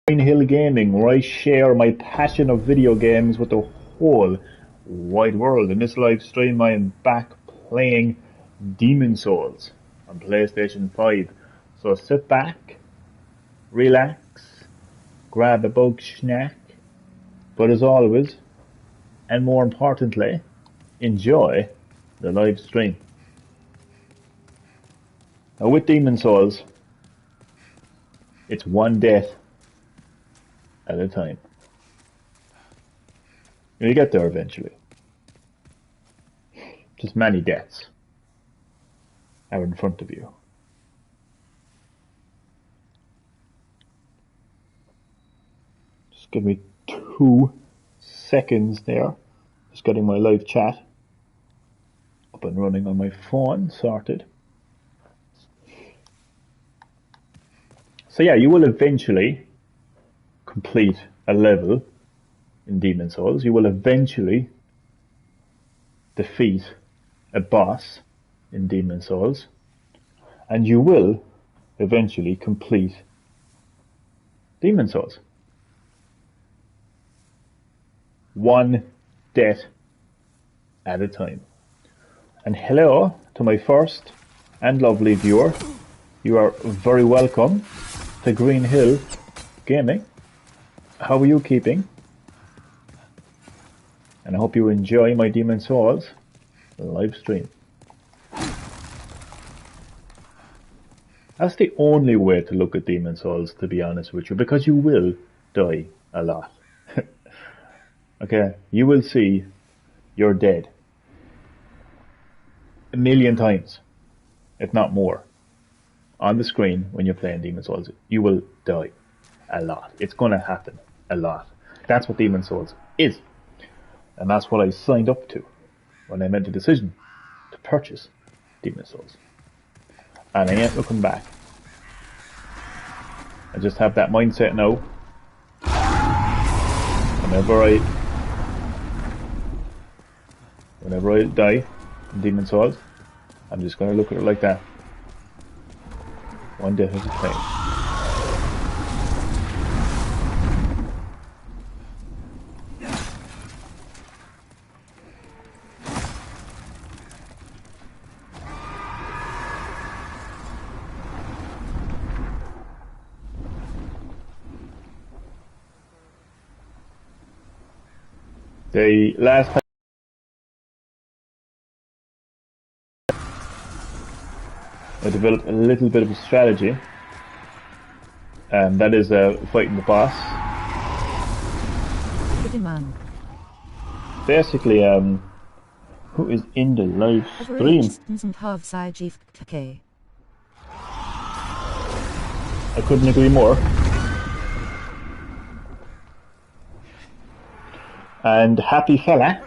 Green Hill Gaming, where I share my passion of video games with the whole wide world. In this live stream, I am back playing Demon's Souls on PlayStation 5. So sit back, relax, grab a bug snack, but as always, and more importantly, enjoy the live stream. Now with Demon's Souls, it's one death at a time. You get there eventually. Just many deaths are in front of you. Just give me 2 seconds there. Just getting my live chat up and running on my phone, sorted. So yeah, you will eventually complete a level in Demon's Souls. You will eventually defeat a boss in Demon's Souls. And you will eventually complete Demon's Souls. One death at a time. And hello to my first and lovely viewer. You are very welcome to Green Hill Gaming. How are you keeping? And I hope you enjoy my Demon's Souls live stream. That's the only way to look at Demon's Souls, to be honest with you, because you will die a lot. Okay, you will see you're dead 1,000,000 times, if not more, on the screen when you're playing Demon's Souls. You will die a lot. It's going to happen a lot. That's what Demon's Souls is. And that's what I signed up to when I made the decision to purchase Demon's Souls. And I ain't looking back. I just have that mindset now. Whenever I die in Demon's Souls, I'm just going to look at it like that. One death at a time. The last time I developed a little bit of a strategy, and that is fighting the boss. Basically, who is in the live stream? I couldn't agree more. And happy fella,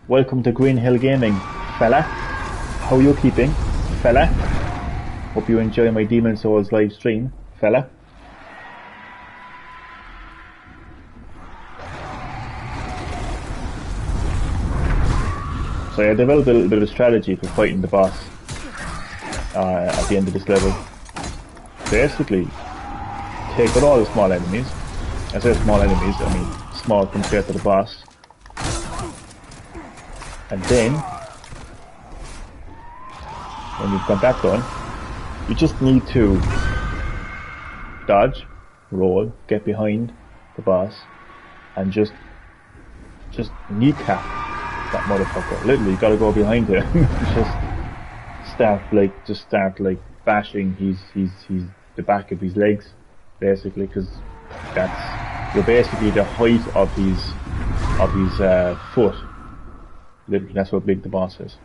welcome to Green Hill Gaming, fella. How are you keeping, fella? Hope you enjoy my Demon's Souls live stream, fella. So I developed a little bit of a strategy for fighting the boss at the end of this level. Basically, take out all the small enemies. I say small enemies, I mean small compared to the boss. And then, when you've got that done, you just need to dodge, roll, get behind the boss, and just kneecap that motherfucker. Literally, you gotta go behind him. just start bashing his the back of his legs, basically, because you're basically the height of his foot. Literally, that's how big the boss is.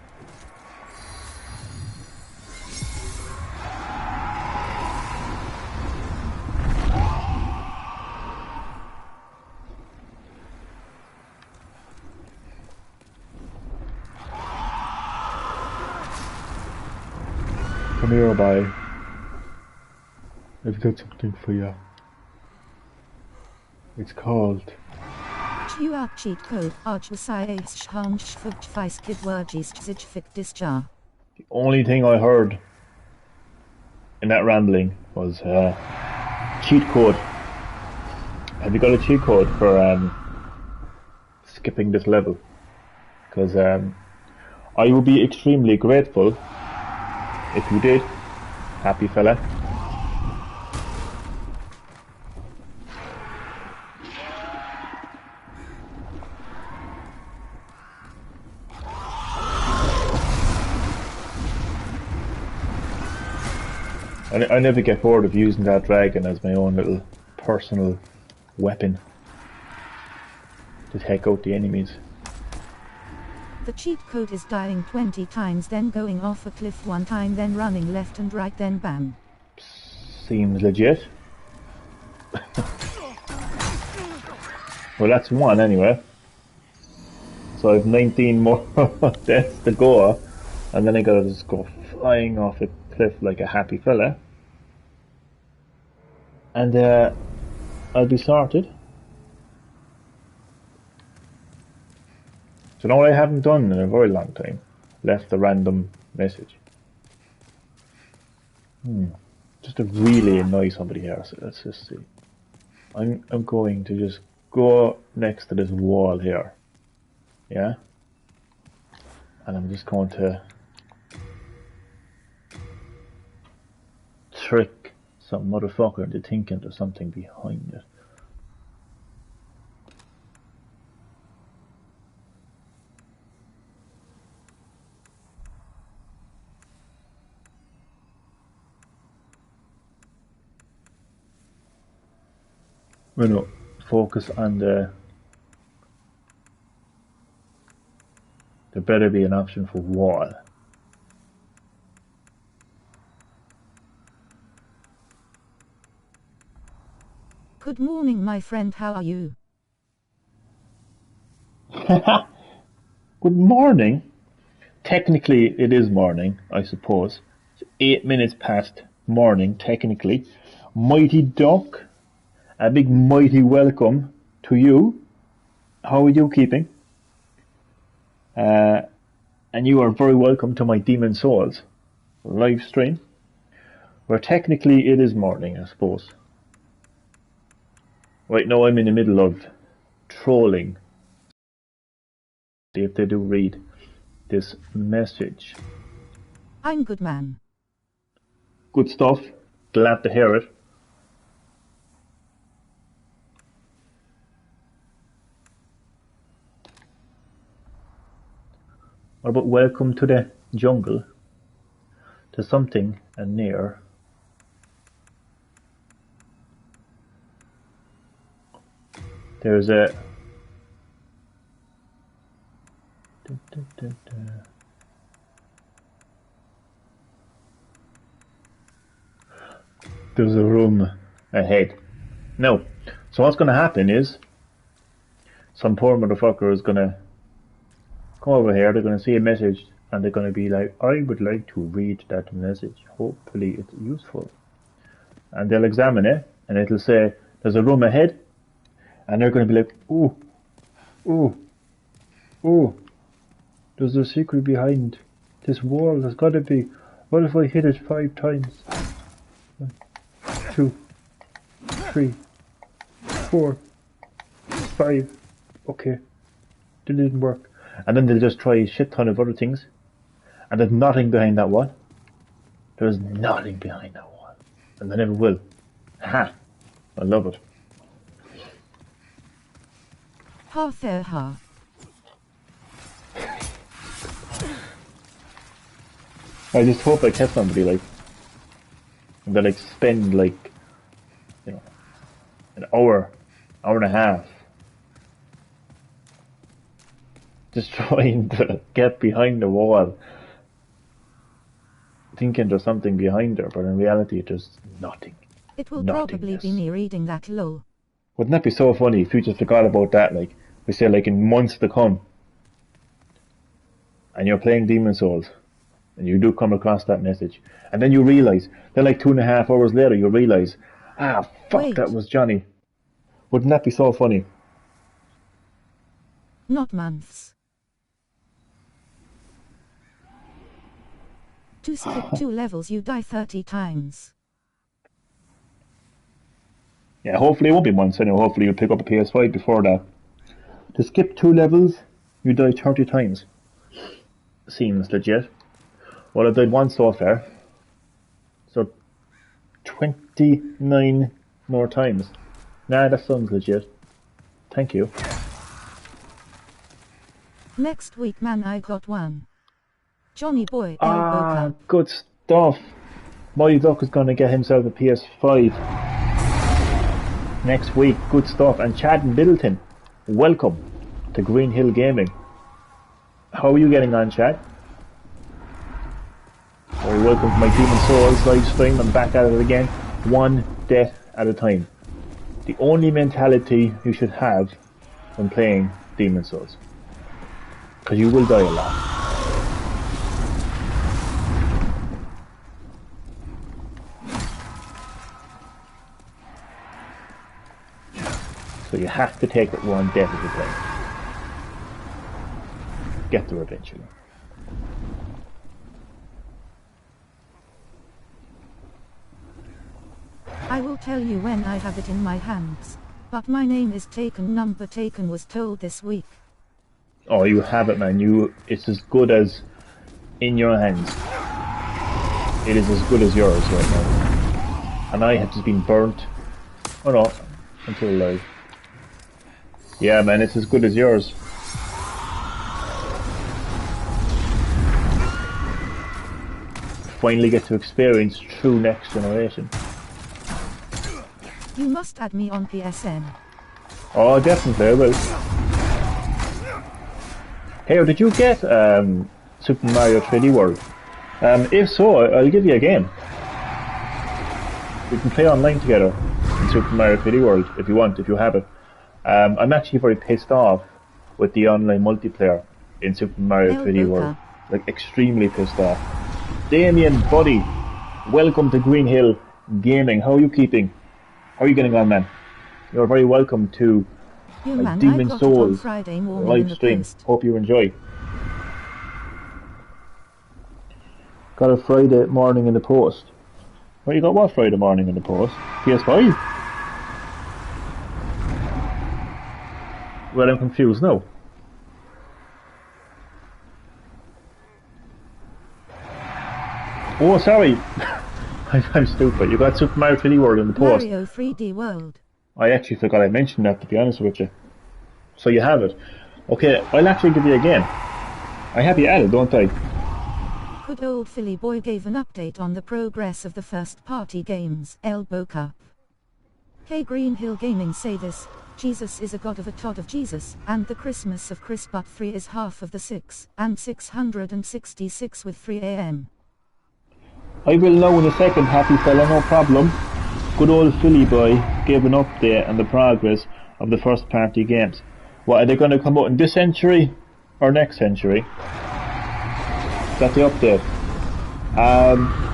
Come here, bye. I've got something for you. It's called cheat code The only thing I heard in that rambling was cheat code. Have you got a cheat code for skipping this level? Because I would be extremely grateful if you did, happy fella. I never get bored of using that dragon as my own little personal weapon to take out the enemies. The cheat code is dying 20 times, then going off a cliff 1 time, then running left and right, then bam. Seems legit. Well, that's 1 anyway. So I have 19 more deaths to go, and then I gotta just go flying off a cliff like a happy fella. And I'll be sorted. So now what I haven't done in a very long time, left a random message. Just to really annoy somebody here. So let's just see. I'm going to just go next to this wall here. Yeah? And I'm just going to trick some motherfucker into thinking there's something behind it. Well, no, focus on the... There better be an option for wall. Good morning, my friend, how are you? Good morning. Technically, it is morning, I suppose. It's 8 minutes past morning, technically. Mighty Duck, a big mighty welcome to you. How are you keeping? And you are very welcome to my Demon Souls live stream, where technically it is morning, I suppose. Right now I'm in the middle of trolling. See if they do read this message. I'm good, man. Good stuff. Glad to hear it. What about welcome to the jungle? To something and near. There's a... There's a room ahead. No. So what's going to happen is some poor motherfucker is going to come over here, they're going to see a message, and they're going to be like, I would like to read that message. Hopefully it's useful. And they'll examine it, and it'll say, there's a room ahead, and they're going to be like, ooh, ooh, ooh, there's a secret behind this wall. There's got to be. What if I hit it 5 times? 1, 2, 3, 4, 5. Okay, it didn't work. And then they'll just try a shit ton of other things, and there's nothing behind that wall. There's nothing behind that wall, and they never will. Ha! I love it. Ha there, ha. I just hope I catch somebody like, and they like spend like, you know, an hour and a half just trying to get behind the wall, thinking there's something behind there, but in reality there's nothing. It will probably be me reading that, lol. Wouldn't that be so funny if you just forgot about that, like, we say like in months to come, and you're playing Demon Souls, and you do come across that message, and then you realise, then like 2.5 hours later you realise, ah, fuck, Wait. that was Johnny. Wouldn't that be so funny? Not months. To skip 2 levels you die 30 times. Yeah, hopefully it won't be months anyway. Hopefully you'll pick up a PS5 before that. To skip 2 levels, you die 30 times. Seems legit. Well, I've died once so far. So 29 more times. Nah, that sounds legit. Thank you. Next week, man, I got one. Johnny Boy, Elbow Cup. Good stuff. My Duck is going to get himself a PS5 next week. Good stuff. And Chad and Middleton, welcome to Green Hill Gaming. How are you getting on, Chad? Well, welcome to my Demon Souls live stream. I'm back at it again. One death at a time. The only mentality you should have when playing Demon Souls. Because you will die a lot. So you have to take it one death at a time. Get there eventually. I will tell you when I have it in my hands. But my name is Taken, number Taken was told this week. Oh, you have it, man. It's as good as in your hands. It is as good as yours right now. And I have just been burnt. Oh no, I'm still alive. Yeah, man, it's as good as yours. Finally get to experience true Next Generation. You must add me on PSN. Oh, definitely, I will. Hey, did you get Super Mario 3D World? If so, I'll give you a game. We can play online together in Super Mario 3D World if you want, if you have it. I'm actually very pissed off with the online multiplayer in Super Mario 3D World. Like, extremely pissed off. Damien, buddy, welcome to Green Hill Gaming. How are you keeping? How are you getting on, man? You're very welcome to Demon Souls live stream. Hope you enjoy. Got a Friday morning in the post. Well, you got what Friday morning in the post? PS5? Well, I'm confused now. Oh, sorry. I'm stupid. You got Super Mario 3D World in the post. Mario 3D World. I actually forgot I mentioned that, to be honest with you. So you have it. Okay, I'll actually give you a game. I have you added, don't I? Good old Philly Boy gave an update on the progress of the first party games, Elbow Cup. Hey, Green Hill Gaming say this, Jesus is a god of a tot of Jesus, and the Christmas of Chris, but 3 is half of the 6, and 666 with 3 AM. I will know in a second, happy fella, no problem. Good old Philly Boy gave an update on the progress of the first party games. What, are they going to come out in this century or next century? Is that the update?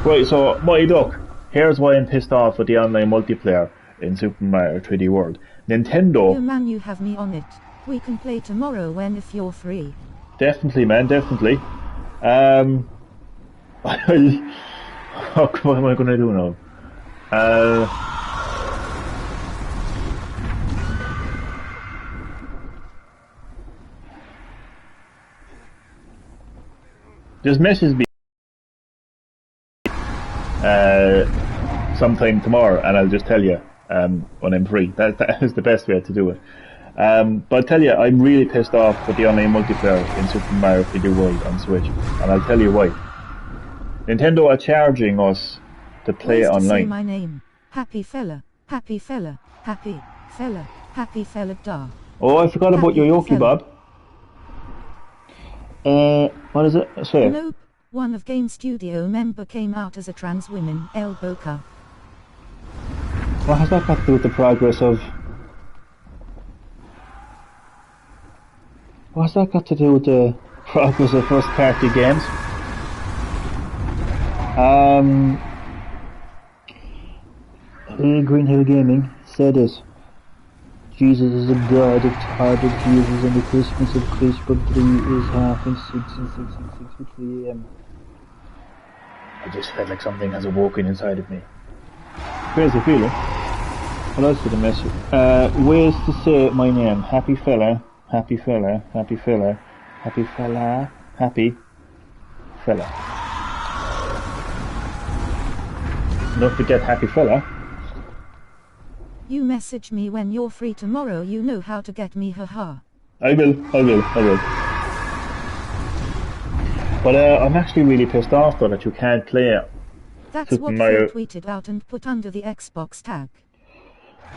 Right, so Mighty Duck, here's why I'm pissed off with the online multiplayer in Super Mario 3D World. Nintendo... You man, you have me on it. We can play tomorrow if you're free. Definitely, man, definitely. What am I going to do now? Just message me sometime tomorrow and I'll just tell you when I'm free. That is the best way to do it. But I'll tell you, I'm really pissed off with the online multiplayer in Super Mario 3D World on Switch, and I'll tell you why. Nintendo are charging us to play Ways online. To say my name. Happy fella, happy fella, happy fella, happy fella da. Oh, I forgot about your Yoki Bob. What is it? Sorry. Nope. One of Game Studio member came out as a trans woman, Elbow Cup. What has that got to do with the progress of... What's that got to do with the progress of first party games? Green Hill Gaming said this. Jesus is a god of heart of Jesus, and the Christmas of Christ, but 3 is half and 6 and 6 and 6 with 3 AM. I just felt like something has awoken inside of me. Crazy feeling. What else did I miss? Ways to say my name. Happy fella, happy fella, happy fella, happy fella, happy fella. Don't forget happy fella. You message me when you're free tomorrow, you know how to get me, haha. I will. But I'm actually really pissed off though that you can't play it. That's Super what Mario. Phil tweeted out and put under the Xbox tag.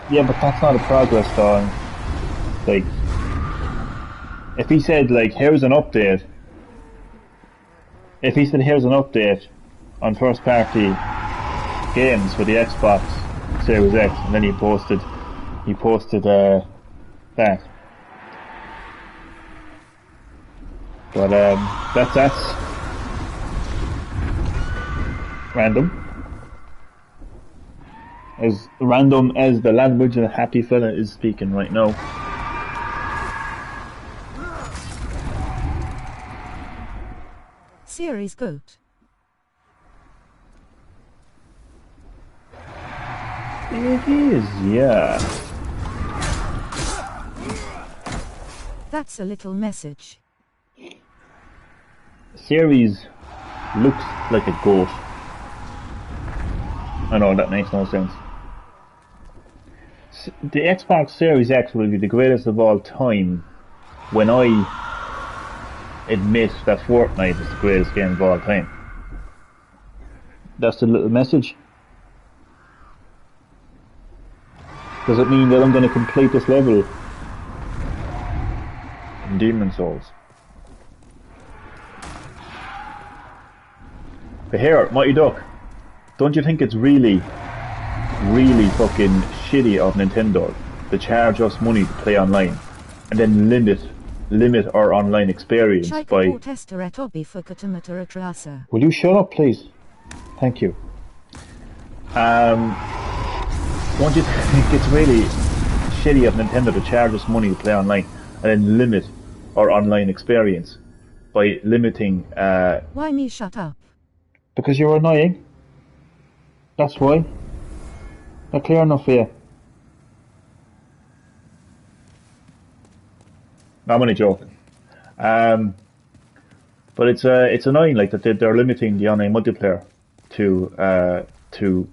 Yeah, but that's not a progress though. Like, if he said like, here's an update. If he said here's an update on first party games for the Xbox Series X, and then he posted that. But that's random. As random as the language that Happy Fella is speaking right now. Series GOAT. It is, yeah. That's a little message. Series looks like a goat. I know that makes no sense. The Xbox Series X will be the greatest of all time when I admit that Fortnite is the greatest game of all time. That's the little message. Does it mean that I'm going to complete this level in Demon's Souls? But here, Mighty Duck, don't you think it's really fucking shitty of Nintendo to charge us money to play online and then limit our online experience by... Will you shut up, please? Thank you. Don't you think it's really shitty of Nintendo to charge us money to play online and then limit our online experience by limiting... Why me shut up? Because you're annoying. That's why. Not clear enough for you. No, I'm only joking. But it's annoying like that they're limiting the online multiplayer to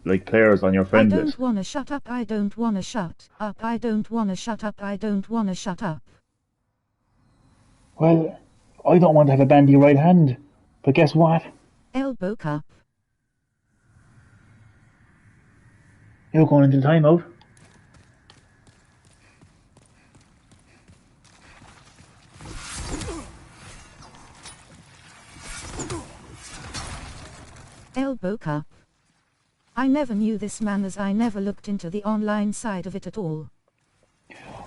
like players on your friend list. I don't wanna shut up, I don't wanna shut up, I don't wanna shut up, I don't wanna shut up. Well, I don't want to have a bandy right hand, but guess what? Elbow cup. You're going into the timeout. Elbow cup. I never knew this man as I never looked into the online side of it at all.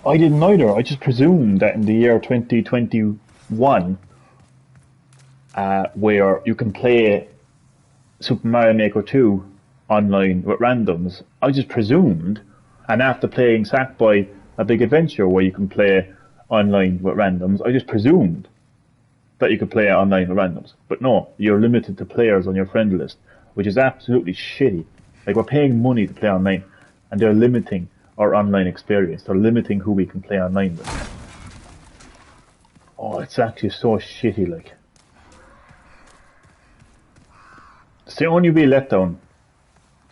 I didn't either. I just presumed that in the year 2021, where you can play Super Mario Maker 2 online with randoms, I just presumed, and after playing Sackboy A Big Adventure where you can play online with randoms, I just presumed that you could play online with randoms. But no, you're limited to players on your friend list, which is absolutely shitty. Like, we're paying money to play online, and they're limiting our online experience. They're limiting who we can play online with. Oh, it's actually so shitty, like. It's the only real letdown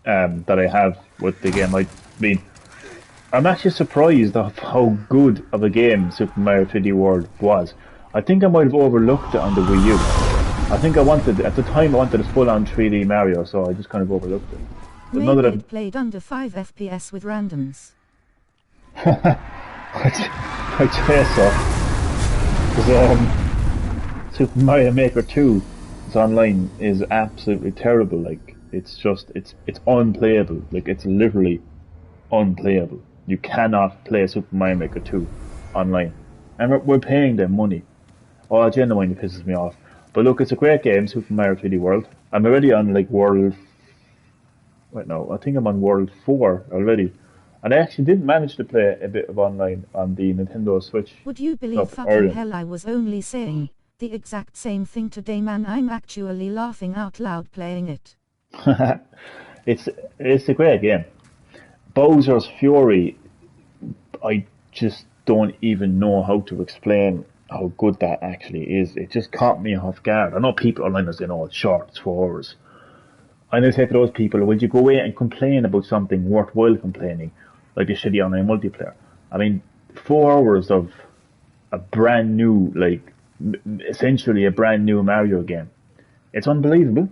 that I have with the game. I mean, I'm actually surprised of how good of a game Super Mario 3D World was. I think I might have overlooked it on the Wii U. I think at the time I wanted a full-on 3D Mario, so I just kind of overlooked it. But maybe it played under 5 FPS with randoms. I'd say so. Because Super Mario Maker 2 online is absolutely terrible. Like, it's unplayable. Like, it's literally unplayable. You cannot play Super Mario Maker 2 online. And we're paying them money. Oh, it genuinely pisses me off. But look, it's a great game, Super Mario 3D World. I'm already on like World... Wait, no, I think I'm on World 4 already. And I actually did manage to play a bit of online on the Nintendo Switch. Would you believe fucking hell I was only saying the exact same thing today, man? I'm actually laughing out loud playing it. It's a great game. Bowser's Fury, I just don't even know how to explain how good that actually is. It just caught me off guard. I know people online are saying, "Oh, it's short, it's 4 hours." And I say to those people, "Would you go away and complain about something worthwhile complaining, like the shitty online multiplayer?" I mean, 4 hours of a brand new, like, essentially a brand new Mario game. It's unbelievable.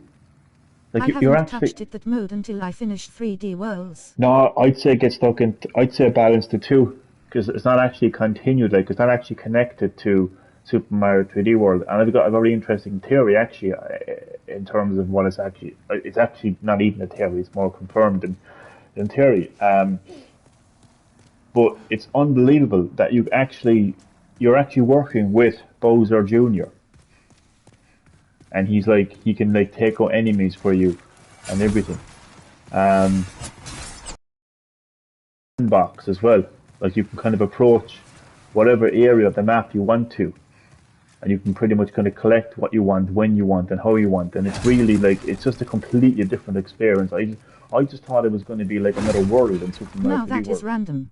Like, I you're haven't actually... touched it that mode until I finished 3D Worlds. No, I'd say get stuck in. I'd say balance the two, because it's not actually continued. Like, it's not actually connected to Super Mario 3D World. And I've got a very interesting theory actually, in terms of what it's actually. It's actually not even a theory. It's more confirmed than theory. But it's unbelievable that you're actually working with Bowser Jr. And he can like take out enemies for you and everything. Box as well. Like, you can kind of approach whatever area of the map you want to, and you can pretty much kind of collect what you want, when you want, and how you want. And it's really like, it's just a completely different experience. I just thought it was going to be like another world in Super Mario 3D Now that World. is random.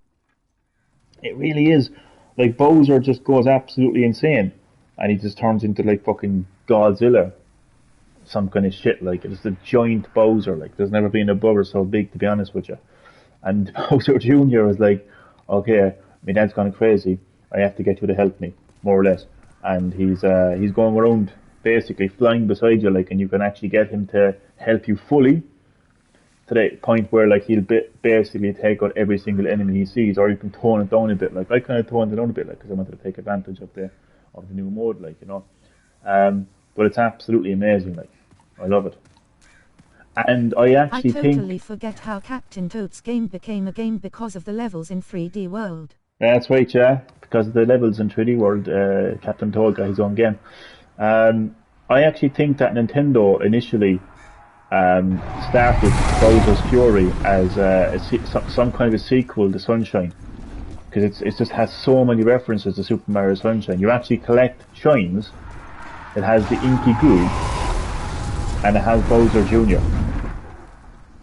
It really is. Like, Bowser just goes absolutely insane, and he just turns into like fucking Godzilla, some kind of shit. Like, it's a giant Bowser. Like, there's never been a Bowser so big, to be honest with you. And Bowser Jr. is like, "Okay, my dad's gone crazy. I have to get you to help me," more or less. And he's going around basically flying beside you, like, and you can actually get him to help you fully, to the point where like he'll basically take out every single enemy he sees, or you can tone it down a bit. Like, I kind of toned it down a bit, like, because I wanted to take advantage of the new mode, like, you know. But it's absolutely amazing. Like, I love it. And I actually totally forget how Captain Toad's game became a game because of the levels in 3D World. That's right, yeah. Because of the levels in 3D World, Captain Toad got his own game. I actually think that Nintendo initially started Bowser's Fury as some kind of a sequel to Sunshine, because it just has so many references to Super Mario Sunshine. You actually collect shines. It has the Inky Goo, and it has Bowser Jr.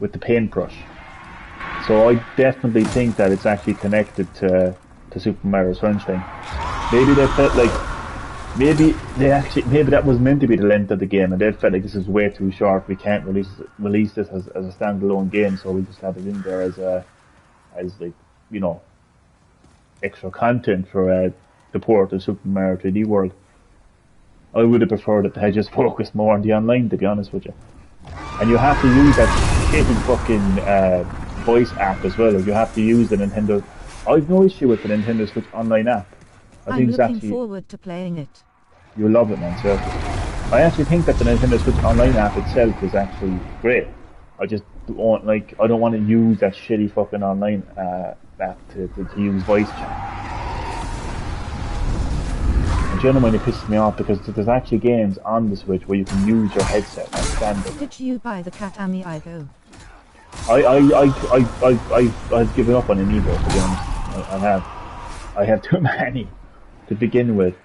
with the paintbrush. So I definitely think that it's actually connected to Super Mario Sunshine. Maybe they felt like, maybe that was meant to be the length of the game, and they felt like this is way too short. We can't release this as a standalone game, so we just have it in there as like, you know, extra content for the port of Super Mario 3D World. I would have preferred that they had just focused more on the online, to be honest with you. And you have to use that shitty fucking voice app as well. You have to use the Nintendo. I've no issue with the Nintendo Switch online app. I'm looking forward to playing it. You love it, man, sir. I actually think that the Nintendo Switch online app itself is actually great. I just don't I don't want to use that shitty fucking online app to use voice chat. Genuinely pisses me off, because there's actually games on the Switch where you can use your headset as standard. Did you buy the Cat Amiibo? I've given up on Amiibo, to be honest. I have too many to begin with,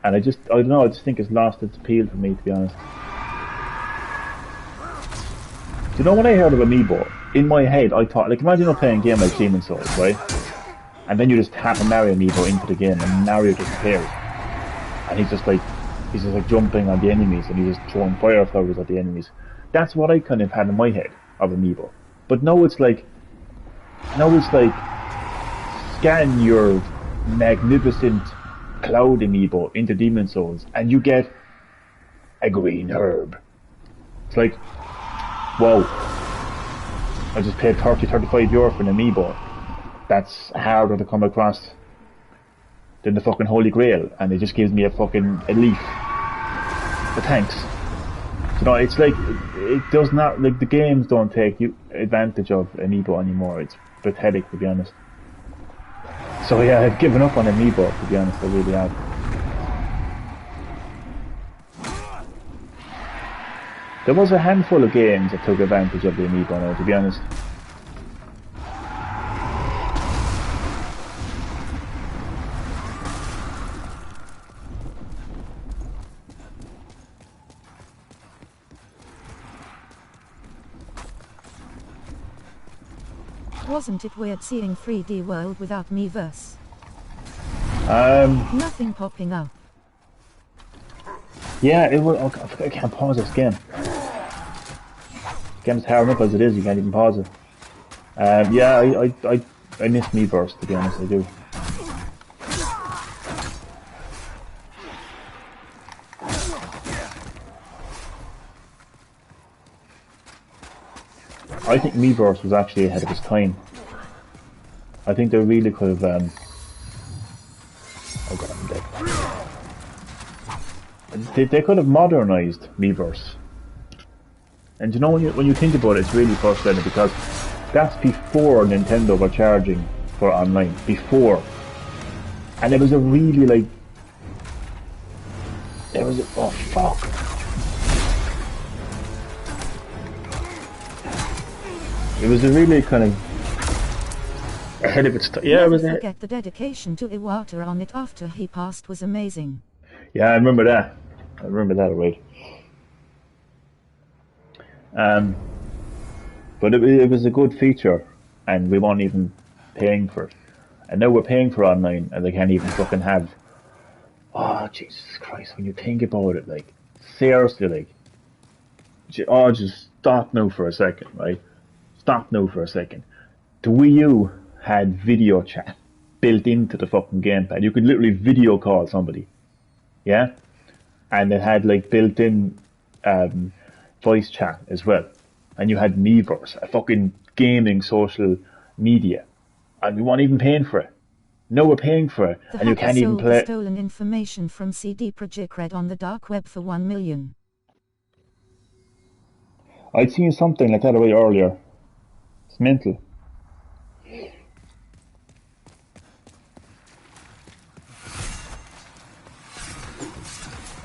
and I don't know, I just think it's lost its appeal for me, to be honest. Do you know, when I heard of Amiibo, in my head I thought, like, imagine you're playing a game like Demon's Souls, right? And then you just tap a Mario Amiibo into the game and Mario just appears. And he's just like jumping on the enemies, and he's just throwing fire flowers at the enemies. That's what I kind of had in my head of Amiibo. But now it's like scan your magnificent Cloud Amiibo into Demon's Souls, and you get a green herb. It's like, whoa. I just paid 35 euro for an Amiibo. That's harder to come across than the fucking Holy Grail, and it just gives me a leaf. But thanks. You know, it's like, it does not, like, the games don't take advantage of Amiibo anymore. It's pathetic, to be honest. So yeah, I've given up on Amiibo, to be honest, I really have. There was a handful of games that took advantage of the Amiibo now, to be honest. Wasn't it weird seeing 3D World without Miiverse? Nothing popping up. Yeah, it was. Oh, I can't pause this game. Game's hard enough as it is. You can't even pause it. Yeah, I miss Miiverse, to be honest. I do. I think Miiverse was actually ahead of its time. I think they really could have. Oh god, I'm dead. They could have modernized Miiverse. And you know, when you think about it, it's really frustrating because that's before Nintendo were charging for online. Before. And it was a really like. It was. Oh fuck. It was a really kind of ahead of its time. Yeah, it was. Never forget the dedication to Iwata on it after he passed was amazing. Yeah, I remember that. Alright. But it was a good feature, and we weren't even paying for it. And now we're paying for online, and they can't even fucking have. Oh Jesus Christ! When you think about it, like seriously, like, just stop now for a second, right? Stop now for a second. The Wii U had video chat built into the fucking gamepad. You could literally video call somebody. Yeah? And it had like built-in voice chat as well. And you had Miiverse, a fucking gaming social media. And we weren't even paying for it. No, we're paying for it. The and you can't even play. Stolen information from CD Projekt Red on the dark web for 1 million. I'd seen something like that away earlier. It's mental.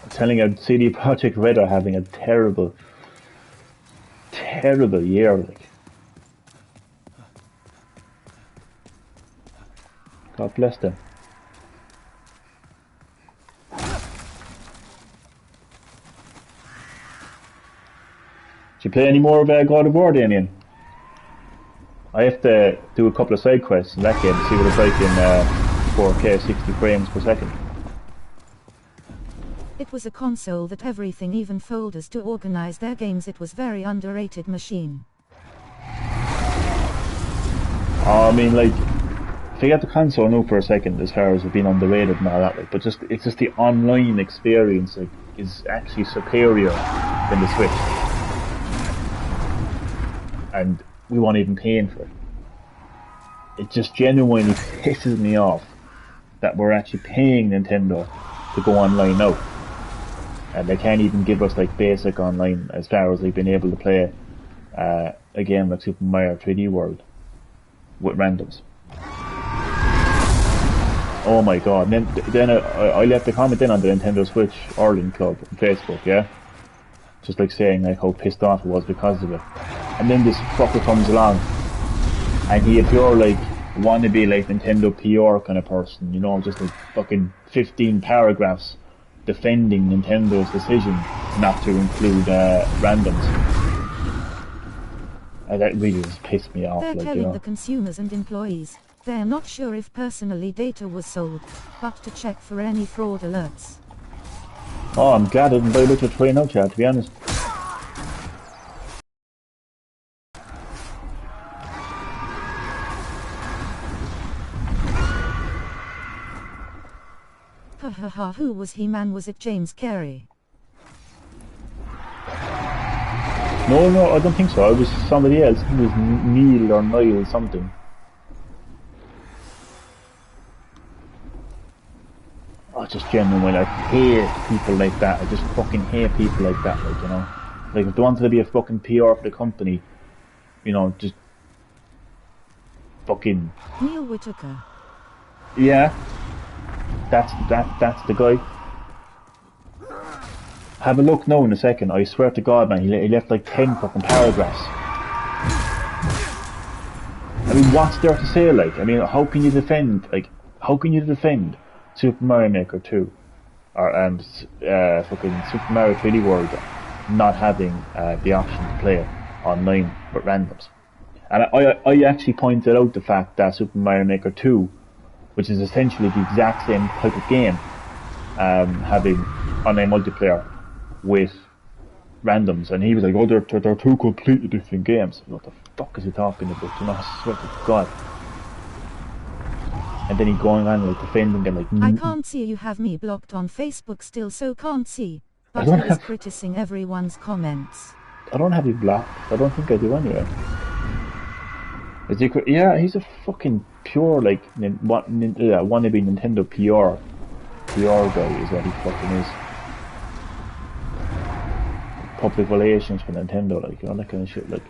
I'm telling you, CD Projekt Red are having a terrible year. Like, God bless them. Did you play any more of God of War, Damien? I have to do a couple of side quests in that game to see what it's like in 4K 60 frames per second. It was a console that everything, even folders to organize their games. It was very underrated machine. I mean, like, forget the console now for a second as far as it being underrated and all that, like, but it's just the online experience, like, is actually superior than the Switch. And we weren't even paying for it. It just genuinely pisses me off that we're actually paying Nintendo to go online now. And they can't even give us like basic online as far as they've been able to play a game like Super Mario 3D World with randoms. Oh my god. And then I left a comment in on the Nintendo Switch Ireland Club on Facebook, yeah? Just like saying like how pissed off it was because of it. And then this fucker comes along and he appear like wannabe like Nintendo PR kind of person, you know, just like fucking 15 paragraphs defending Nintendo's decision not to include randoms. And that really just pissed me off. They're like, telling you know. the consumers and employees they're not sure if personally data was sold, but to check for any fraud alerts. Oh, I'm glad I didn't buy Witcher 3 now, chat, to be honest. Hahaha, who was he, man? Was it James Carey? No, I don't think so. It was somebody else. It was Neil or Niall something. I just genuinely, I hate people like that. I just fucking hate people like that, like, you know. Like, if they wanted to be a fucking PR for the company, you know, just fucking... Neil Whitaker. Yeah. That's the guy. Have a look now in a second. I swear to God, man, he left like 10 fucking paragraphs. I mean, what's there to say, like? I mean, how can you defend Super Mario Maker 2 or fucking Super Mario 3D World not having the option to play it online with randoms? And I actually pointed out the fact that Super Mario Maker 2, which is essentially the exact same type of game, having online multiplayer with randoms, and he was like, oh, they're two completely different games. What the fuck is he talking about? You know, I swear to God. And then he going on like defending them like... I can't see you have me blocked on Facebook still, so can't see. But he was criticizing everyone's comments. I don't have you blocked. I don't think I do anyway. Is he, yeah, he's a fucking pure, like, wannabe Nintendo PR guy is what he fucking is. Public relations for Nintendo, like, all that kind of shit, like.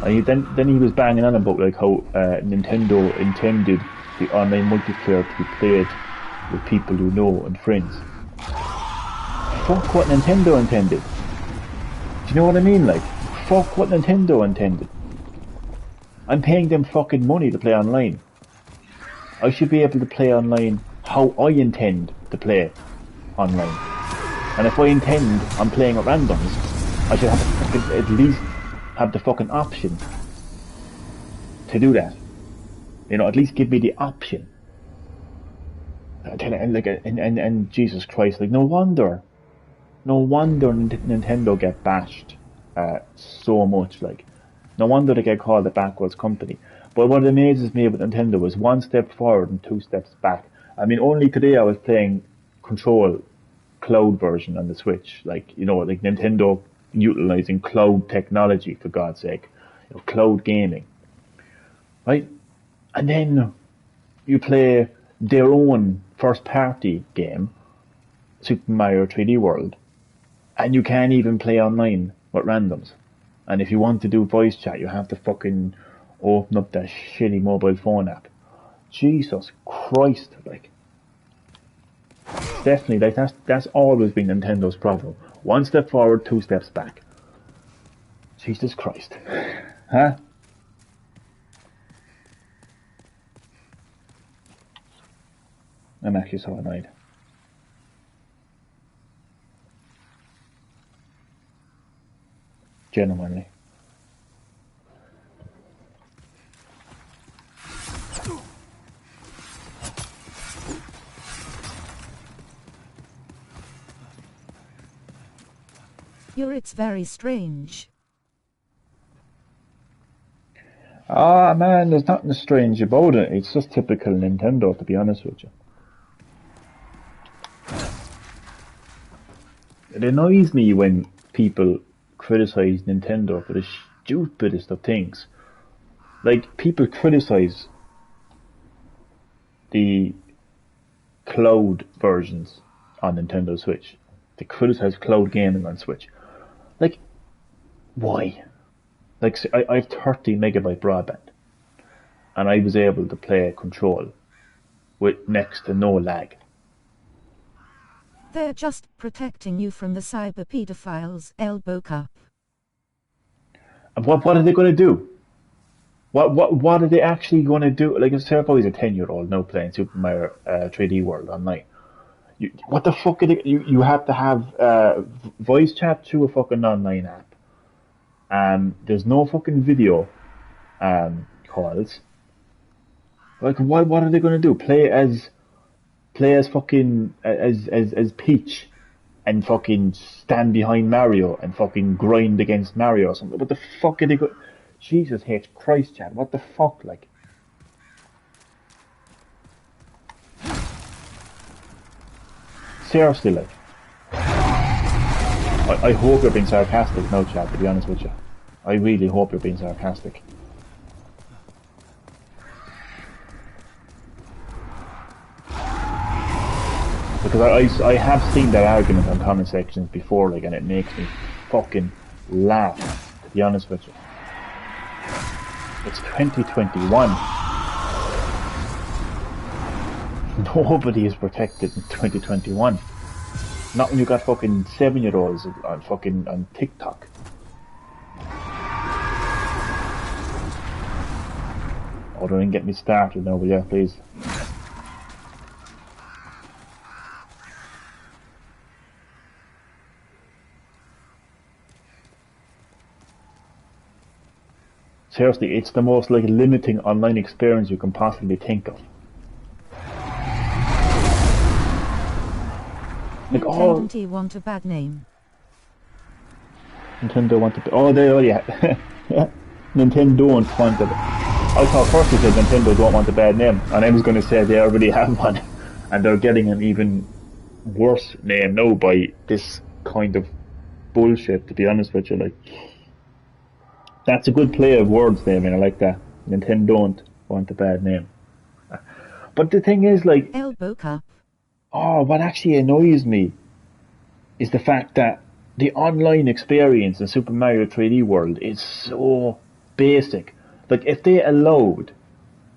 And then he was banging on about like how Nintendo intended the online multiplayer to be played with people you know and friends. Fuck what Nintendo intended. Do you know what I mean? Like, fuck what Nintendo intended. I'm paying them fucking money to play online. I should be able to play online how I intend to play online. And if I intend on playing at randoms, I should have to at least have the fucking option to do that. You know, at least give me the option. And Jesus Christ, like, no wonder Nintendo get bashed so much, like. No wonder they get called a backwards company. But what amazes me about Nintendo is 1 step forward and 2 steps back. I mean, only today I was playing Control cloud version on the Switch. Like, you know, like Nintendo utilizing cloud technology, for God's sake. You know, cloud gaming. Right? And then you play their own first party game, Super Mario 3D World, and you can't even play online with randoms. And if you want to do voice chat, you have to fucking open up that shitty mobile phone app. Jesus Christ, like. Definitely, like, that's always been Nintendo's problem. 1 step forward, 2 steps back. Jesus Christ. Huh? I'm actually so annoyed. Genuinely. It's very strange. Ah, man, there's nothing strange about it. It's just typical Nintendo, to be honest with you. It annoys me when people criticize Nintendo for the stupidest of things. Like, people criticize the cloud versions on Nintendo Switch. They criticize cloud gaming on Switch. Like, why? Like, I have 30 megabyte broadband, and I was able to play Control with next to no lag. They're just protecting you from the cyber pedophiles, Elbow Cup. And what are they going to do? What are they actually going to do? Like, say if I was a 10-year-old now playing Super Mario 3D World online. What the fuck are they, you have to have voice chat through a fucking online app. There's no fucking video calls. Like, what are they going to do? Play as fucking as Peach and fucking stand behind Mario and fucking grind against Mario or something. What the fuck are they going? Jesus H Christ, Chad. What the fuck, like? Seriously, like. I hope you're being sarcastic now, Chad, to be honest with you. I really hope you're being sarcastic. Because I have seen that argument on comment sections before, like, and it makes me fucking laugh, to be honest with you. It's 2021. Nobody is protected in 2021. Not when you got fucking 7-year-olds on TikTok. Oh, don't even get me started now, but yeah, please. Seriously, it's the most like limiting online experience you can possibly think of. Like, Nintendo want a bad name. Nintendo want to. Oh, yeah. Nintendo don't want a. I thought first you said Nintendo don't want a bad name, and I was going to say they already have one, and they're getting an even worse name now by this kind of bullshit. To be honest with you, like, that's a good play of words there, man. I like that. Nintendo don't want a bad name. But the thing is, like, Elbow Cup. Oh, what actually annoys me is the fact that the online experience in Super Mario 3D World is so basic. Like, if they allowed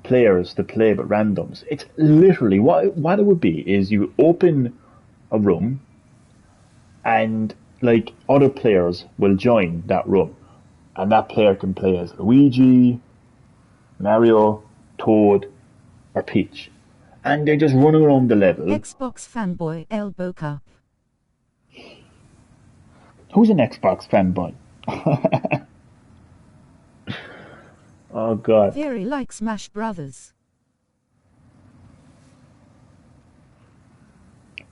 players to play with randoms, it's literally what it would be is you open a room and like other players will join that room, and that player can play as Luigi, Mario, Toad, or Peach. And they're just running around the level. Xbox fanboy Elbow Cup. Who's an Xbox fanboy? Oh god. Very like Smash Brothers.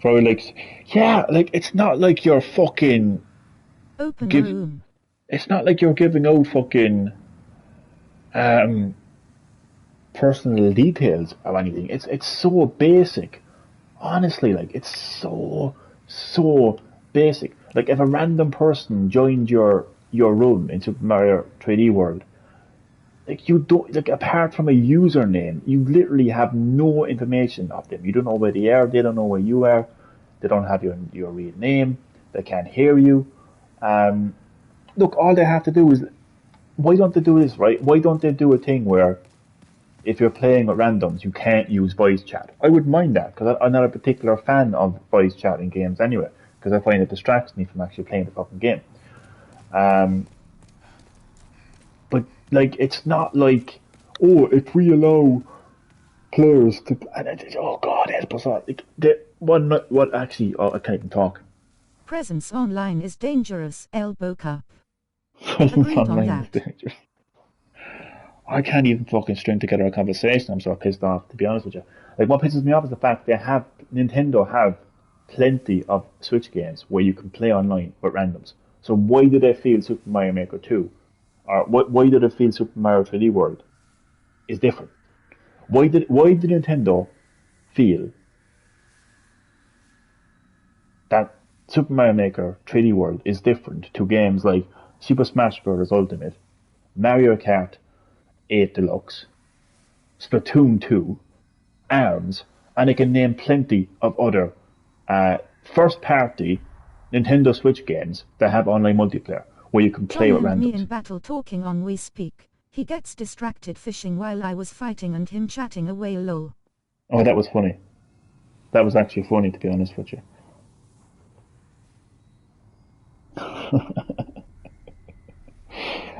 Probably like, yeah, like it's not like you're fucking Open room. It's not like you're giving out fucking personal details or anything. It's so basic. Honestly, like it's so basic. Like if a random person joined your room in Super Mario 3D World, like you don't, like apart from a username, you literally have no information of them. You don't know where they are, they don't know where you are, they don't have your real name, they can't hear you. Look, all they have to do is, why don't they do this, right? Why don't they do a thing where if you're playing with randoms, you can't use voice chat? I wouldn't mind that, because I'm not a particular fan of voice chat in games anyway, because I find it distracts me from actually playing the fucking game. But like, it's not like, oh, if we allow players to, oh god, help us out. Like, what actually, oh, I can't even talk. Presence online is dangerous, Elbow Cup. Presence Agreed on online is that. dangerous. I can't even fucking string together a conversation. I'm so pissed off, to be honest with you. Like, what pisses me off is the fact Nintendo have plenty of Switch games where you can play online with randoms. So why do they feel Super Mario Maker 2, or why do they feel Super Mario 3D World is different? Why did Nintendo feel that Super Mario Maker 3D World is different to games like Super Smash Bros. Ultimate, Mario Kart 8 Deluxe, Splatoon 2, ARMS, and I can name plenty of other first-party Nintendo Switch games that have online multiplayer where you can play with John and me randoms. in battle talking on We Speak. He gets distracted fishing while I was fighting and him chatting away lol. Oh, that was funny. That was actually funny, to be honest with you.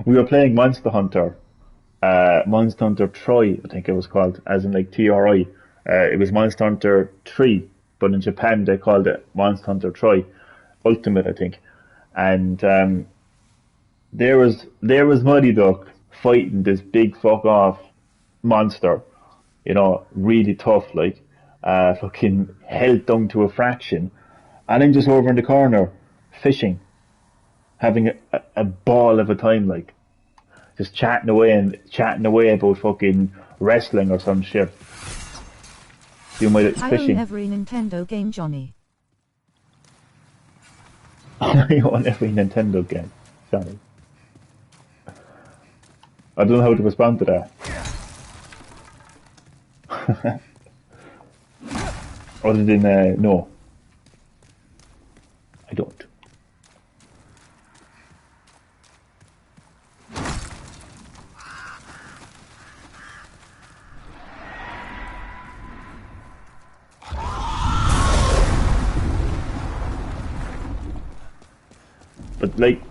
We were playing Monster Hunter Tri, I think it was called, as in like TRI. It was Monster Hunter 3, but in Japan they called it Monster Hunter Tri Ultimate, I think. And there was Muddy Duck fighting this big fuck off monster, really tough, like fucking held down to a fraction, and I'm just over in the corner fishing, having a ball of a time, like just chatting away about fucking wrestling or some shit. You might I fishing. own every Nintendo game, Johnny. I own every Nintendo game. Sorry. I don't know how to respond to that. Other than no. I don't. But like,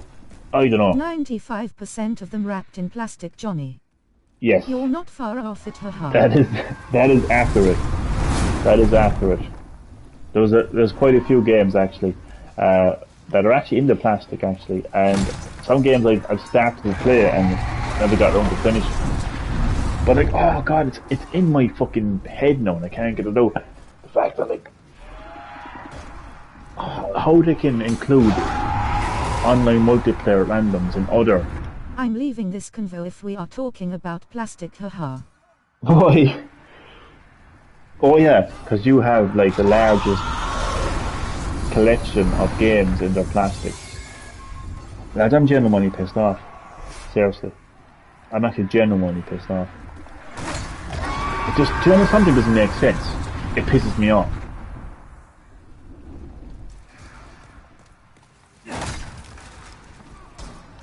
I don't know. 95% of them wrapped in plastic, Johnny. Yes. You're not far off it, haha. That is accurate. That is accurate. There's quite a few games actually that are actually in the plastic actually, and some games I've started to play and never got around to finish. But like, oh god, it's in my fucking head now, and I can't get it out. The fact that like, how they can include online multiplayer randoms in other. I'm leaving this convo if we are talking about plastic, haha. Why? Oh yeah, because you have like the largest collection of games in their plastic. Lads, I'm genuinely pissed off. Seriously. I'm actually genuinely pissed off. It just, do you know, something doesn't make sense. It pisses me off.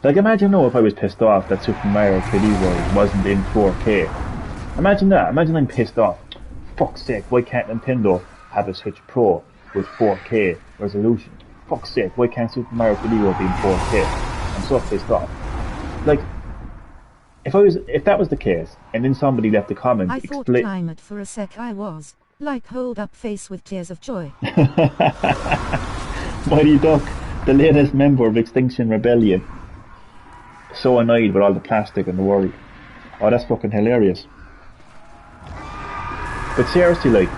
Like, imagine if I was pissed off that Super Mario 3D World wasn't in 4K. Imagine that. Imagine I'm pissed off. Fuck's sake, why can't Nintendo have a Switch Pro with 4K resolution? Fuck's sake, why can't Super Mario 3D World be in 4K? I'm so pissed off. Like, if that was the case, and then somebody left a comment... I thought climate for a sec. I was, like, hold up face with tears of joy. Mighty Duck, the latest member of Extinction Rebellion. So annoyed with all the plastic in the world. Oh, that's fucking hilarious. But seriously, like,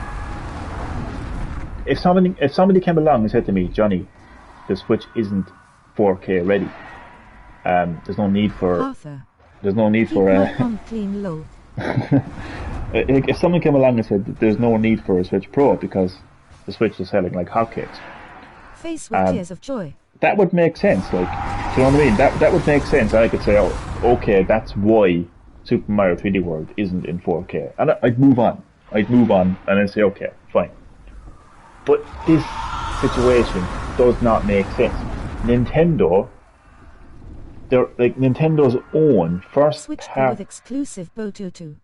if somebody came along and said to me, Johnny, the Switch isn't 4K ready. There's no need for... Arthur. There's no need for clean low. If someone came along and said that there's no need for a Switch Pro because the Switch is selling like hotcakes. Face with tears of joy. That would make sense, like, do you know what I mean? That would make sense. I could say, oh, okay, that's why Super Mario 3D World isn't in 4K. And I'd move on. And then say, okay, fine. But this situation does not make sense. Nintendo, they're like Nintendo's own first Switch Pro with exclusive Botutu.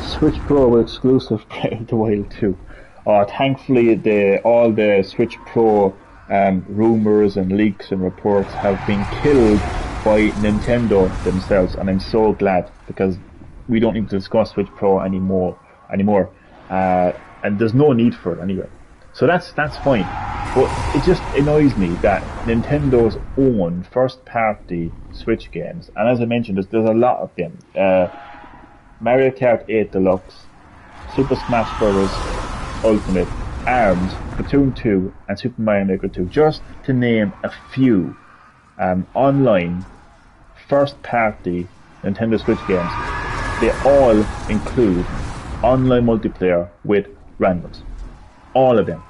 Switch Pro with exclusive Breath of the Wild 2. Thankfully, all the Switch Pro rumours and leaks and reports have been killed by Nintendo themselves, and I'm so glad, because we don't need to discuss Switch Pro anymore, and there's no need for it anyway. So that's fine. But it just annoys me that Nintendo's own first-party Switch games, and as I mentioned, there's a lot of them. Mario Kart 8 Deluxe, Super Smash Bros. Ultimate, ARMS, Splatoon 2, and Super Mario Maker 2, just to name a few online first-party Nintendo Switch games. They all include online multiplayer with randoms. All of them.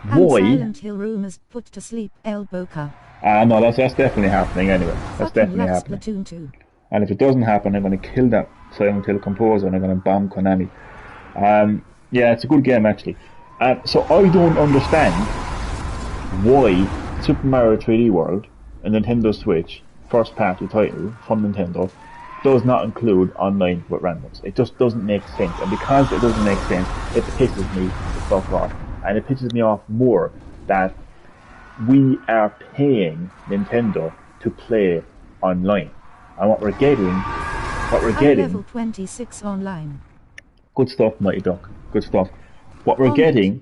And Why? Silent Hill rumors put to sleep Elbow Cup. No, that's definitely happening anyway. That's definitely happening. Splatoon 2. And if it doesn't happen, I'm going to kill that Silent Hill composer and I'm going to bomb Konami. Yeah, it's a good game actually. So I don't understand why Super Mario 3D World, a Nintendo Switch first party title from Nintendo, does not include online with randoms. It just doesn't make sense, and because it doesn't make sense, it pisses me the fuck off. And it pisses me off more that we are paying Nintendo to play online. And what we're getting level 26 online. Good stuff, Mighty Duck. Good stuff. What we're getting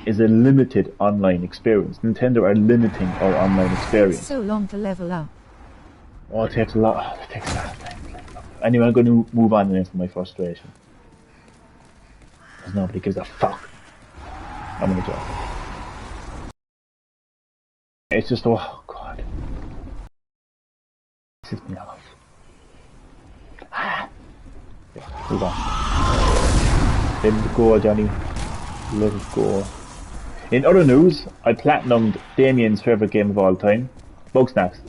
is a limited online experience. Nintendo are limiting our online experience. It's so long to level up. Oh, it takes a lot. It takes a lot of time. Anyway, I'm going to move on into my frustration. Because nobody gives a fuck. I'm going to joke. It's just, oh god. It pisses me off. Yeah, move on. Let it go, Johnny. Let it go. In other news, I platinumed Damien's favourite game of all time, Bugsnax.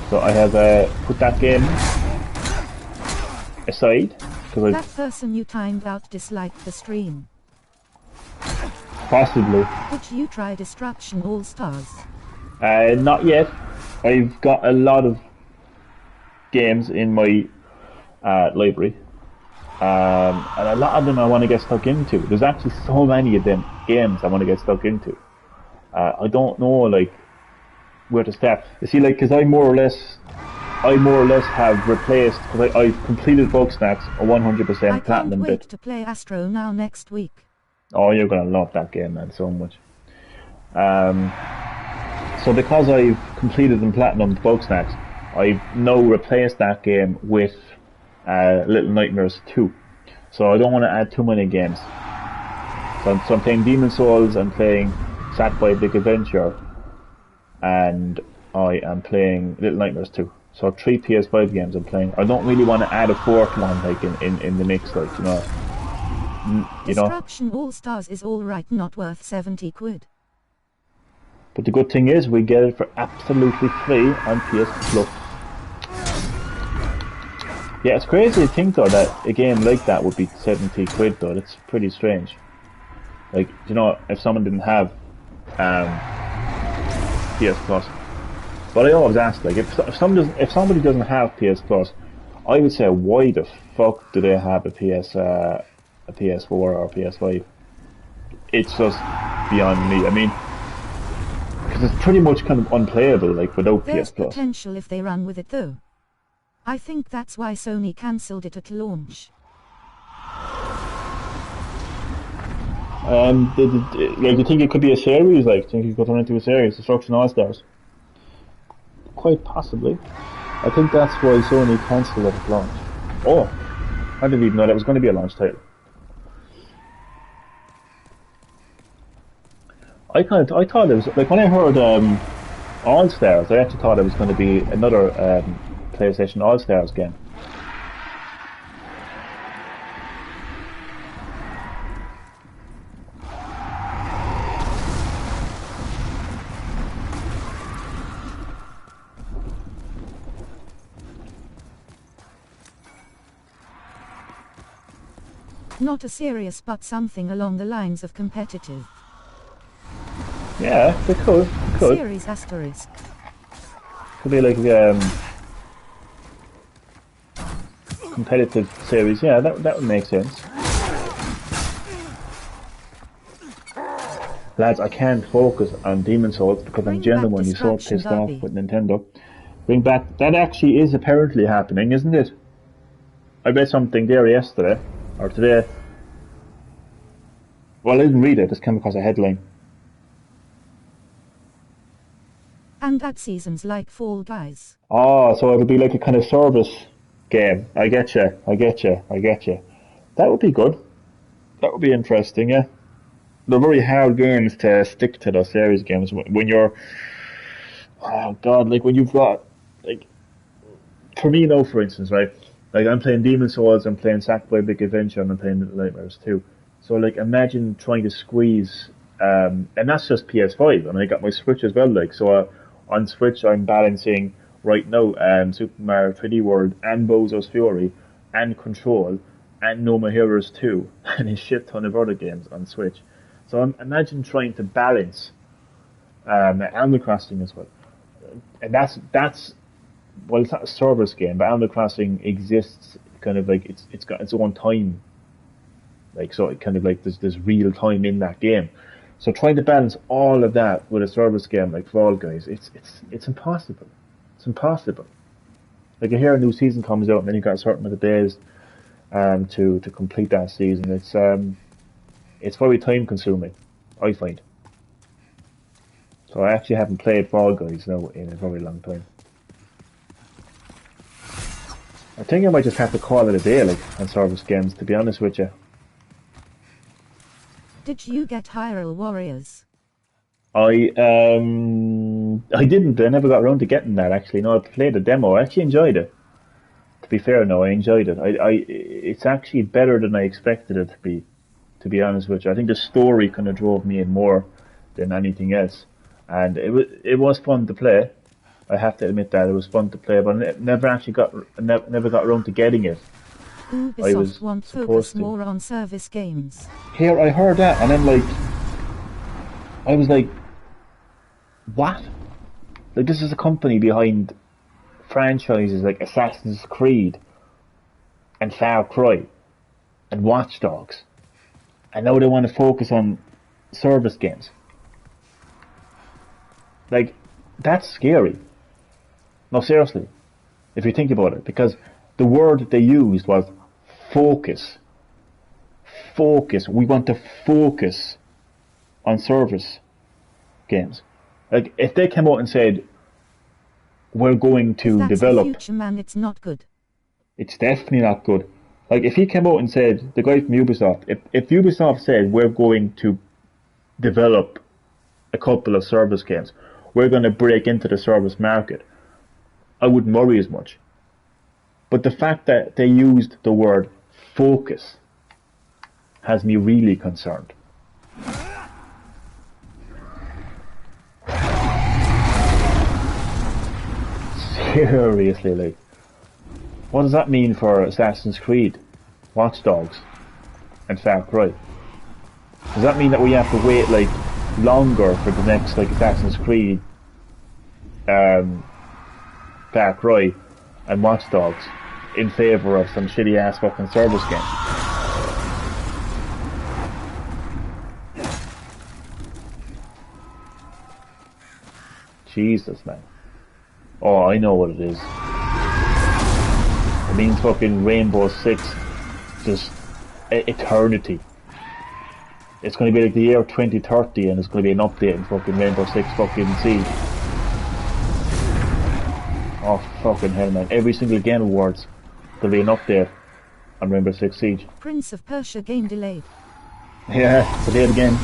So I have put that game aside. That person you timed out disliked the stream. Possibly. Would you try Destruction All Stars? Not yet. I've got a lot of games in my library. And a lot of them I want to get stuck into. There's actually so many of them games I want to get stuck into. I don't know, like, where to start. You see, like, because I more or less have replaced, because I've completed Bugsnax a 100% I platinum can't wait bit. to play Astro now next week. Oh, you're gonna love that game, man, so much. So because I've completed and platinumed Bugsnax, I've now replaced that game with Little Nightmares 2. So I don't want to add too many games. So I'm playing Demon's Souls, I'm playing Sackboy Big Adventure, and I am playing Little Nightmares 2. So 3 PS5 games I'm playing. I don't really want to add a fourth one, like, in the mix, like, you know. Destruction All-Stars is alright, not worth 70 quid. But the good thing is, we get it for absolutely free on PS Plus. Yeah, it's crazy to think, though, that a game like that would be 70 quid, though. That's pretty strange. Like, you know, if someone didn't have PS Plus. But I always ask, like, if somebody doesn't have PS Plus, I would say, why the fuck do they have a PS4 or a PS5? It's just beyond me. I mean, because it's pretty much kind of unplayable, like, without There's PS Plus. potential if they run with it, though. I think that's why Sony cancelled it at launch. Like, do you think it could be a series? Like, do you think it could turn into a series, Destruction All Stars? Quite possibly. I think that's why Sony cancelled it at launch. Oh, I didn't even know that was going to be a launch title. I thought it was, like, when I heard All Stars, I actually thought it was going to be another PlayStation All Stars game. Not a serious, but something along the lines of competitive. Yeah, it could. Series asterisk. Could be like competitive series. Yeah, that would make sense. Lads, I can't focus on Demon's Souls because I'm genuinely so pissed off with Nintendo. Bring back, that actually is apparently happening, isn't it? I read something there yesterday, or today. Well, I didn't read it, it just came across a headline. And that season's like Fall Guys. Oh, so it'll be like a kind of service game. I get you. That would be good. That would be interesting, yeah. They're very hard games to stick to those series games when you're... Oh, God, like when you've got... Like, for me now, for instance, right? Like, I'm playing Demon's Souls, I'm playing Sackboy Big Adventure, and I'm playing Little Nightmares 2. So, like, imagine trying to squeeze... and that's just PS5. I mean, I got my Switch as well, like, so... on Switch, I'm balancing right now Super Mario 3D World and Bowser's Fury and Control and No More Heroes 2 and a shit ton of other games on Switch. So imagine trying to balance Animal Crossing as well. And that's well, it's not a service game, but Animal Crossing exists kind of like it's got its own time. Like, so it kind of like there's real time in that game. So trying to balance all of that with a service game like Fall Guys, it's impossible. It's impossible. Like, you hear a new season comes out and then you got a certain amount of days to complete that season. It's very time consuming, I find. So I actually haven't played Fall Guys now in a very long time. I think I might just have to call it a day, like, on service games, to be honest with you. Did you get Hyrule Warriors? I didn't. I never got around to getting that, actually. No, I played the demo. I actually enjoyed it. To be fair, no, I enjoyed it. It's actually better than I expected it to be honest with you. I think the story kind of drove me in more than anything else. And it was fun to play. I have to admit that it was fun to play, but I never got around to getting it. Ubisoft want focus more on service games. Here, I heard that, and then, like, I was like, what? Like, this is a company behind franchises like Assassin's Creed and Far Cry and Watch Dogs, and now they want to focus on service games. Like, That's scary. No, seriously, if you think about it, because the word they used was focus. Focus. We want to focus on service games. Like, if they came out and said, we're going to That's develop... the future, man, it's not good. It's definitely not good. Like, if he came out and said, the guy from Ubisoft, if Ubisoft said, we're going to develop a couple of service games, we're going to break into the service market, I wouldn't worry as much. But the fact that they used the word focus has me really concerned. Seriously, like, what does that mean for Assassin's Creed, Watch Dogs, and Far Cry? Does that mean that we have to wait like longer for the next like Assassin's Creed, Far Cry, and Watch Dogs in favour of some shitty ass fucking service game? Jesus, man. Oh, I know what it is. It means fucking Rainbow Six, just eternity. It's going to be like the year 2030, and it's going to be an update in fucking Rainbow Six fucking Siege. Oh fucking hell, man! Every single Game Awards, there'll be an update on Rainbow Six Siege. Prince of Persia game delayed. Yeah, delayed again.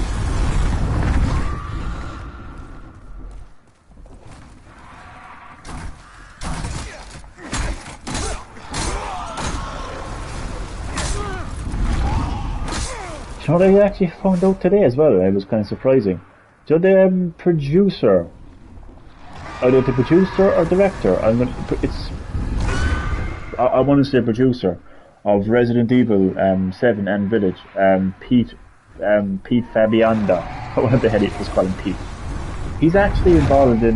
You know what I actually found out today as well? It was kind of surprising. So the producer, either the producer or director, I want to say producer of Resident Evil 7 and Village, Pete Fabianda. I want to just call him Pete. He's actually involved in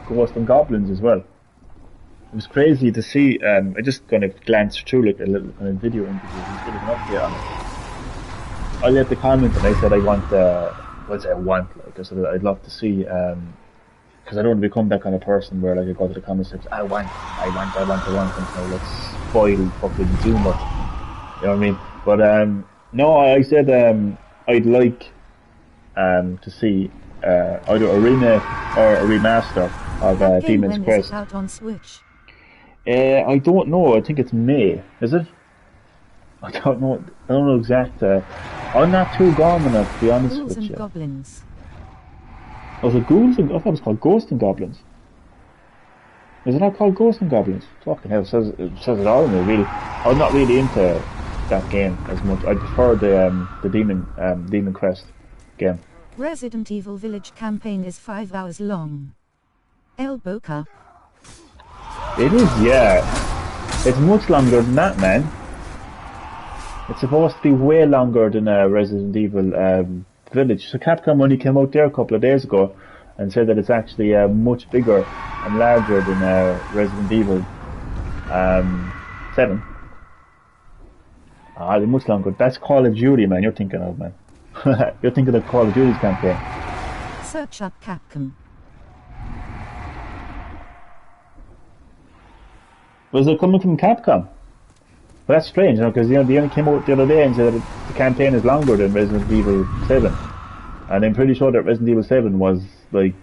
Ghosts and Goblins as well. It was crazy to see. I just kind of glanced through like a little kind of video interview. He's giving an update on it. I left the comment and I said I want, I said I'd love to see, because I don't want to become that kind of person where like I go to the comment section, I want, and so let's spoil fucking too much. You know what I mean? But no, I said I'd like to see either a remake or a remaster of Demon's Quest. Is it out on Switch? I don't know. I think it's May. Is it? I don't know exact. I'm not too gone enough to be honest Ghouls with and you. Goblins. Was it Ghouls and... I thought it was called Ghosts and Goblins. Is it not called Ghosts and Goblins? Fucking hell, it says it all in there, really. I'm not really into that game as much. I prefer the Demon Quest game. Resident Evil Village campaign is 5 hours long. Elbow Cup. It is, yeah. It's much longer than that, man. It's supposed to be way longer than Resident Evil Village. So Capcom only came out there a couple of days ago and said that it's actually much bigger and larger than Resident Evil 7. They're much longer. That's Call of Duty, man, you're thinking of, man. You're thinking of Call of Duty's campaign. Search up Capcom. Was it coming from Capcom? But that's strange, because they only came out the other day and said that the campaign is longer than Resident Evil 7. And I'm pretty sure that Resident Evil 7 was like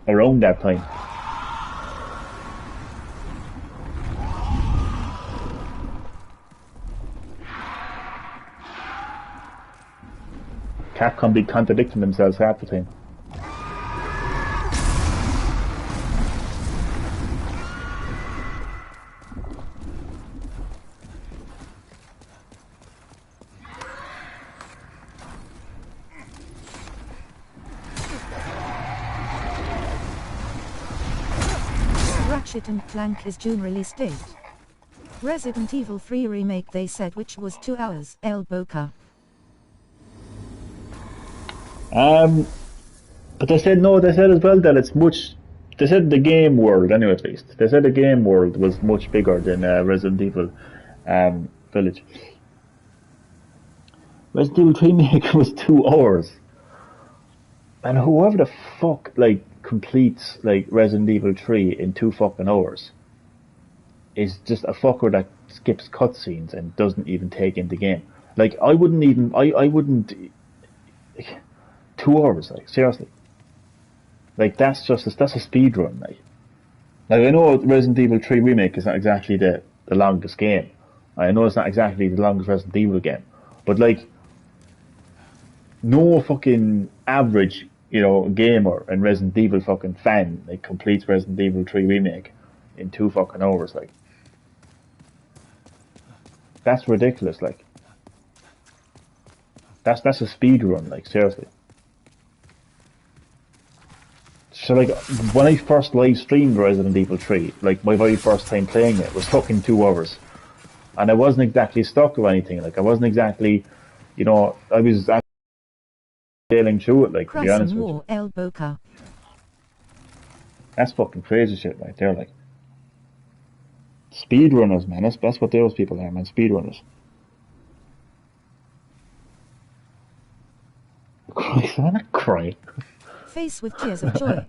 around that time. Capcom be contradicting themselves half the time. Ratchet and Clank is June release date. Resident Evil 3 remake they said, which was 2 hours. Elbow Cup. But they said no. They said as well that it's much. They said the game world, anyway. At least they said the game world was much bigger than Resident Evil Village. Resident Evil remake was 2 hours. And whoever the fuck like completes like Resident Evil 3 in 2 fucking hours is just a fucker that skips cutscenes and doesn't even take in the game. Like I wouldn't 2 hours, like seriously. Like that's a speed run, like. Like I know Resident Evil 3 remake is not exactly the longest game. I know it's not exactly the longest Resident Evil game. But like no fucking average, gamer and Resident Evil fucking fan like completes Resident Evil 3 remake in 2 fucking hours, like. That's ridiculous, like. That's a speed run, like seriously. So like when I first live streamed Resident Evil 3, like my very first time playing it was fucking 2 hours. And I wasn't exactly stuck or anything, like I wasn't exactly I was actually sailing through it, like, to be honest with you. Elbow cup. That's fucking crazy shit right there, like. Speedrunners, man, that's what those people are, man, speedrunners. Christ, I'm not crying. Face with tears of joy.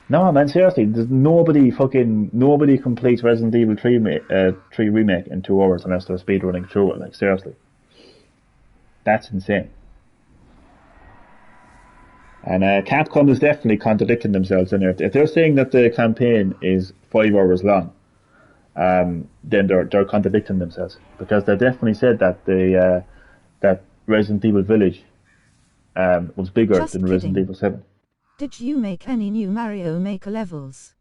No, man, seriously, there's nobody completes Resident Evil 3 remake in 2 hours unless they're speedrunning through it, like, seriously. That's insane. And Capcom is definitely contradicting themselves in there. If they're saying that the campaign is 5 hours long, then they're contradicting themselves, because they definitely said that that Resident Evil Village was bigger Just than kidding. Resident Evil 7. Did you make any new Mario Maker levels?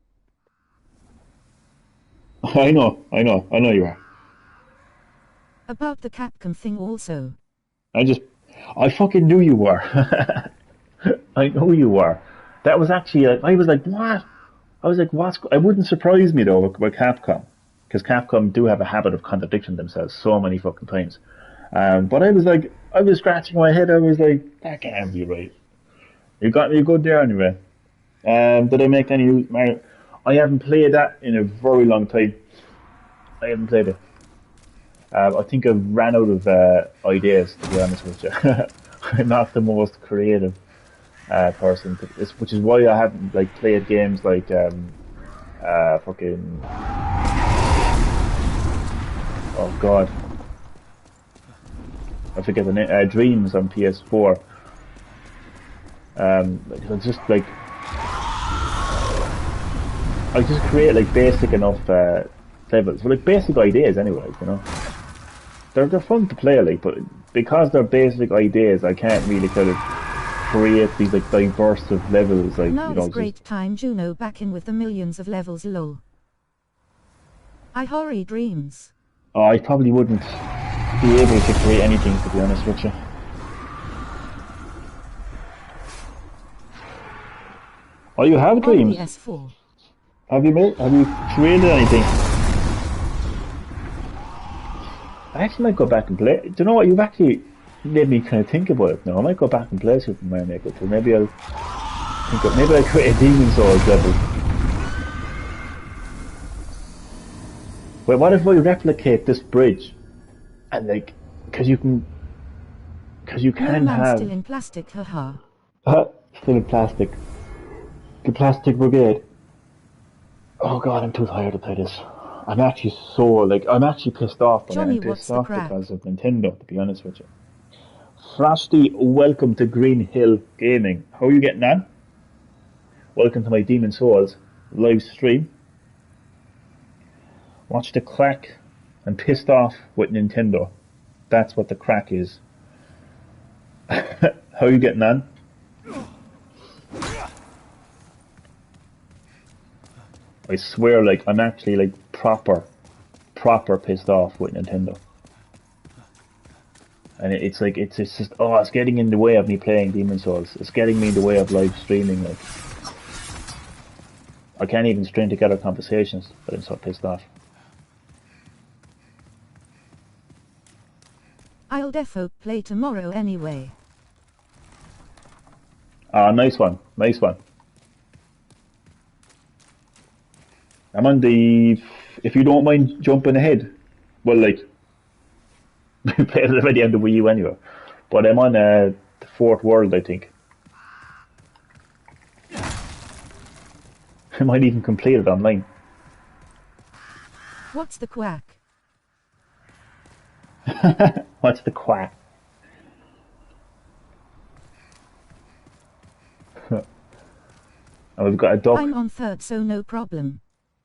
I know you are. About the Capcom thing also. I fucking knew you were. I know you were. That was actually, I was like, what? I was like, what? It wouldn't surprise me though with Capcom, because Capcom do have a habit of contradicting themselves so many fucking times. But I was scratching my head. I was like, that can't be right. You got me good there anyway. Did I make any new Mario? I haven't played that in a very long time. I haven't played it. I think I've ran out of ideas, to be honest with you. I'm not the most creative person, which is why I haven't like played games like fucking. Oh God, I forget the name. Dreams on PS4. It's just like I just create like basic enough levels, like basic ideas anyway. They're fun to play, like, but because they're basic ideas, I can't really kind of create these like diverse of levels, like Now is great time Juno back in with the millions of levels lol. I hurry dreams. Oh, I probably wouldn't be able to create anything, to be honest with you. Oh, you have dreams? S4. Have you created anything? I actually might go back and play. Do you know what? You've actually made me kind of think about it now. I might go back and play Super Mario Maker 2. Maybe I'll create a Demon Souls level. Wait, what if I replicate this bridge? And like, because you can have... still in plastic, haha. Still in plastic. The Plastic Brigade. Oh God, I'm too tired to play this. I'm actually pissed off. Johnny, I'm what's pissed the off crack? because of Nintendo, to be honest with you. Frosty, welcome to Green Hill Gaming. How are you getting on? Welcome to my Demon Souls live stream. Watch the crack. I'm pissed off with Nintendo. That's what the crack is. How are you getting on? I swear, like, I'm actually, like, proper pissed off with Nintendo. And it's just, it's getting in the way of me playing Demon Souls. It's getting me in the way of live streaming, like. I can't even string together conversations, but I'm so pissed off. I'll defo play tomorrow anyway. Nice one. I'm on the... If you don't mind jumping ahead, well, like, play it already on the Wii U anyway. But I'm on the fourth world, I think. I might even complete it online. What's the quack? What's the quack? And we've got a duck. I'm on third, so no problem.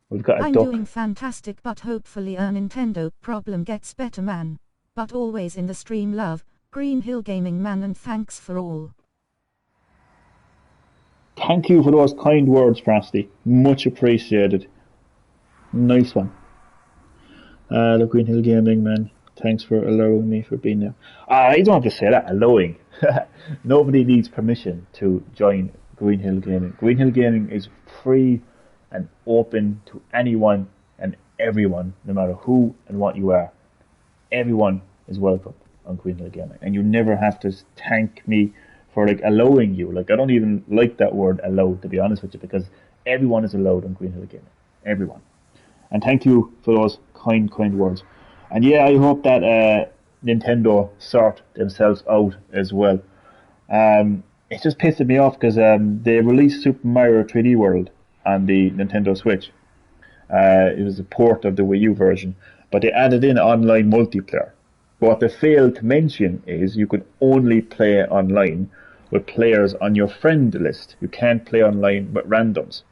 We've got a I'm duck. doing fantastic, but hopefully a Nintendo problem gets better, man. But always in the stream, love, Green Hill Gaming, man, and thanks for all. Thank you for those kind words, Frosty. Much appreciated. Nice one. The Green Hill Gaming, man. Thanks for allowing me for being there. I don't have to say that. Allowing. Nobody needs permission to join Green Hill Gaming. Green Hill Gaming is free and open to anyone and everyone, no matter who and what you are. Everyone is welcome on Green Hill Gaming, and you never have to thank me for like allowing you. Like, I don't even like that word allowed, to be honest with you, because everyone is allowed on Green Hill Gaming. Everyone. And thank you for those kind words. And yeah, I hope that Nintendo sort themselves out as well. It's just pissing me off because they released Super Mario 3D World on the Nintendo Switch. It was a port of the Wii U version, but they added in online multiplayer. But what they failed to mention is you could only play online with players on your friend list. You can't play online with randoms.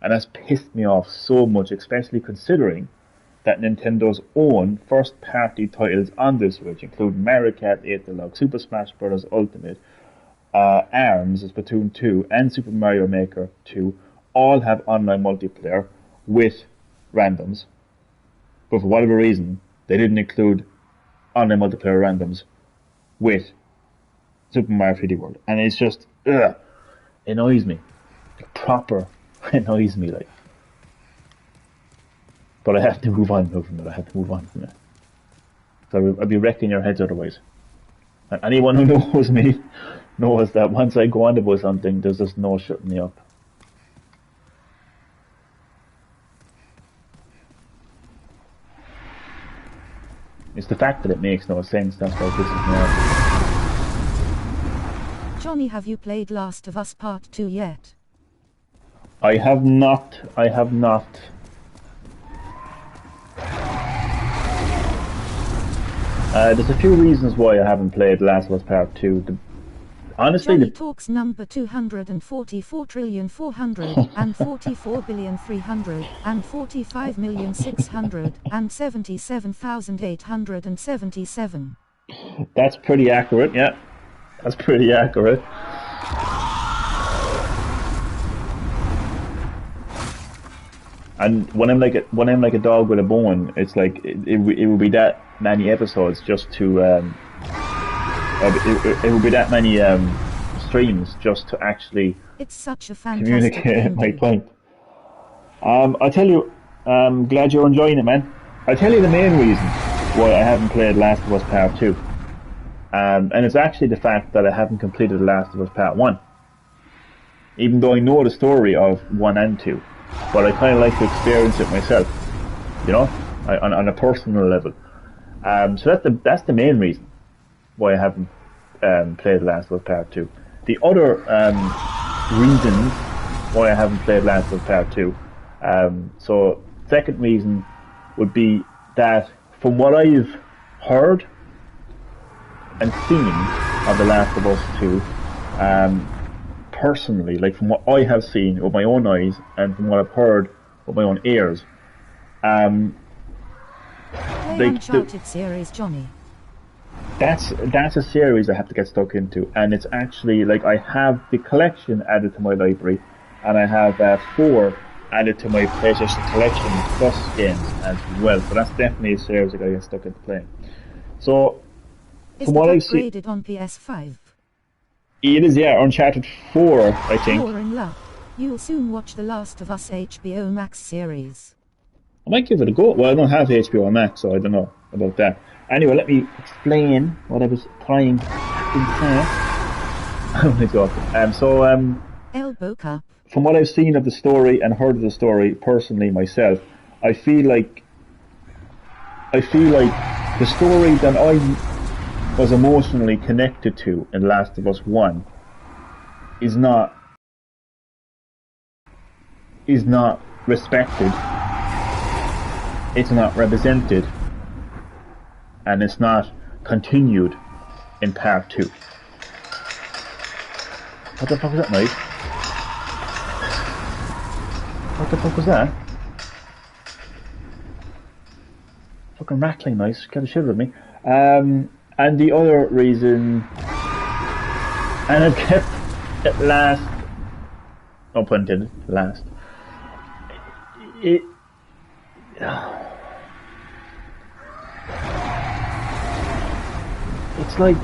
And that's pissed me off so much, especially considering that Nintendo's own first-party titles on the Switch include Mario Kart 8 Deluxe, Super Smash Bros. Ultimate, ARMS, Splatoon 2, and Super Mario Maker 2 all have online multiplayer with randoms. But for whatever reason, they didn't include online multiplayer randoms with Super Mario 3D World. And it's just, annoys me. Like, proper annoys me, like. But I have to move on from it. I have to move on from it. So I'll be wrecking your heads otherwise. And anyone who knows me knows that once I go on about something, there's just no shutting me up. It's the fact that it makes no sense, that's why this is me. Johnny, have you played Last of Us Part 2 yet? I have not. There's a few reasons why I haven't played Last of Us Part 2. Honestly, Johnny Talks number 244,344,345,677,877. That's pretty accurate, yeah. That's pretty accurate. And when I'm like a dog with a bone, it's like it would be that many episodes just to it would be that many streams just to actually it's such a fantastic communicate my point. I tell you, I'm glad you're enjoying it, man. I'll tell you the main reason why I haven't played Last of Us Part 2. And it's actually the fact that I haven't completed Last of Us Part 1. Even though I know the story of 1 and 2. But I kind of like to experience it myself, you know, on a personal level. So that's the main reason why I haven't played Last of Us Part 2. The other reasons why I haven't played Last of Us Part 2. So second reason would be that from what I've heard and seen of The Last of Us 2, personally, like from what I have seen with my own eyes and from what I've heard with my own ears, Play Uncharted series, Johnny. That's a series I have to get stuck into, and it's actually like I have the collection added to my library, and I have 4 added to my PlayStation Collection Plus games as well. So that's definitely a series I gotta get stuck into playing. So from what I've seen, upgraded on PS5? It is, yeah, Uncharted 4, I think. You're in luck. You'll soon watch The Last of Us HBO Max series. I might give it a go. Well, I don't have HBO Max, so I don't know about that. Anyway, let me explain what I was trying to say. I'm only joking. Elbow Cup. From what I've seen of the story and heard of the story personally myself, I feel like the story that was emotionally connected to in Last of Us 1 is not respected, it's not represented, and it's not continued in part 2. What the fuck was that noise? What the fuck was that? Fucking rattling noise, get a shit with me. And the other reason, and it kept at last, no pun intended, last. It's like,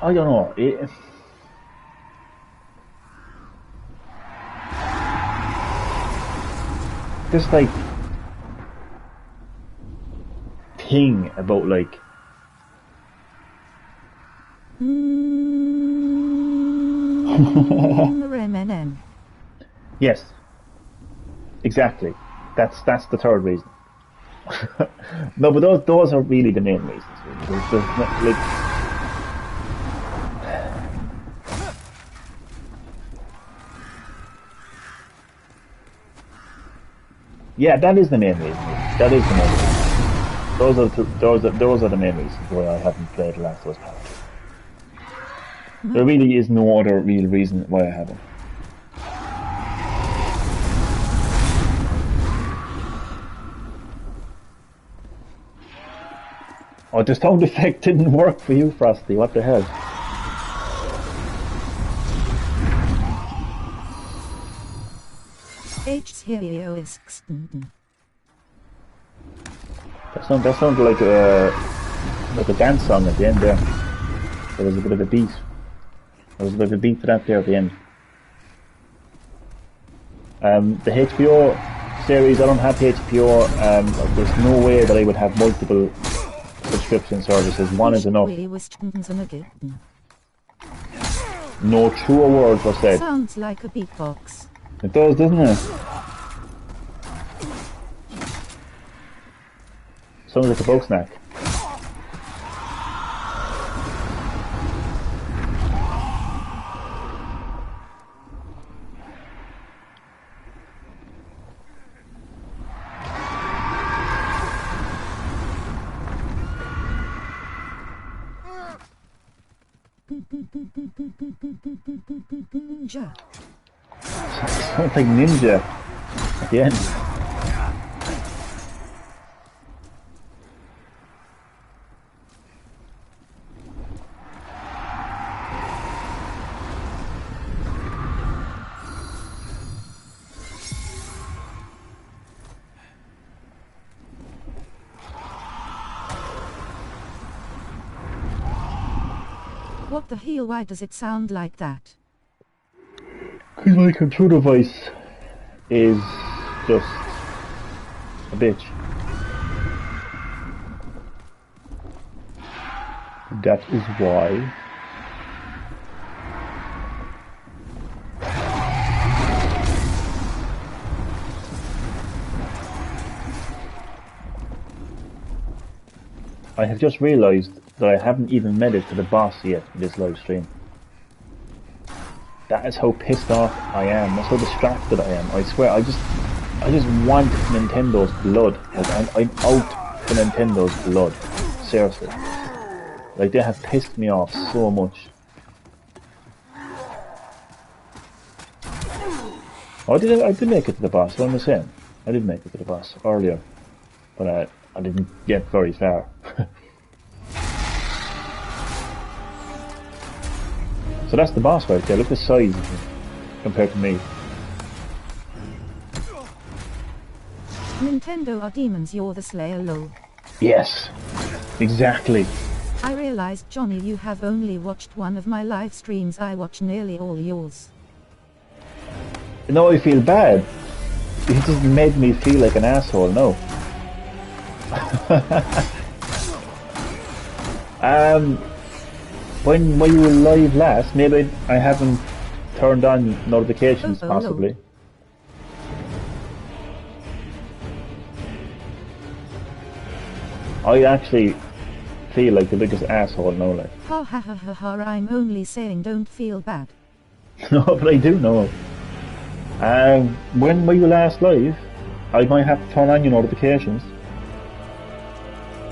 I don't know. This like thing about like yes, exactly. That's the third reason. No, but those are really the main reasons. There's not, like, yeah, that is the main reason. That is the main reason. Those are the main reasons why I haven't played Last of Us Part 2. There really is no other real reason why I haven't. Oh, the sound effect didn't work for you, Frosty. What the hell? That sounded like a dance song at the end there. There was a bit of a beat. There was a bit of a beat for that there at the end. The HBO series, I don't have HBO. There's no way that I would have multiple subscription services. One is enough. No truer words were said. Sounds like a beatbox. It does, doesn't it? Sounds like a bug snack. Ninja. Sounds like ninja at the end. What the hell? Why does it sound like that? Because my computer voice is just a bitch. That is why. I have just realised that I haven't even made it to the boss yet in this live stream. That is how pissed off I am. That's how distracted I am. I swear, I just want Nintendo's blood. Like, I'm out for Nintendo's blood. Seriously. Like, they have pissed me off so much. Oh, I did make it to the boss, what am I saying? I did make it to the boss earlier. But I didn't get very far. So that's the boss right there. Look at the size of him compared to me. Nintendo are demons, you're the slayer, lol. Yes, exactly. I realized, Johnny, you have only watched one of my live streams. I watch nearly all yours. No, I feel bad. You just made me feel like an asshole, no. When you were live last, maybe I haven't turned on notifications, possibly. I actually feel like the biggest asshole now, like. Ha ha ha ha ha, I'm only saying don't feel bad. No, but I do know. When were you last live? I might have to turn on your notifications.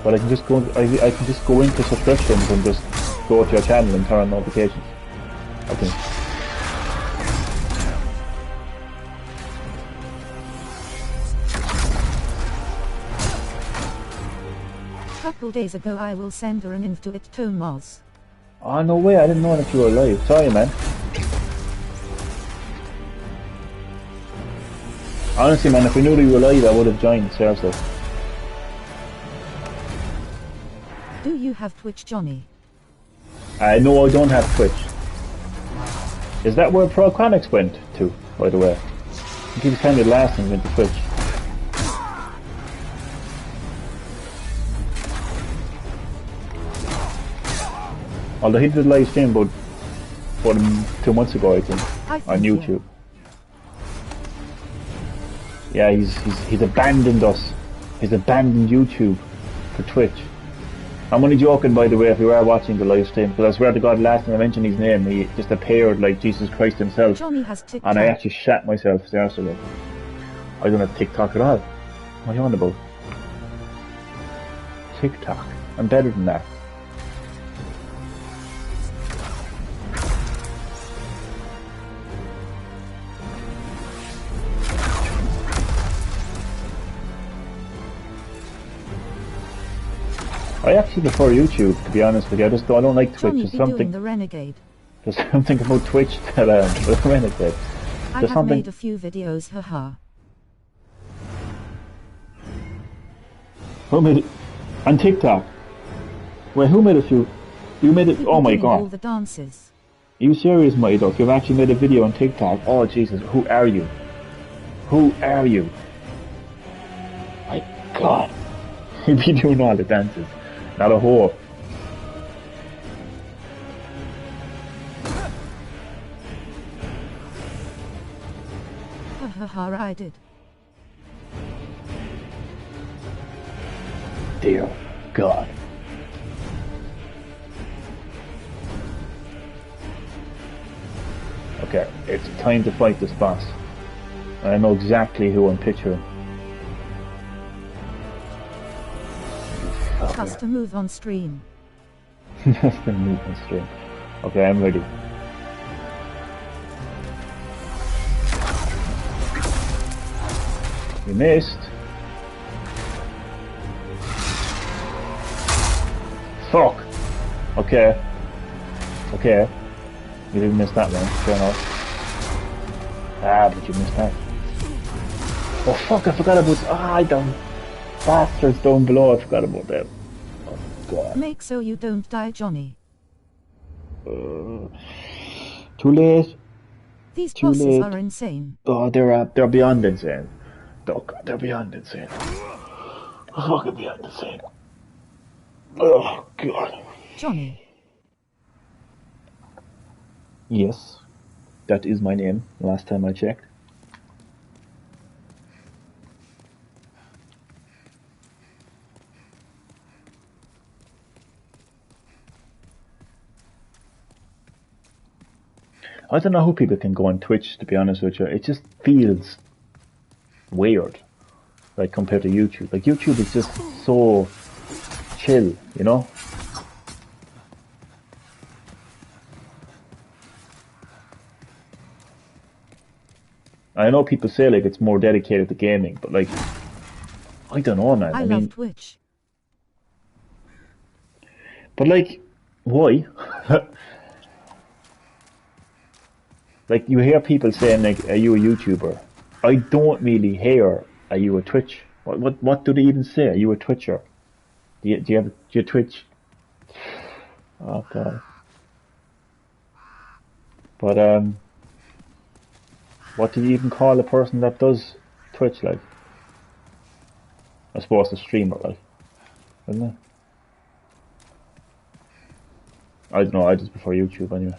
But I can just go. I can just go into subscriptions and just go to your channel and turn on notifications. I think. Couple days ago I will send her an inv to it Tomas. Oh no way! I didn't know that you were live. Sorry, man. Honestly, man, if I knew that you were live, I would have joined. Seriously. Do you have Twitch, Johnny? No, I don't have Twitch. Is that where Prochronics went to, by the way? I think he was kind of last and went to Twitch. Although he did a live stream about 2 months ago, I think on YouTube. Yeah, he's abandoned us. He's abandoned YouTube for Twitch. I'm only joking, by the way, if you are watching the live stream, because I swear to God, last time I mentioned his name, he just appeared like Jesus Christ himself. Johnny has TikTok. And I actually shat myself, seriously. I don't have TikTok at all. What are you on about? TikTok. I'm better than that. I actually prefer YouTube, to be honest with you. I don't like Twitch. Johnny There's be something. doing the renegade. There's something about Twitch that the renegade. I There's have something. made a few videos, haha. Who made it? On TikTok. Wait, who made a few? You made it? Oh my Doing all God. the dances. Are you serious, my duck? You've actually made a video on TikTok. Oh Jesus, who are you? Who are you? My God. You be doing all the dances. Not a whore. Ha ha ha, I did. Dear God. Okay, it's time to fight this boss. I know exactly who I'm picturing. Custom move on stream. Custom move on stream. Okay, I'm ready. You missed. Fuck. Okay. Okay. You didn't miss that one, fair enough. Ah, but you missed that. Oh fuck, I forgot about... Ah, I don't... Bastards down below, I forgot about them. Oh God. Make so you don't die, Johnny. Too late. These Too bosses late. are insane. Oh, they're beyond insane. Oh God, they're beyond insane. Fucking beyond insane. Oh God. Johnny. Yes, that is my name, last time I checked. I don't know how people can go on Twitch, to be honest with you. It just feels weird, like, compared to YouTube. Like, YouTube is just so chill, you know? I know people say, like, it's more dedicated to gaming, but, like, I don't know, man. I mean, love Twitch. but, like, why? Like, you hear people saying, like, are you a YouTuber? I don't really hear, are you a Twitch? What do they even say? Are you a Twitcher? Do you have your Twitch? Oh, God. But, what do you even call a person that does Twitch, like? I suppose a streamer, like, isn't it? I don't know, I just prefer YouTube anyway.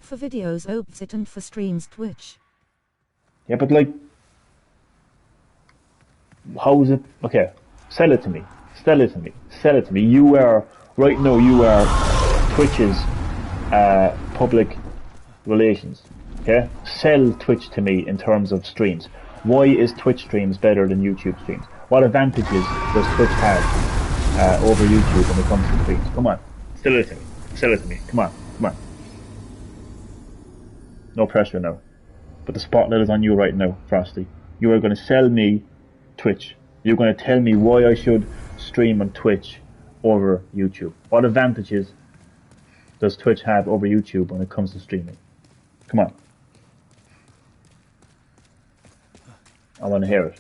For videos Obsit and for streams Twitch. Yeah, but like, how is it? Okay, sell it to me. Sell it to me. Sell it to me. You are, right now, you are Twitch's public relations. Okay? Sell Twitch to me in terms of streams. Why is Twitch streams better than YouTube streams? What advantages does Twitch have over YouTube when it comes to streams? Come on. Sell it to me. Sell it to me. Come on. Come on. No pressure now. But the spotlight is on you right now, Frosty. You are going to sell me Twitch. You're going to tell me why I should stream on Twitch over YouTube. What advantages does Twitch have over YouTube when it comes to streaming? Come on. I want to hear it.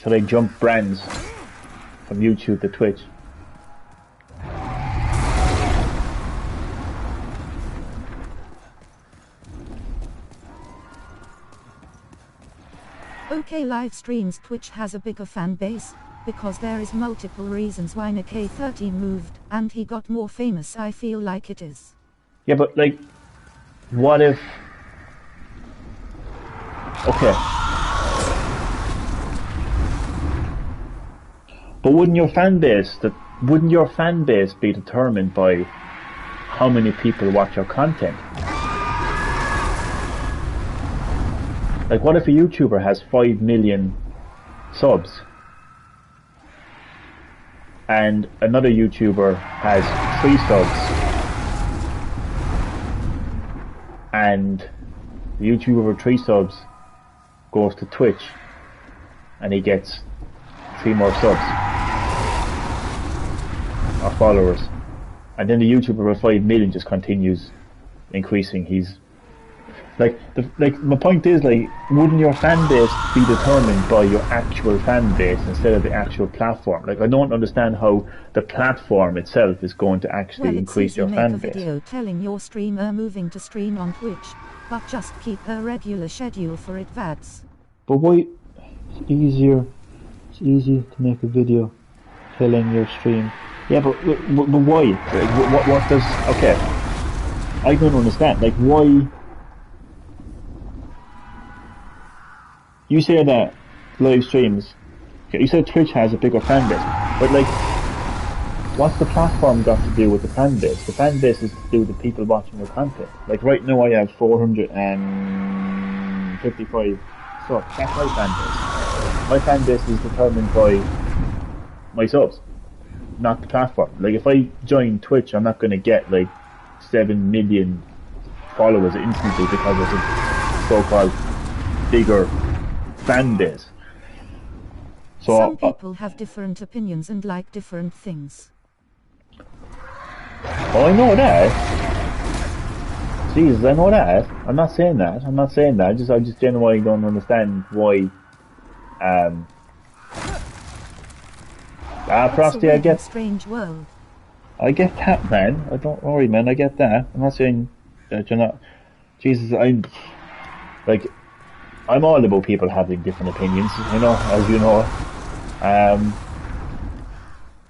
Should I jump brands from YouTube to Twitch? OK live streams. Twitch has a bigger fan base, because there is multiple reasons why Nick13 moved, and he got more famous. I feel like it is. Yeah, but like, what if... Okay. But wouldn't your fan base be determined by how many people watch your content? Like, what if a YouTuber has 5 million subs and another YouTuber has 3 subs and the YouTuber with 3 subs goes to Twitch and he gets 3 more subs or followers, and then the YouTuber with 5 million just continues increasing. He's like, my point is, like, wouldn't your fan base be determined by your actual fan base instead of the actual platform? Like, I don't understand how the platform itself is going to actually increase your fan base. Make a video telling your streamer moving to stream on Twitch, but just keep a regular schedule for it. VADs. But why? It's easier. It's easy to make a video telling your stream. Yeah, but why? Like, what does... Okay. I don't understand. Like, why... You say that live streams... Okay, you said Twitch has a bigger fan base. But, like, what's the platform got to do with the fan base? The fan base is to do with the people watching your content. Like, right now I have 455 subs. That's my fan base. My fan base is determined by my subs, not the platform. Like, if I join Twitch, I'm not going to get like 7 million followers instantly because of a so-called bigger fan base. So some people have different opinions and like different things. Oh, I know that. Jesus, I know that. I'm not saying that. I'm not saying that. I just genuinely don't understand why. Frosty, I get. Strange world. I get that, man. I don't worry, man. I get that. I'm not saying that you're not. Jesus, I'm all about people having different opinions. You know, as you know.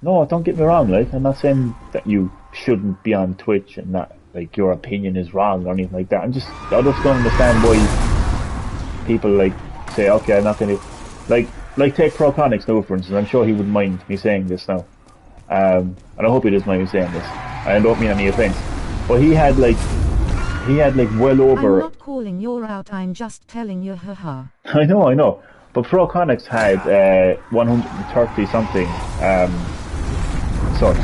No, don't get me wrong. Like, I'm not saying that you shouldn't be on Twitch and that like your opinion is wrong or anything like that. I just don't understand why people like say, okay, I'm not going to like take Proconics now, for instance. I'm sure he wouldn't mind me saying this now, and I hope he doesn't mind me saying this. I don't mean any offense, but he had like well over. I'm not calling you out. I'm just telling you, haha. I know, but Proconics had 130 something subs.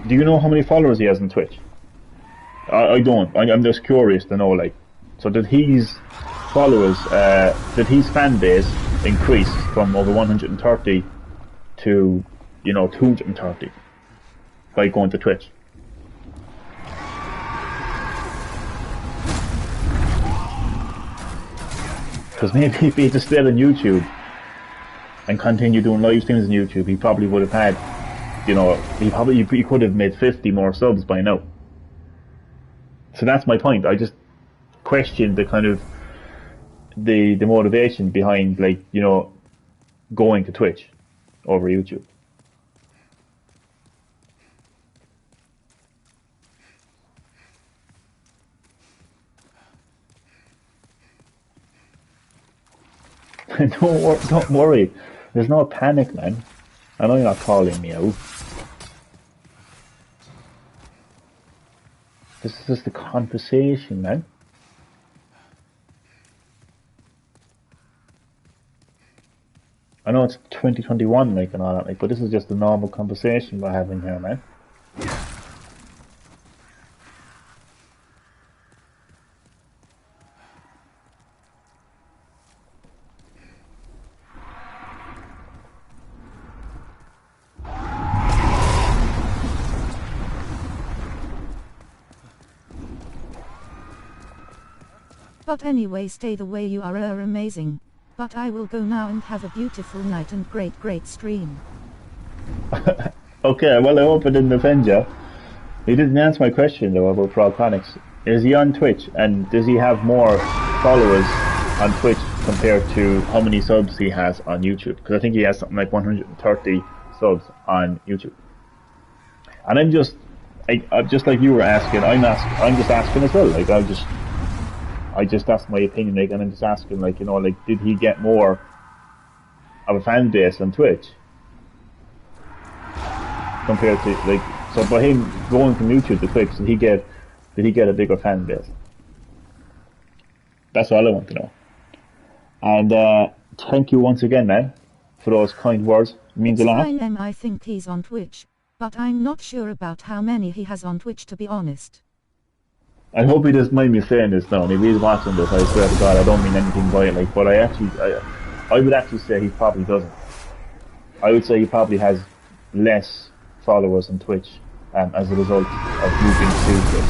Do you know how many followers he has on Twitch? I don't. I'm just curious to know, like, so did his followers, did his fan base increase from over 130 to, 230 by going to Twitch? Because maybe if he just stayed on YouTube and continued doing live streams on YouTube, he probably would have had, he could have made 50 more subs by now. So that's my point. I just question the kind of the motivation behind, like, you know, going to Twitch over YouTube. Don't worry. There's no panic, man. I know you're not calling me out. This is just a conversation, man. I know it's 2021, like, and all that, like, but this is just a normal conversation we're having here, man. But anyway, stay the way you are amazing. But I will go now and have a beautiful night and great stream. Okay, well, I hope I didn't offend you. He didn't answer my question, though, about Frogpanics. Is he on Twitch, and does he have more followers on Twitch compared to how many subs he has on YouTube? Because I think he has something like 130 subs on YouTube. And I'm just like you were asking, I'm just asking as well. Like, I just asked my opinion, like, and I'm just asking, like, you know, like, did he get more of a fan base on Twitch compared to, like, so by him going from YouTube to Twitch, did he get a bigger fan base? That's all I want to know. And thank you once again, man, for those kind words. It means a lot. I think he's on Twitch, but I'm not sure about how many he has on Twitch, to be honest. I hope he doesn't mind me saying this now, and if he's watching this, I swear to God, I don't mean anything by it, like, but I would actually say he probably doesn't. I would say he probably has less followers on Twitch as a result of moving to Twitch.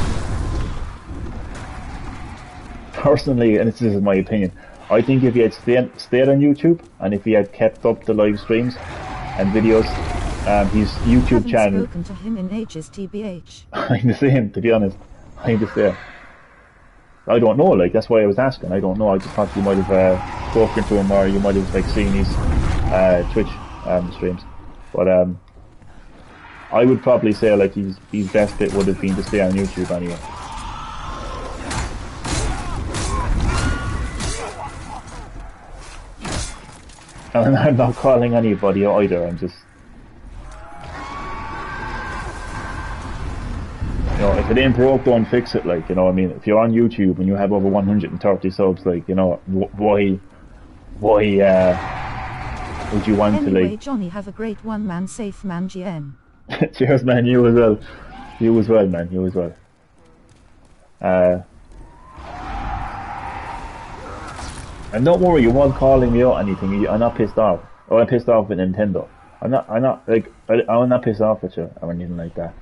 Personally, and this is my opinion, I think if he had stayed on YouTube, and if he had kept up the live streams and videos, his YouTube channel... I haven't spoken to him in ages, TBH. I'm the same, to be honest. I'm just there. I don't know, like, that's why I was asking. I don't know, I just thought you might have spoken to him, or you might have, like, seen his Twitch streams. But I would probably say, like, his best bit would have been to stay on YouTube anyway. And I'm not calling anybody either, I'm just... You know, if it ain't broke, don't fix it, like, you know what I mean? If you're on YouTube and you have over 130 subs, like, you know, why would you want to, like... Anyway, Johnny, have a great one, man. Safe, man, GN. Cheers, man, you as well. You as well, man, you as well. And don't worry, you won't calling me out anything. I'm not pissed off. Oh, I'm pissed off with Nintendo. I'm not pissed off with you or anything like that.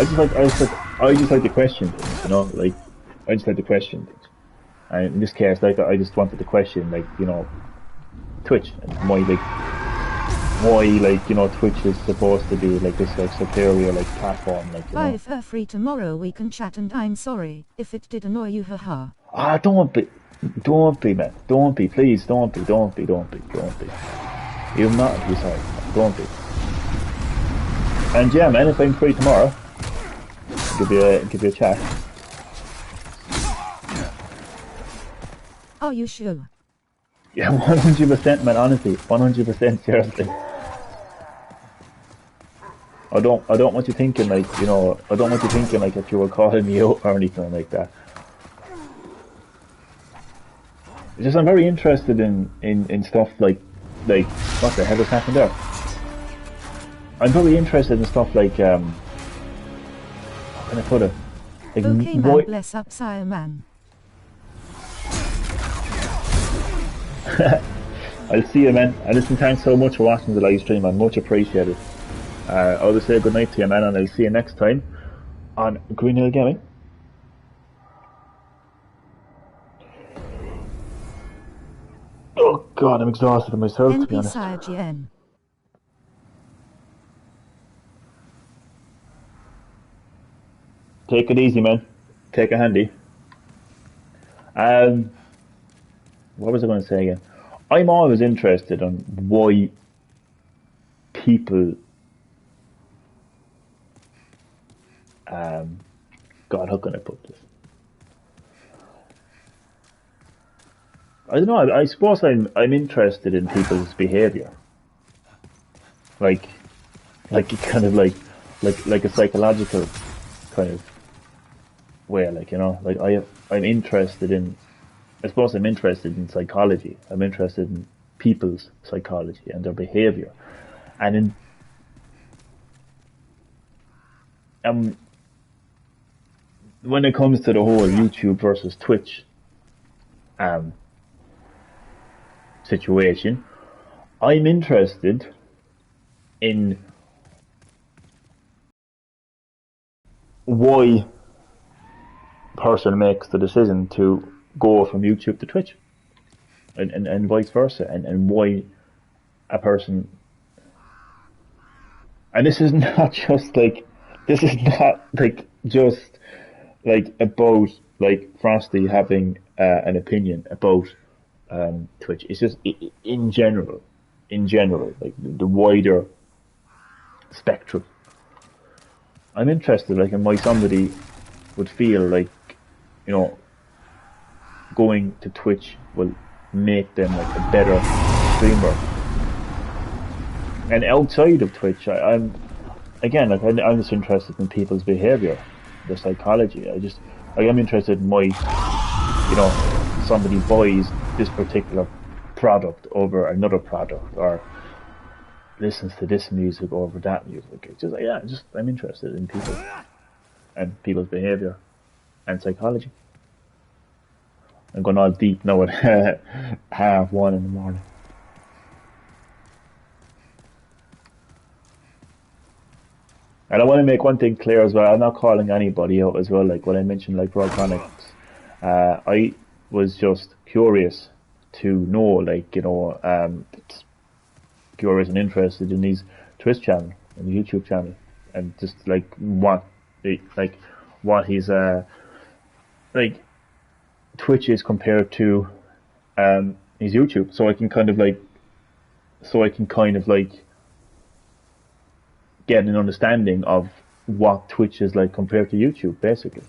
I just like to question things, you know, like, I just like to question things. And in this case, like, I just wanted to question, like, you know, Twitch, and why, like, you know, Twitch is supposed to be, like, this, like, superior, like, platform, like, you know. If you're free tomorrow, we can chat, and I'm sorry if it did annoy you, haha. Ah, don't be, man, don't be, please, don't be. You're not to be sorry, don't be. And yeah, man, if I'm free tomorrow, give you a chat. Are you sure? Yeah, 100%, man, honestly, 100% seriously. I don't want you thinking, like, you know, I don't want you thinking, like, that you were calling me out or anything like that. It's just I'm very interested in stuff like, what the hell is happening there? I'm very interested in stuff like, how can I put it? Like, okay, man, bless up, sire, man. I'll see you, man. And listen, thanks so much for watching the live stream, man. Much appreciated. I'll just say good night to you, man, and I'll see you next time on Green Hill Gaming. Oh God, I'm exhausted of myself, to be honest. Take it easy, man. Take it handy. Um, what was I going to say again? I'm always interested in why people, God, how can I put this? I don't know. I suppose I'm interested in people's behavior, like kind of like a psychological kind of way, like like I'm interested in. I suppose I'm interested in psychology. I'm interested in people's psychology and their behavior, and in when it comes to the whole YouTube versus Twitch um, situation, I'm interested in why a person makes the decision to go from YouTube to Twitch, and vice versa, and why a person. And this is not just like, this is not like just like about like Frosty having an opinion about Twitch. It's just in general, like the wider spectrum. I'm interested, like, in why somebody would feel like, you know, going to Twitch will make them like a better streamer. And outside of Twitch, I'm again, like, I'm just interested in people's behavior, their psychology. I am interested in why, you know, somebody buys this particular product over another product, or listens to this music over that music. It's just, yeah, I'm interested in people and people's behavior and psychology. I'm going all deep now at 1:30 in the morning. And I want to make one thing clear as well. I'm not calling anybody out as well. Like when I mentioned, like Rockonics, I was just curious to know, like, you know, curious and interested in his Twitch channel and the YouTube channel, and just like what his like Twitch is compared to his YouTube, so I can kind of like get an understanding of what Twitch is like compared to YouTube, basically.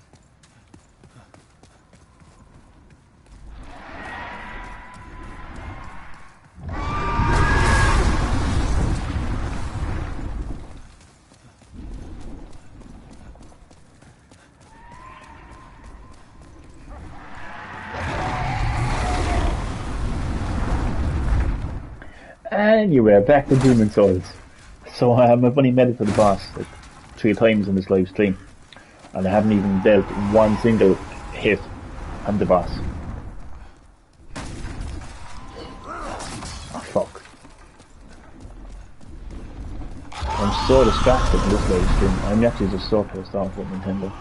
Anyway, back to Demon Souls. So I've only made it to the boss like 3 times in this live stream, and I haven't even dealt one single hit on the boss. Oh fuck. I'm so distracted in this live stream. I'm actually just so pissed off with Nintendo.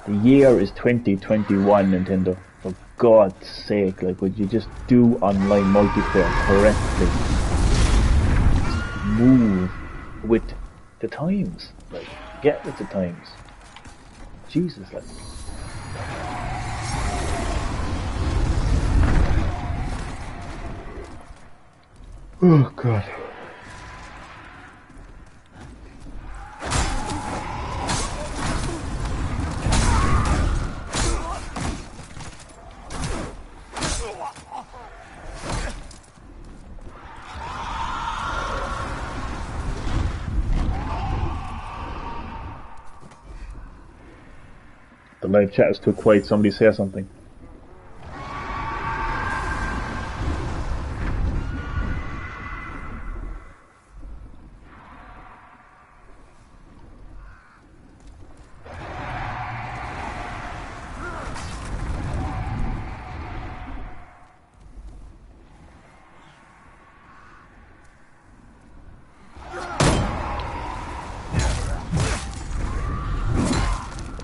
The year is 2021, Nintendo. For God's sake, like, would you just do online multiplayer correctly? Move with the times, like, get with the times. Jesus, like. Oh God. The live chat is too quiet. Somebody say something.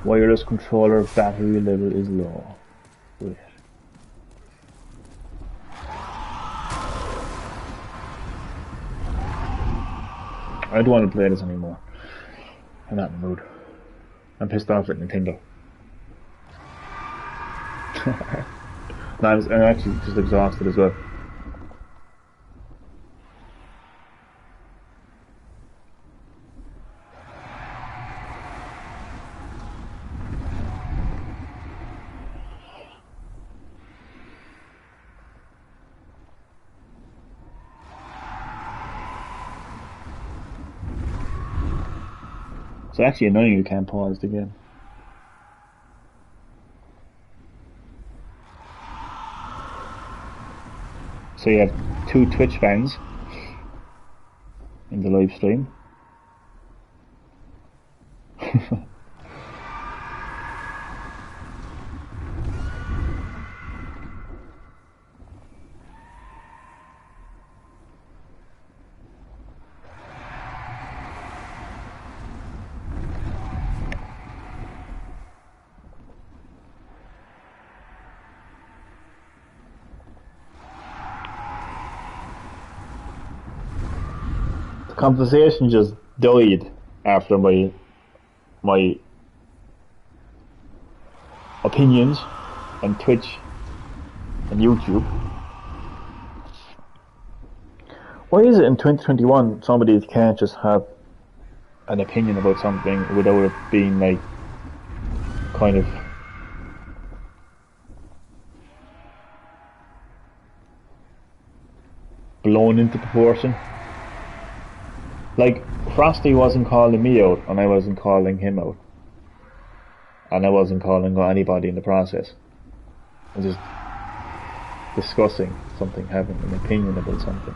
Wireless controller battery level is low. Wait. I don't want to play this anymore. I'm not in the mood. I'm pissed off at Nintendo. No, I'm actually just exhausted as well. It's actually annoying you can't pause the game. So you have 2 Twitch fans in the live stream. Conversation just died after my opinions on Twitch and YouTube. Why is it in 2021 somebody can't just have an opinion about something without it being like kind of blown into proportion? Like, Frosty wasn't calling me out, and I wasn't calling him out. And I wasn't calling out anybody in the process. I was just discussing something, having an opinion about something.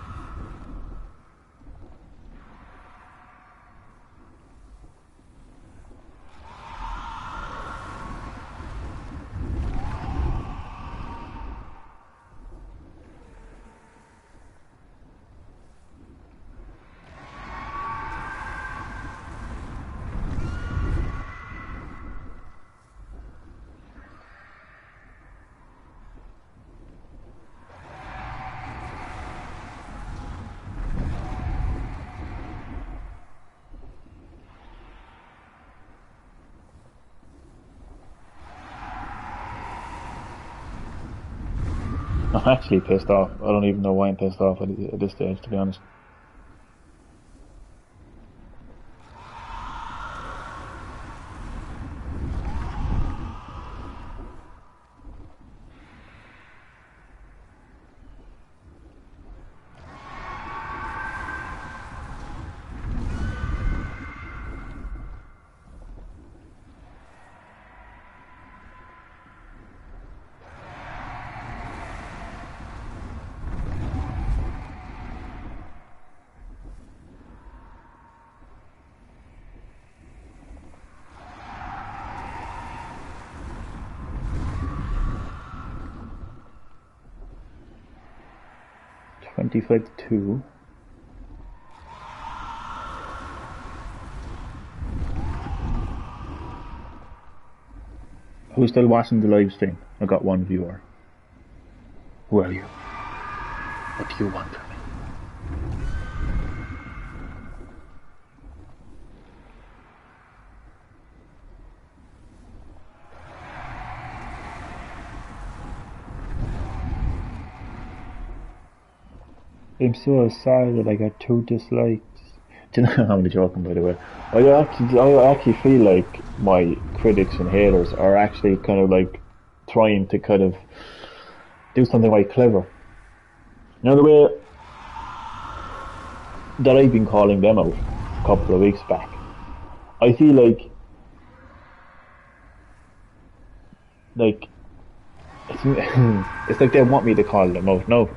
I'm actually pissed off. I don't even know why I'm pissed off at this stage, to be honest. Deflect 2. Who's still watching the live stream? I got 1 viewer. Who are you? What do you want from me? I'm so sorry that I got 2 dislikes. Do you know how I'm joking, by the way? I actually feel like my critics and haters are actually kind of like trying to kind of do something like clever. You know the way that I've been calling them out a couple of weeks back. I feel like it's like they want me to call them out now,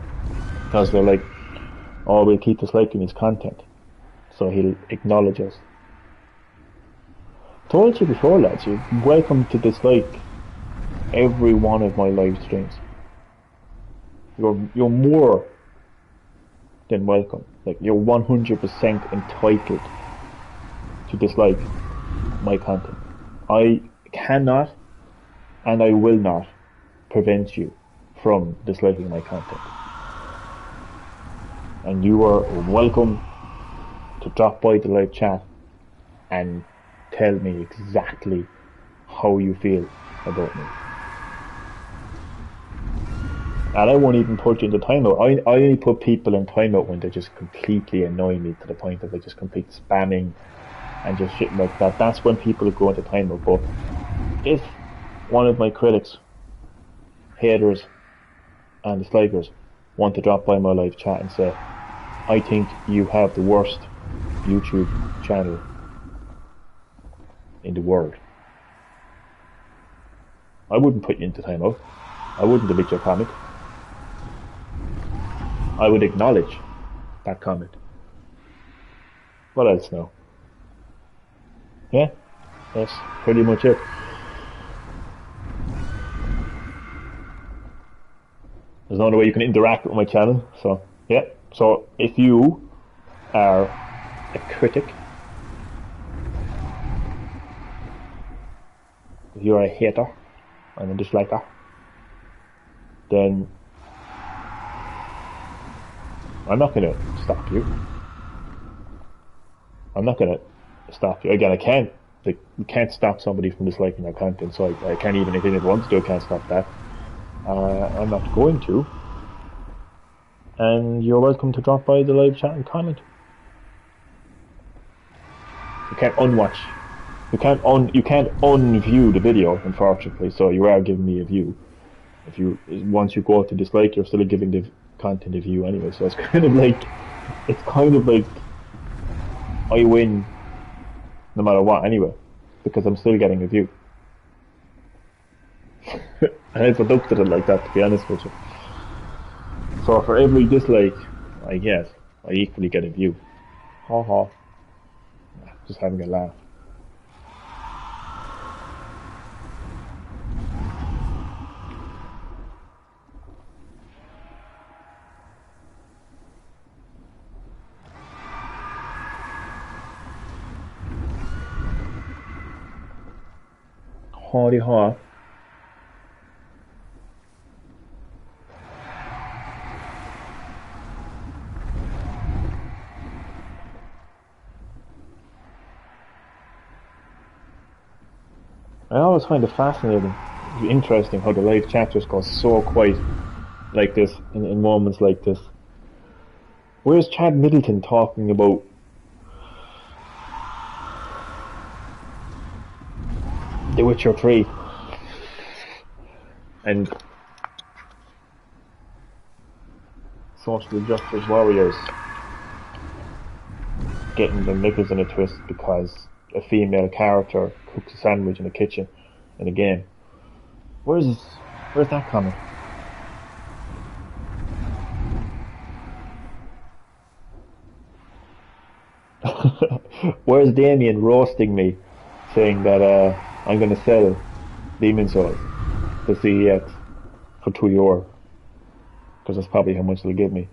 because they're like, oh, we'll keep disliking his content, so he'll acknowledge us. Told you before, lads, you're welcome to dislike every one of my live streams. You're more than welcome. Like, you're 100% entitled to dislike my content. I cannot and I will not prevent you from disliking my content. And you are welcome to drop by the live chat and tell me exactly how you feel about me. And I won't even put you into timeout. I only put people in timeout when they just completely annoy me to the point of like just complete spamming and just shit like that. That's when people go into timeout. But if one of my critics, haters, and dislikers want to drop by my live chat and say, I think you have the worst YouTube channel in the world, I wouldn't put you into timeout. I wouldn't delete your comment. I would acknowledge that comment. What else now? Yeah, that's pretty much it. There's no other way you can interact with my channel, so yeah. So if you are a critic, if you're a hater and a disliker, then I'm not going to stop you. I'm not going to stop you. Again, I can't. Like, you can't stop somebody from disliking our content, so I can't even, if they want to do, I can't stop that. I'm not going to. And you're welcome to drop by the live chat and comment. You can't unwatch. You can't unview the video, unfortunately. So you are giving me a view. If you once you go to dislike, you're still giving the content a view anyway. So it's kind of like I win no matter what anyway, because I'm still getting a view. And I've deducted it like that, to be honest with you. So for every dislike I get, I equally get a view. Ha ha. Just having a laugh. Howdy ha. I always find it fascinating, interesting how the live chat just goes so quiet like this, in moments like this. Where's Chad Middleton talking about The Witcher 3 and social justice warriors getting their knickers in a twist because a female character cooks a sandwich in a kitchen in a game? Where's that coming? Where's Damien roasting me, saying that I'm going to sell Demon Souls to CEX for €2, because that's probably how much they'll give me.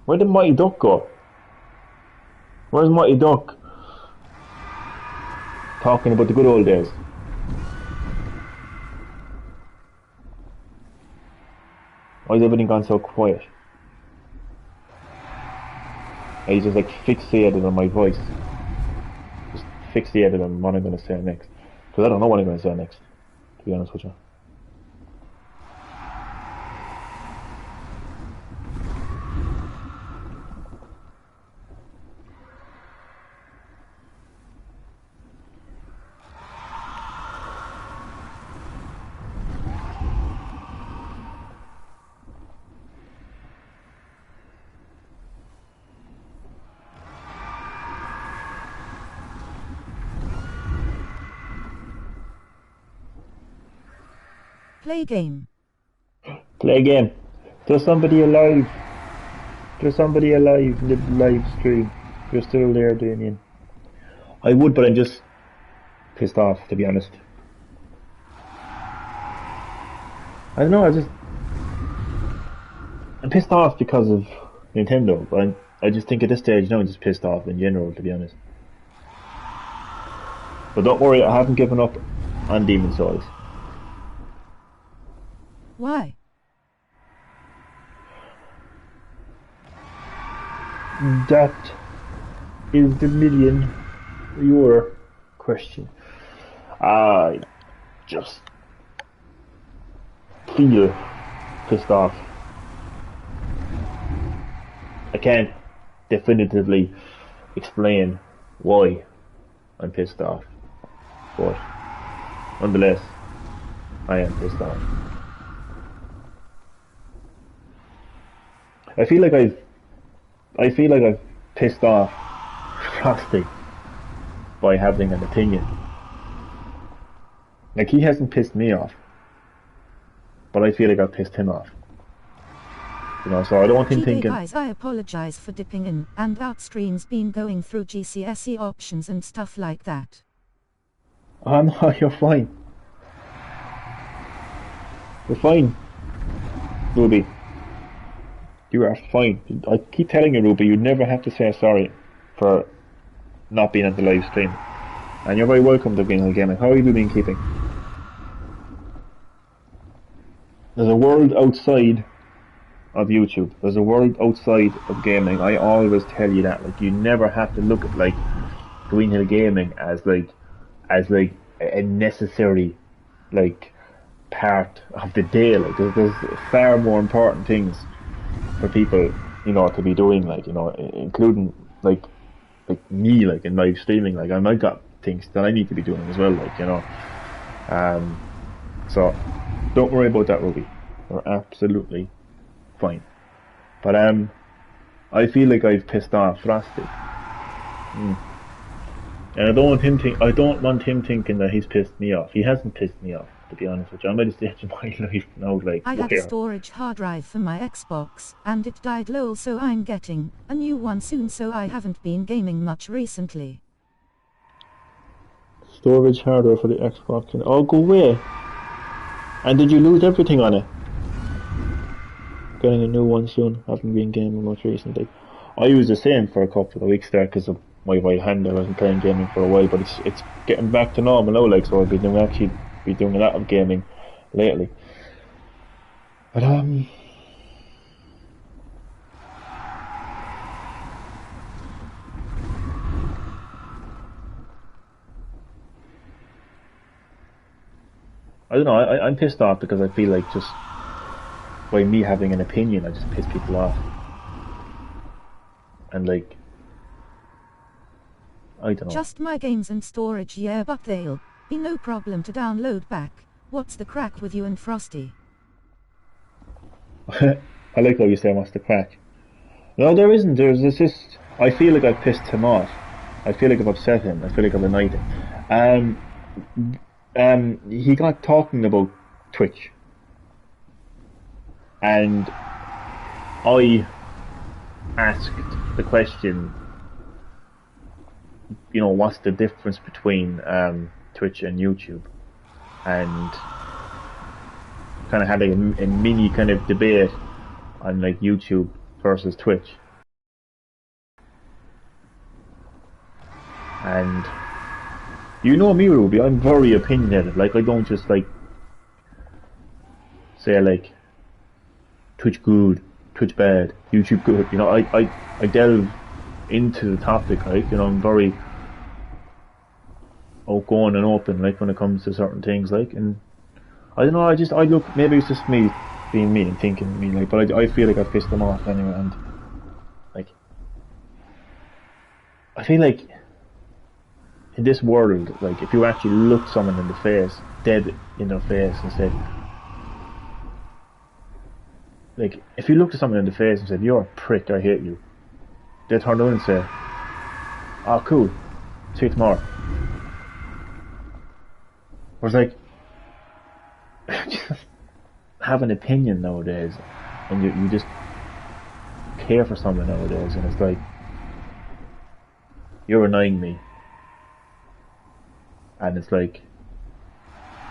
Where did Mighty Duck go? Where's Mighty Duck? Talking about the good old days. Why is everything gone so quiet? He's just like fixated on my voice. Just fixated on what I'm going to say next. Because I don't know what I'm going to say next, to be honest with you. Play game. Play a game. There's somebody alive. There's somebody alive in the live stream. You're still there, Damien. I would, but I'm just pissed off, to be honest. I don't know, I'm pissed off because of Nintendo, but I just think at this stage, I'm just pissed off in general, to be honest. But don't worry, I haven't given up on Demon Souls. Why? That is the million euro question. I just feel pissed off. I can't definitively explain why I'm pissed off, but nonetheless, I am pissed off. I feel like I've pissed off Frosty by having an opinion. Like, he hasn't pissed me off, but I feel like I've pissed him off. You know, so I don't want him thinking... guys, I apologize for dipping in and out. Stream's been going through GCSE options and stuff like that. Oh no, you're fine. You're fine, Ruby. You are fine. I keep telling you, Ruby, you never have to say sorry for not being at the live stream. And you're very welcome to being again. How are you been keeping? There's a world outside of YouTube. There's a world outside of gaming. I always tell you that. Like, you never have to look at like Greenhill Gaming as a necessary like part of the day. Like, there's far more important things for people, you know, to be doing. Like, you know, including like me, like in live streaming. Like, I've got things that I need to be doing as well. Like, you know. So don't worry about that, Ruby. We're absolutely fine. But I feel like I've pissed off Frosty. And I don't want him thinking that he's pissed me off. He hasn't pissed me off, to be honest with you. I'm at a stage in my life now, like, I had a storage hard drive for my Xbox, and it died lol, so I'm getting a new one soon, so I haven't been gaming much recently. Storage hardware for the Xbox, and oh, go away. And did you lose everything on it? Getting a new one soon. Haven't been gaming much recently. I was the same for a couple of weeks there because of my right hand. I wasn't playing gaming for a while, but it's getting back to normal now. Like, so I've been doing a lot of gaming lately. But I don't know. I'm pissed off because I feel like just by me having an opinion, I just piss people off. And like, I don't know. Just my games and storage, yeah, but they'll be no problem to download back. What's the crack with you and Frosty? I like how you say what's the crack. No, there isn't. There's just, I feel like I've pissed him off. I feel like I've upset him. I feel like I've annoyed him. He got talking about Twitch. And I asked the question, you know, what's the difference between Twitch and YouTube? And kind of had a mini kind of debate on like YouTube versus Twitch. And you know me, Ruby, I'm very opinionated. Like, I don't just like say like Twitch good, Twitch bad, YouTube good. You know, I delve into the topic. Like, you know, I'm very outgoing and open, like, when it comes to certain things. Like, and I don't know. I look. Maybe it's just me being me and thinking me. Like, but I feel like I've pissed them off anyway. And like, I feel like in this world, like, if you actually looked someone in the face, dead in their face, and said, like, if you looked at someone in the face and said, "You're a prick, I hate you," they'd turn around and say, "Oh, cool, see you tomorrow." Whereas, like, just have an opinion nowadays, and you just care for someone nowadays, and it's like, you're annoying me. And it's like,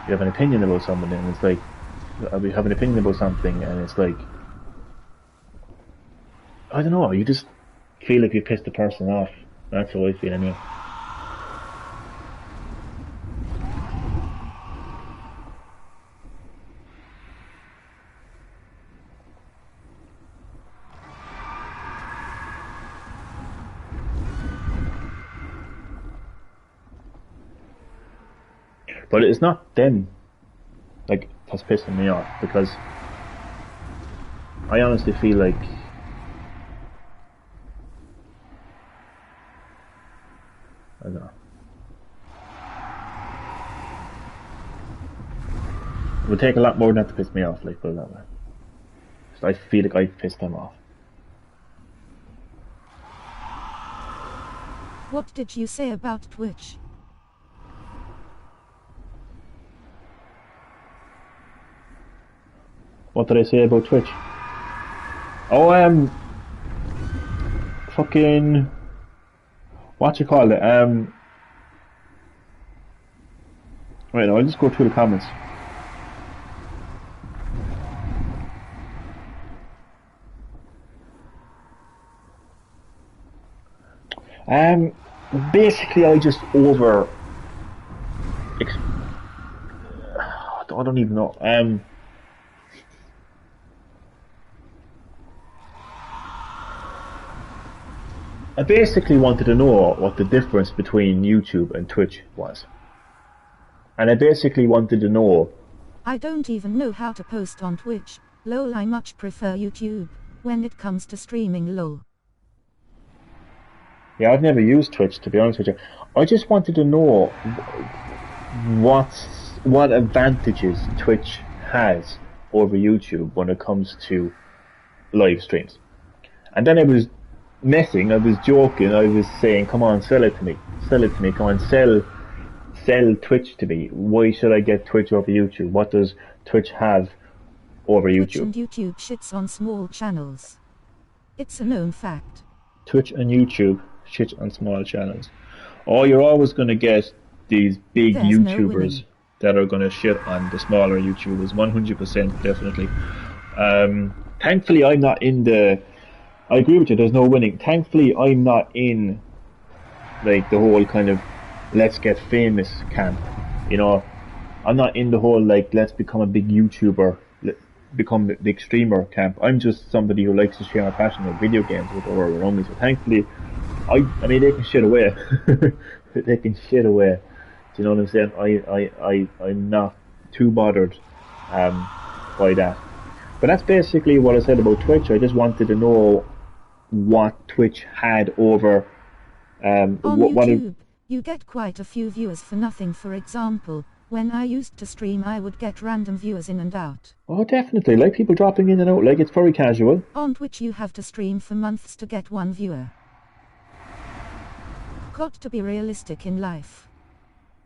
you have an opinion about someone, and it's like, we have an opinion about something, and it's like, I don't know, you just feel like you pissed the person off. That's how I feel anyway. But it's not them, like, that's pissing me off, because I honestly feel like I don't know. It would take a lot more than that to piss me off, like, put it that way. So I feel like I've pissed them off. What did you say about Twitch? What did I say about Twitch? Oh, fucking, what you call it? Right now, I'll just go through the comments. Basically, I just I don't even know. I basically wanted to know what the difference between YouTube and Twitch was. And I basically wanted to know... I don't even know how to post on Twitch. Lol, I much prefer YouTube when it comes to streaming, lol. Yeah, I've never used Twitch, to be honest with you. I just wanted to know what advantages Twitch has over YouTube when it comes to live streams. And then I was messing, I was joking, I was saying, come on, sell it to me, come on, sell Twitch to me. Why should I get Twitch over YouTube? What does Twitch have over YouTube? Twitch and YouTube shits on small channels. It's a known fact. Twitch and YouTube shit on small channels. Oh, you're always going to get these big YouTubers that are going to shit on the smaller YouTubers, 100%, definitely. Thankfully, I'm not in the... I agree with you, there's no winning. Thankfully, I'm not in, like, the whole kind of let's get famous camp. You know, I'm not in the whole, like, let's become a big YouTuber, become the big streamer camp. I'm just somebody who likes to share my passion of video games with the world around me. So thankfully, I mean, they can shit away. They can shit away. Do you know what I'm saying? I'm not too bothered by that. But that's basically what I said about Twitch. I just wanted to know what Twitch had over... on YouTube, you get quite a few viewers for nothing. For example, when I used to stream, I would get random viewers in and out. Oh, definitely. Like people dropping in and out. Like, it's very casual. On Twitch, you have to stream for months to get one viewer. Got to be realistic in life.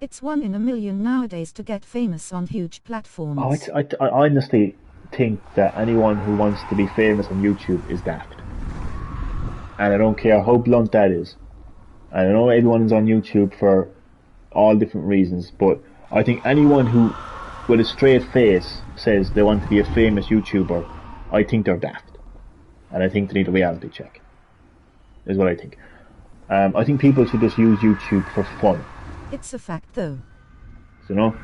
It's 1 in a million nowadays to get famous on huge platforms. Oh, I honestly think that anyone who wants to be famous on YouTube is daft. And I don't care how blunt that is. And I know everyone's on YouTube for all different reasons, but I think anyone who, with a straight face, says they want to be a famous YouTuber, I think they're daft. And I think they need a reality check. Is what I think. I think people should just use YouTube for fun. It's a fact, though. You know?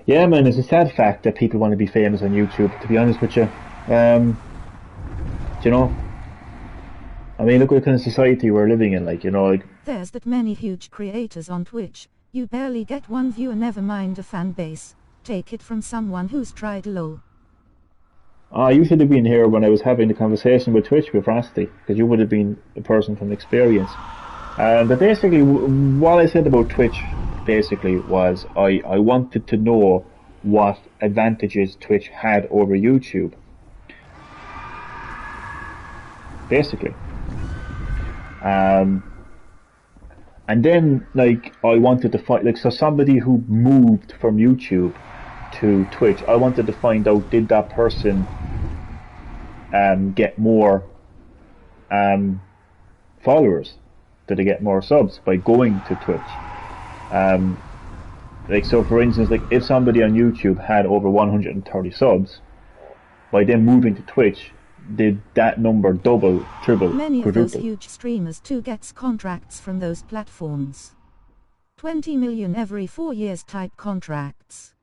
Yeah, man, it's a sad fact that people want to be famous on YouTube, to be honest with you. You know? I mean, look what kind of society we're living in, like, you know, like... There's that many huge creators on Twitch. You barely get one viewer, never mind a fan base. Take it from someone who's tried, lol. You should have been here when I was having the conversation with Twitch with Frosty, because you would have been a person from experience. But basically, what I said about Twitch, basically, was I wanted to know what advantages Twitch had over YouTube. Basically. And then, like, I wanted to find, like, so somebody who moved from YouTube to Twitch, I wanted to find out, did that person get more followers? Did they get more subs by going to Twitch? Like, so for instance, like, if somebody on YouTube had over 130 subs, by them moving to Twitch, did that number double, triple, Many quadruple? of those huge streamers too gets contracts from those platforms. 20 million every 4 years type contracts.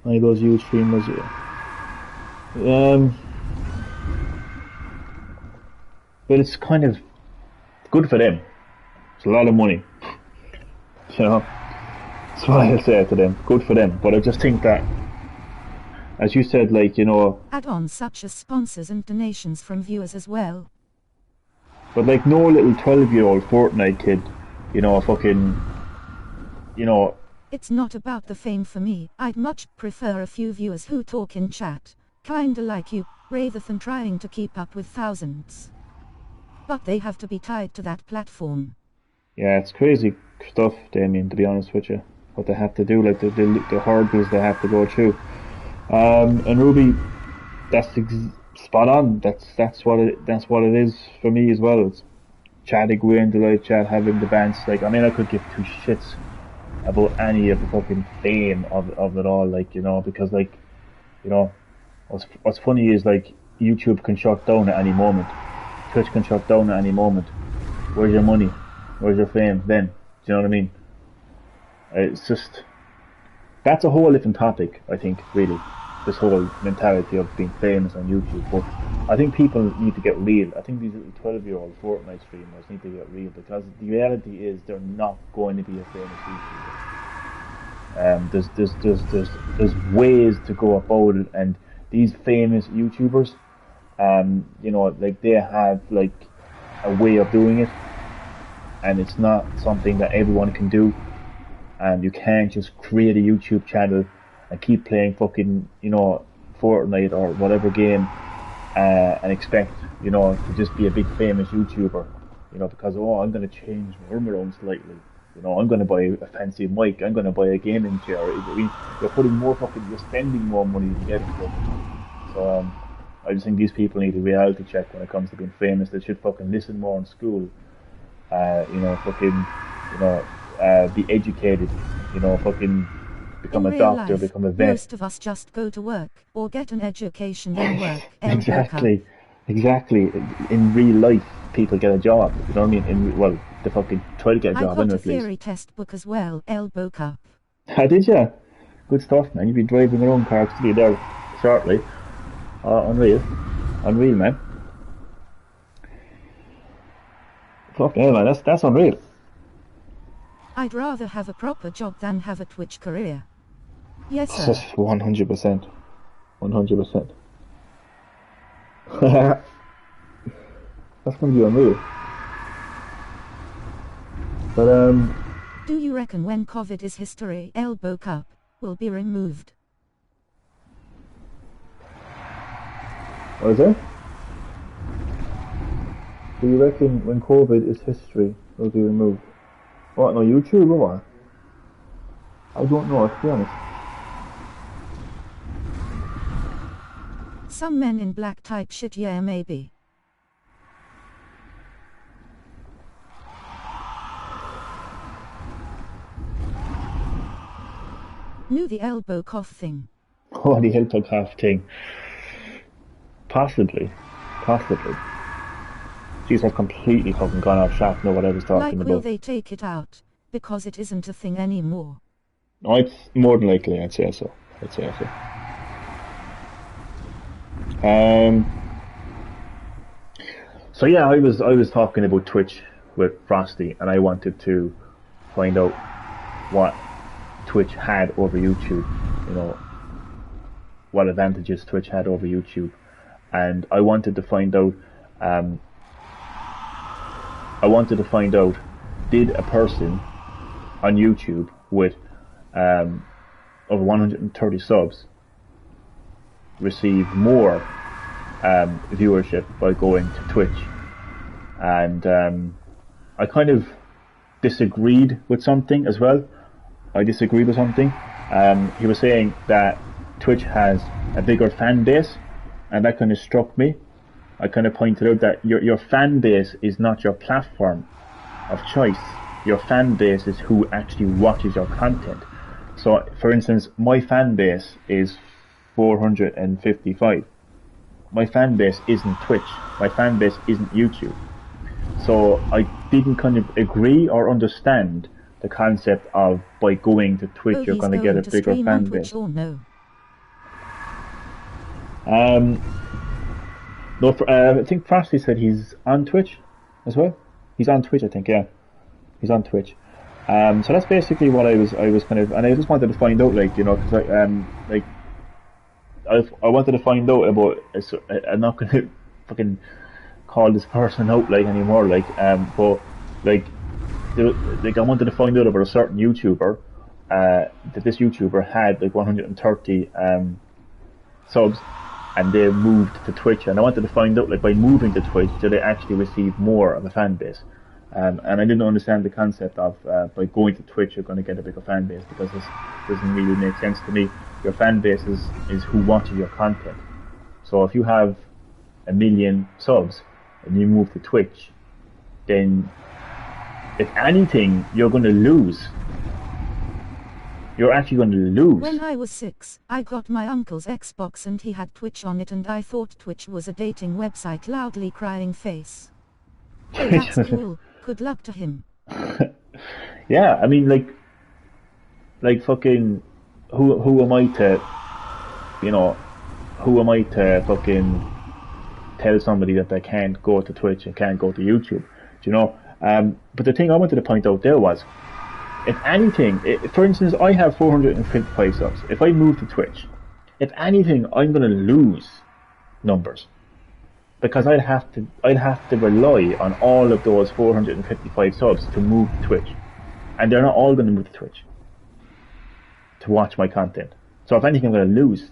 Many of those huge streamers, yeah. But it's kind of good for them. It's a lot of money. You know, that's what I'll say to them. Good for them. But I just think that, as you said, like, you know, add-ons such as sponsors and donations from viewers as well. but like no little 12-year-old Fortnite kid, you know, fucking, you know. It's not about the fame for me. I'd much prefer a few viewers who talk in chat, kinda like you, rather than trying to keep up with thousands. But they have to be tied to that platform. Yeah, it's crazy stuff, Damien, to be honest with you. What they have to do, like the hurdles they have to go through. And Ruby, that's spot on. That's what it is for me as well. It's chatting, going into live chat, having the bands. Like, I mean, I could give two shits about any of the fucking fame of it all, like, you know, because, like, you know, what's funny is, like, YouTube can shut down at any moment. Twitch can shut down at any moment. Where's your money? Where's your fame then? Do you know what I mean? It's just, that's a whole different topic, I think, really. This whole mentality of being famous on YouTube. But I think people need to get real. I think these little 12-year-old Fortnite streamers need to get real, because the reality is they're not going to be a famous YouTuber. There's ways to go about it, and these famous YouTubers, you know, like, they have like a way of doing it, and it's not something that everyone can do. And you can't just create a YouTube channel and keep playing fucking, you know, Fortnite or whatever game, and expect, you know, to just be a big famous YouTuber, you know, because, oh, I'm going to change my room around slightly, you know, I'm going to buy a fancy mic, I'm going to buy a gaming chair. I mean, you're spending more money than getting from it. So I just think these people need a reality check when it comes to being famous. They should fucking listen more in school, you know, fucking, you know, be educated, you know, fucking become a doctor, life, become a vet. Most of us just go to work, or get an education, then work. Exactly. In real life, people get a job, you know what I mean? They fucking try to get a job. I got a theory test book as well, Elbow Cup. How did ya? Good stuff, man. You'll be driving your own car to there shortly. Unreal, man. Fucking hell, man, that's unreal. I'd rather have a proper job than have a Twitch career. Yes, sir. 100%. 100%. That's gonna be unreal. But do you reckon when COVID is history, Elbow Cup will be removed? What is it? Do you reckon when COVID is history, it will be removed? What, no YouTube or what? I don't know, to be honest. Some men in black type shit, yeah, maybe. Knew the elbow cough thing. Oh, the elbow cough thing. Possibly. Jeez, I've completely fucking gone off track, know what I was talking about. Will they take it out? Because it isn't a thing anymore. No, it's more than likely, I'd say so. So yeah, I was talking about Twitch with Frosty, and I wanted to find out what Twitch had over YouTube, you know, what advantages Twitch had over YouTube, and I wanted to find out, did a person on YouTube with over 130 subs receive more viewership by going to Twitch? And I kind of disagreed with something as well. He was saying that Twitch has a bigger fan base, and that kind of struck me. I kind of pointed out that your fan base is not your platform of choice. Your fan base is who actually watches your content. So, for instance, my fan base is 455. My fan base isn't Twitch. My fan base isn't YouTube. So I didn't kind of agree or understand the concept of by going to Twitch you're going to get a bigger fan base. Or no? No, I think Frosty said he's on Twitch as well. He's on Twitch, I think, yeah. He's on Twitch. So that's basically what I was kind of, and I just wanted to find out, like, because I wanted to find out about. I'm not gonna fucking call this person out like anymore, but like, I wanted to find out about a certain YouTuber. That this YouTuber had like 130 subs, and they moved to Twitch, and I wanted to find out, like, by moving to Twitch, did they actually receive more of a fan base? And I didn't understand the concept of by going to Twitch you're going to get a bigger fan base, because this doesn't really make sense to me. Your fan base is who watches your content. So if you have 1 million subs and you move to Twitch, then if anything, you're going to lose. You're actually going to lose. When I was 6, I got my uncle's Xbox and he had Twitch on it, and I thought Twitch was a dating website. Loudly crying face. Oh, that's cool. Good luck to him. Yeah, I mean, like fucking, who am I to, who am I to fucking tell somebody that they can't go to Twitch and can't go to YouTube, But the thing I wanted to point out there was, if anything, for instance, I have 455 subs. If I move to Twitch, if anything, I'm going to lose numbers, because I'd have to rely on all of those 455 subs to move to Twitch, and they're not all going to move to Twitch to watch my content. So if anything, I'm going to lose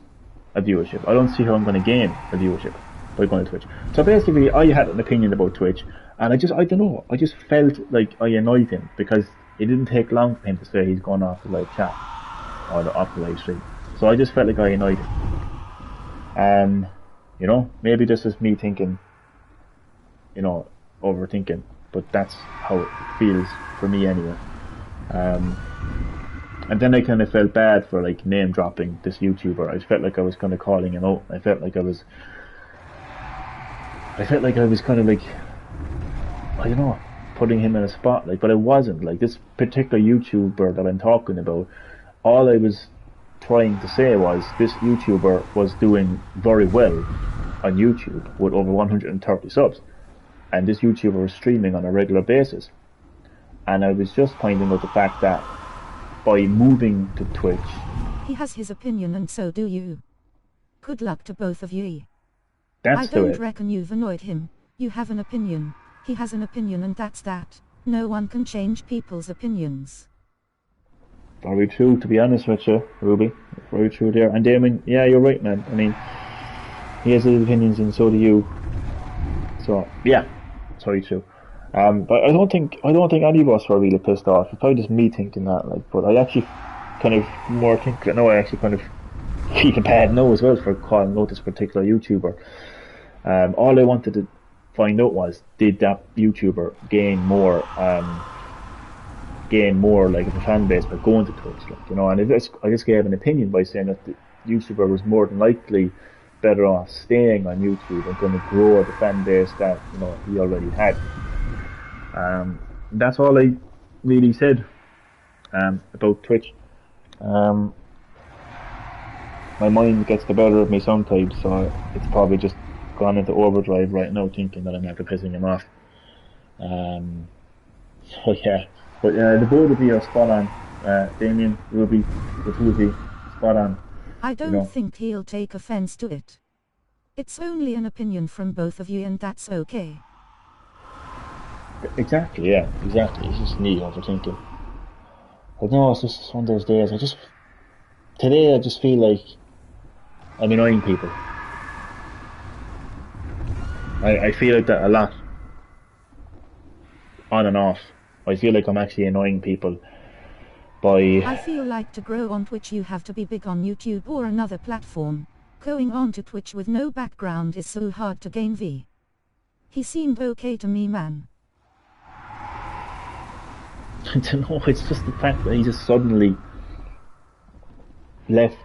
a viewership. I don't see how I'm going to gain a viewership by going to Twitch. So basically, I had an opinion about Twitch, and I don't know, I just felt like I annoyed him, because it didn't take long for him to say he's gone off the live chat or off the live stream. So I just felt like I annoyed him. Maybe this is me thinking, overthinking, but that's how it feels for me anyway. And then I kind of felt bad for, like, name dropping this YouTuber. I felt like I was kind of calling him out. I felt like I was kind of like, I don't know, putting him in a spotlight, but I wasn't. Like, this particular YouTuber that I'm talking about, all I was trying to say was this YouTuber was doing very well on YouTube with over 130 subs, and this YouTuber was streaming on a regular basis, and I was just pointing out the fact that by moving to Twitch, he has his opinion and so do you. Good luck to both of you. I don't reckon you've annoyed him. You have an opinion. He has an opinion, and that's that. No one can change people's opinions. Very true, to be honest with you, Ruby. Very true there. And Damon, yeah, you're right, man. I mean, he has his opinions, and so do you. So yeah, it's very true. But I don't think any of us were really pissed off. It's probably just me thinking that, like. But I actually kind of more think that I actually kind of feel bad now as well for calling out this particular YouTuber. All I wanted to find out was, did that YouTuber gain more like of a fan base by going to Twitch, and I just gave an opinion by saying that the YouTuber was more than likely better off staying on YouTube and going to grow the fan base that he already had. That's all I really said about Twitch. My mind gets the better of me sometimes, so it's probably just gone into overdrive right now, thinking that I'm after pissing him off. So yeah, but the both of you are spot on. Damien, Ruby, the two of you, spot on. I don't think he'll take offense to it. It's only an opinion from both of you, and that's okay. Exactly, yeah, exactly. It's just me overthinking. But no, it's just one of those days. Today I just feel like I'm annoying people. I feel like that a lot. On and off. I feel like I'm actually annoying people by... I feel like to grow on Twitch you have to be big on YouTube or another platform. Going on to Twitch with no background is so hard to gain V. He seemed okay to me, man. I don't know, it's just the fact that he just suddenly left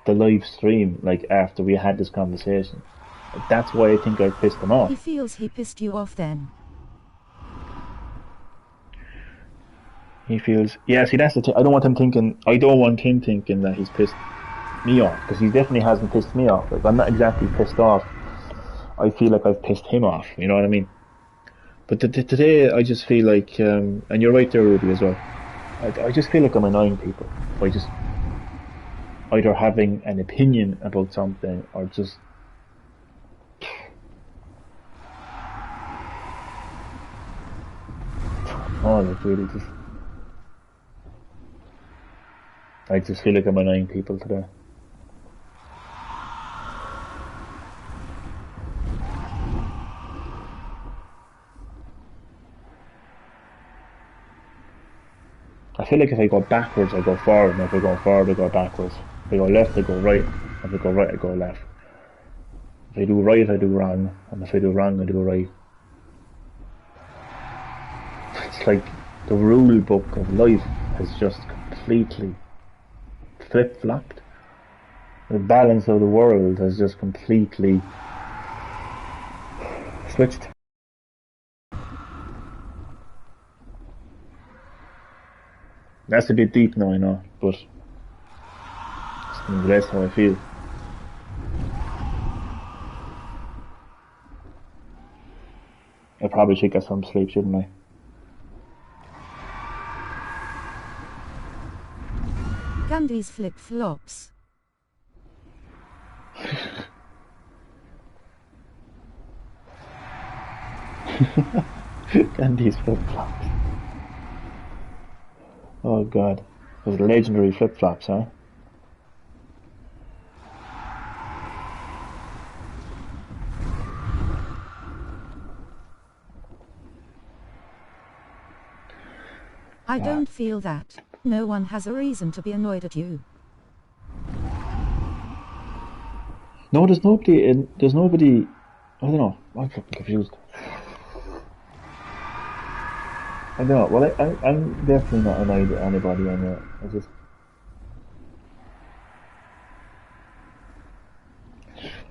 the live stream, like, after we had this conversation. That's why I think I pissed him off. He feels he pissed you off then. He feels... Yeah, see, that's the thing. I don't want him thinking that he's pissed me off, because he definitely hasn't pissed me off. Like, I'm not exactly pissed off. I feel like I've pissed him off, you know what I mean? But today I just feel like, and you're right there, Ruby, as well. I just feel like I'm annoying people by just either having an opinion about something or just oh, like really just I just feel like I'm annoying people today. I feel like if I go backwards, I go forward, and if I go forward, I go backwards. If I go left, I go right. If I go right, I go left. If I do right, I do wrong, and if I do wrong, I do right. It's like the rule book of life has just completely flip-flopped. The balance of the world has just completely switched. That's a bit deep now, I know, but that's how I feel. I probably should get some sleep, shouldn't I? Gandhi's flip-flops. Gandhi's flip-flops. Oh god. Those legendary flip-flops, huh? I don't feel that. No one has a reason to be annoyed at you. No, there's nobody, I don't know, I'm fucking confused. I don't know, well I'm definitely not annoyed at anybody on it.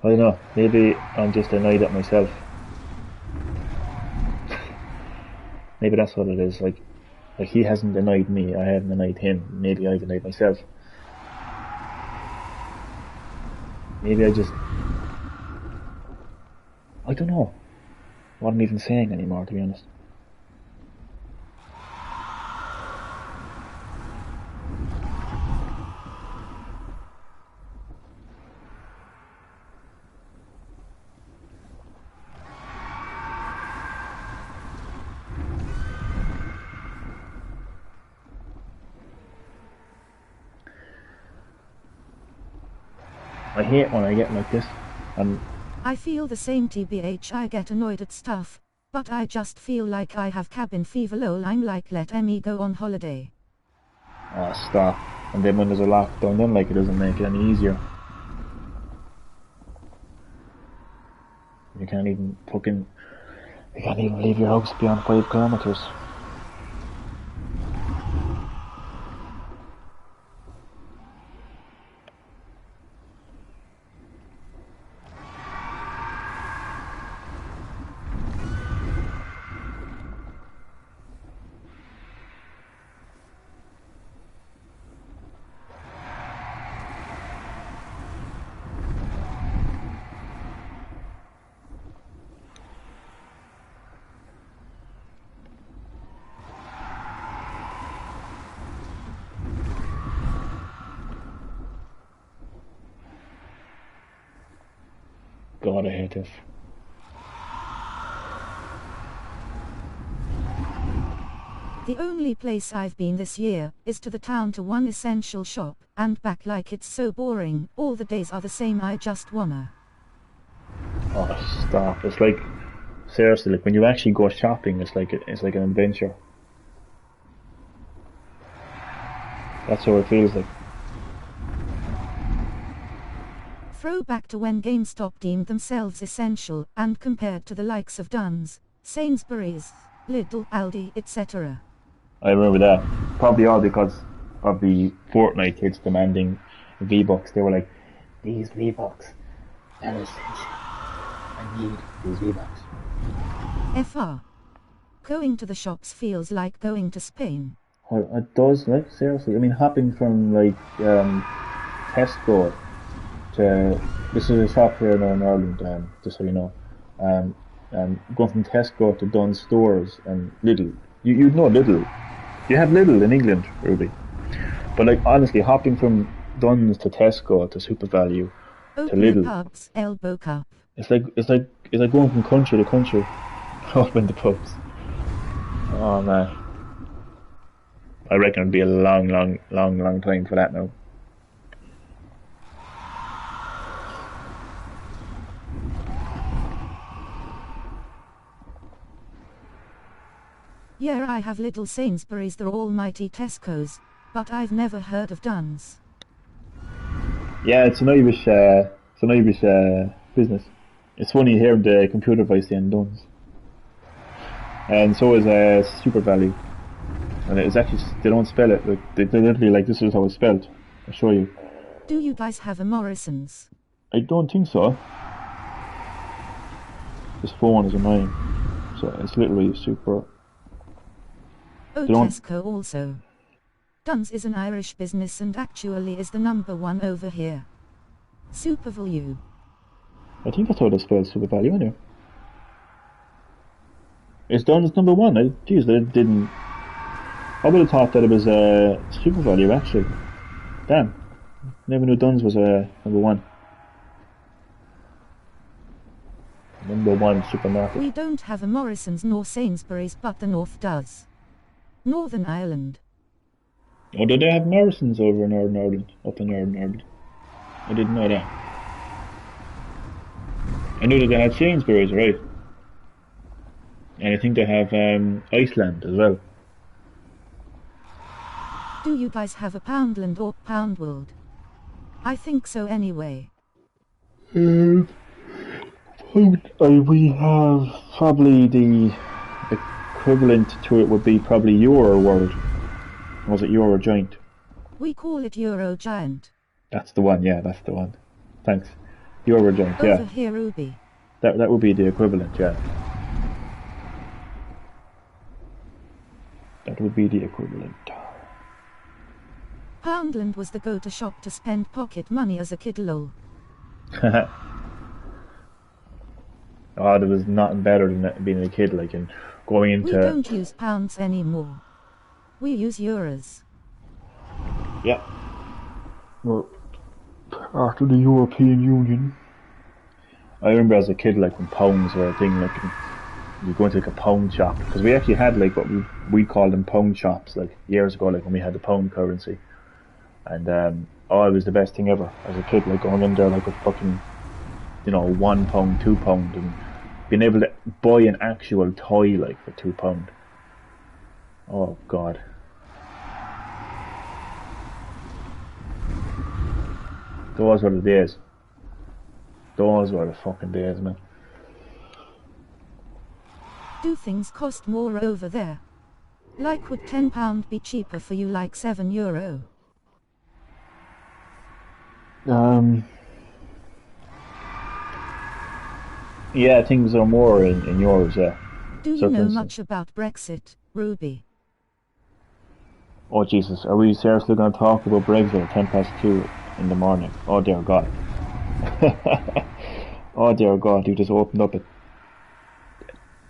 I don't know, maybe I'm just annoyed at myself. Maybe that's what it is, like he hasn't annoyed me, I haven't annoyed him, maybe I've annoyed myself. Maybe I don't know what I'm even saying anymore, to be honest. I hate when I get like this. I feel the same tbh, I get annoyed at stuff, but I just feel like I have cabin fever lol, I'm like let Emmy go on holiday. Oh, stop. And then when there's a lockdown, then like it doesn't make it any easier. You can't even leave your house beyond 5 kilometers. God, I hate this. The only place I've been this year is to the town to one essential shop and back, like it's so boring, all the days are the same, I just wanna. Oh, stop. It's like, seriously, like when you actually go shopping, it's like an adventure. That's how it feels like. Throwback to when GameStop deemed themselves essential and compared to the likes of Dunnes, Sainsbury's, Lidl, Aldi, etc. I remember that. Probably all because of the Fortnite kids demanding V-Bucks. They were like, these V-Bucks are essential. I need these V-Bucks. FR. Going to the shops feels like going to Spain. It does, like, seriously. I mean, hopping from, like, Tesco to... This is a shop here now in Ireland, just so you know. going from Tesco to Dunnes Stores and Lidl. You know Lidl. You have Lidl in England, Ruby. But like honestly, hopping from Dunnes to Tesco to Super Value to Open the Lidl, pubs, Elbow Cup. it's like going from country to country. Open the pubs. Oh man. I reckon it'd be a long time for that now. Yeah, I have little Sainsbury's, the almighty Tesco's, but I've never heard of Dunnes. Yeah, it's an Irish business. It's funny hearing the computer voice saying Dunnes. And so is Super Value. And it's actually, they don't spell it, like, they're literally like, this is how it's spelled. I'll show you. Do you guys have a Morrison's? I don't think so. This phone is annoying. So it's literally super. Oh, Tesco also. Dunnes is an Irish business and actually is the #1 over here. Super Value. I think that's how they spell Super Value anyway. It's Dunnes #1. I didn't. I would have thought that it was Super Value actually. Damn. Never knew Dunnes was #1. #1 supermarket. We don't have a Morrison's nor Sainsbury's, but the North does. Northern Ireland. Oh, do they have Morrison's over in Northern Ireland? Up in Northern Ireland? I didn't know that. I knew that they had Sainsbury's, right? And I think they have Iceland as well. Do you guys have a Poundland or Poundworld? I think so anyway. We have probably the equivalent to it would be probably Euro World. Was it Euro Giant? We call it Euro Giant. That's the one, yeah, that's the one. Thanks. Euro Giant, yeah. Over here, Ruby. That would be the equivalent, yeah. That would be the equivalent. Poundland was the go-to shop to spend pocket money as a kid, lol. Oh, there was nothing better than that, being a kid, like, and going into... We don't use pounds anymore. We use euros. Yeah. We're part of the European Union. I remember as a kid, like, when pounds were a thing, like, you go into like a pound shop, because we actually had like what we called them pound shops, like years ago, like when we had the pound currency. And oh, it was the best thing ever as a kid, like going in there like with fucking, you know, £1, £2, and being able to buy an actual toy like for £2. Oh god. Those were the days. Those were the fucking days, man. Do things cost more over there? Like, would £10 be cheaper for you, like €7? Yeah, things are more in euros, yeah. Do you know much about Brexit, Ruby? Oh Jesus, are we seriously going to talk about Brexit at 2:10 in the morning? Oh dear God. Oh dear God, you just opened up a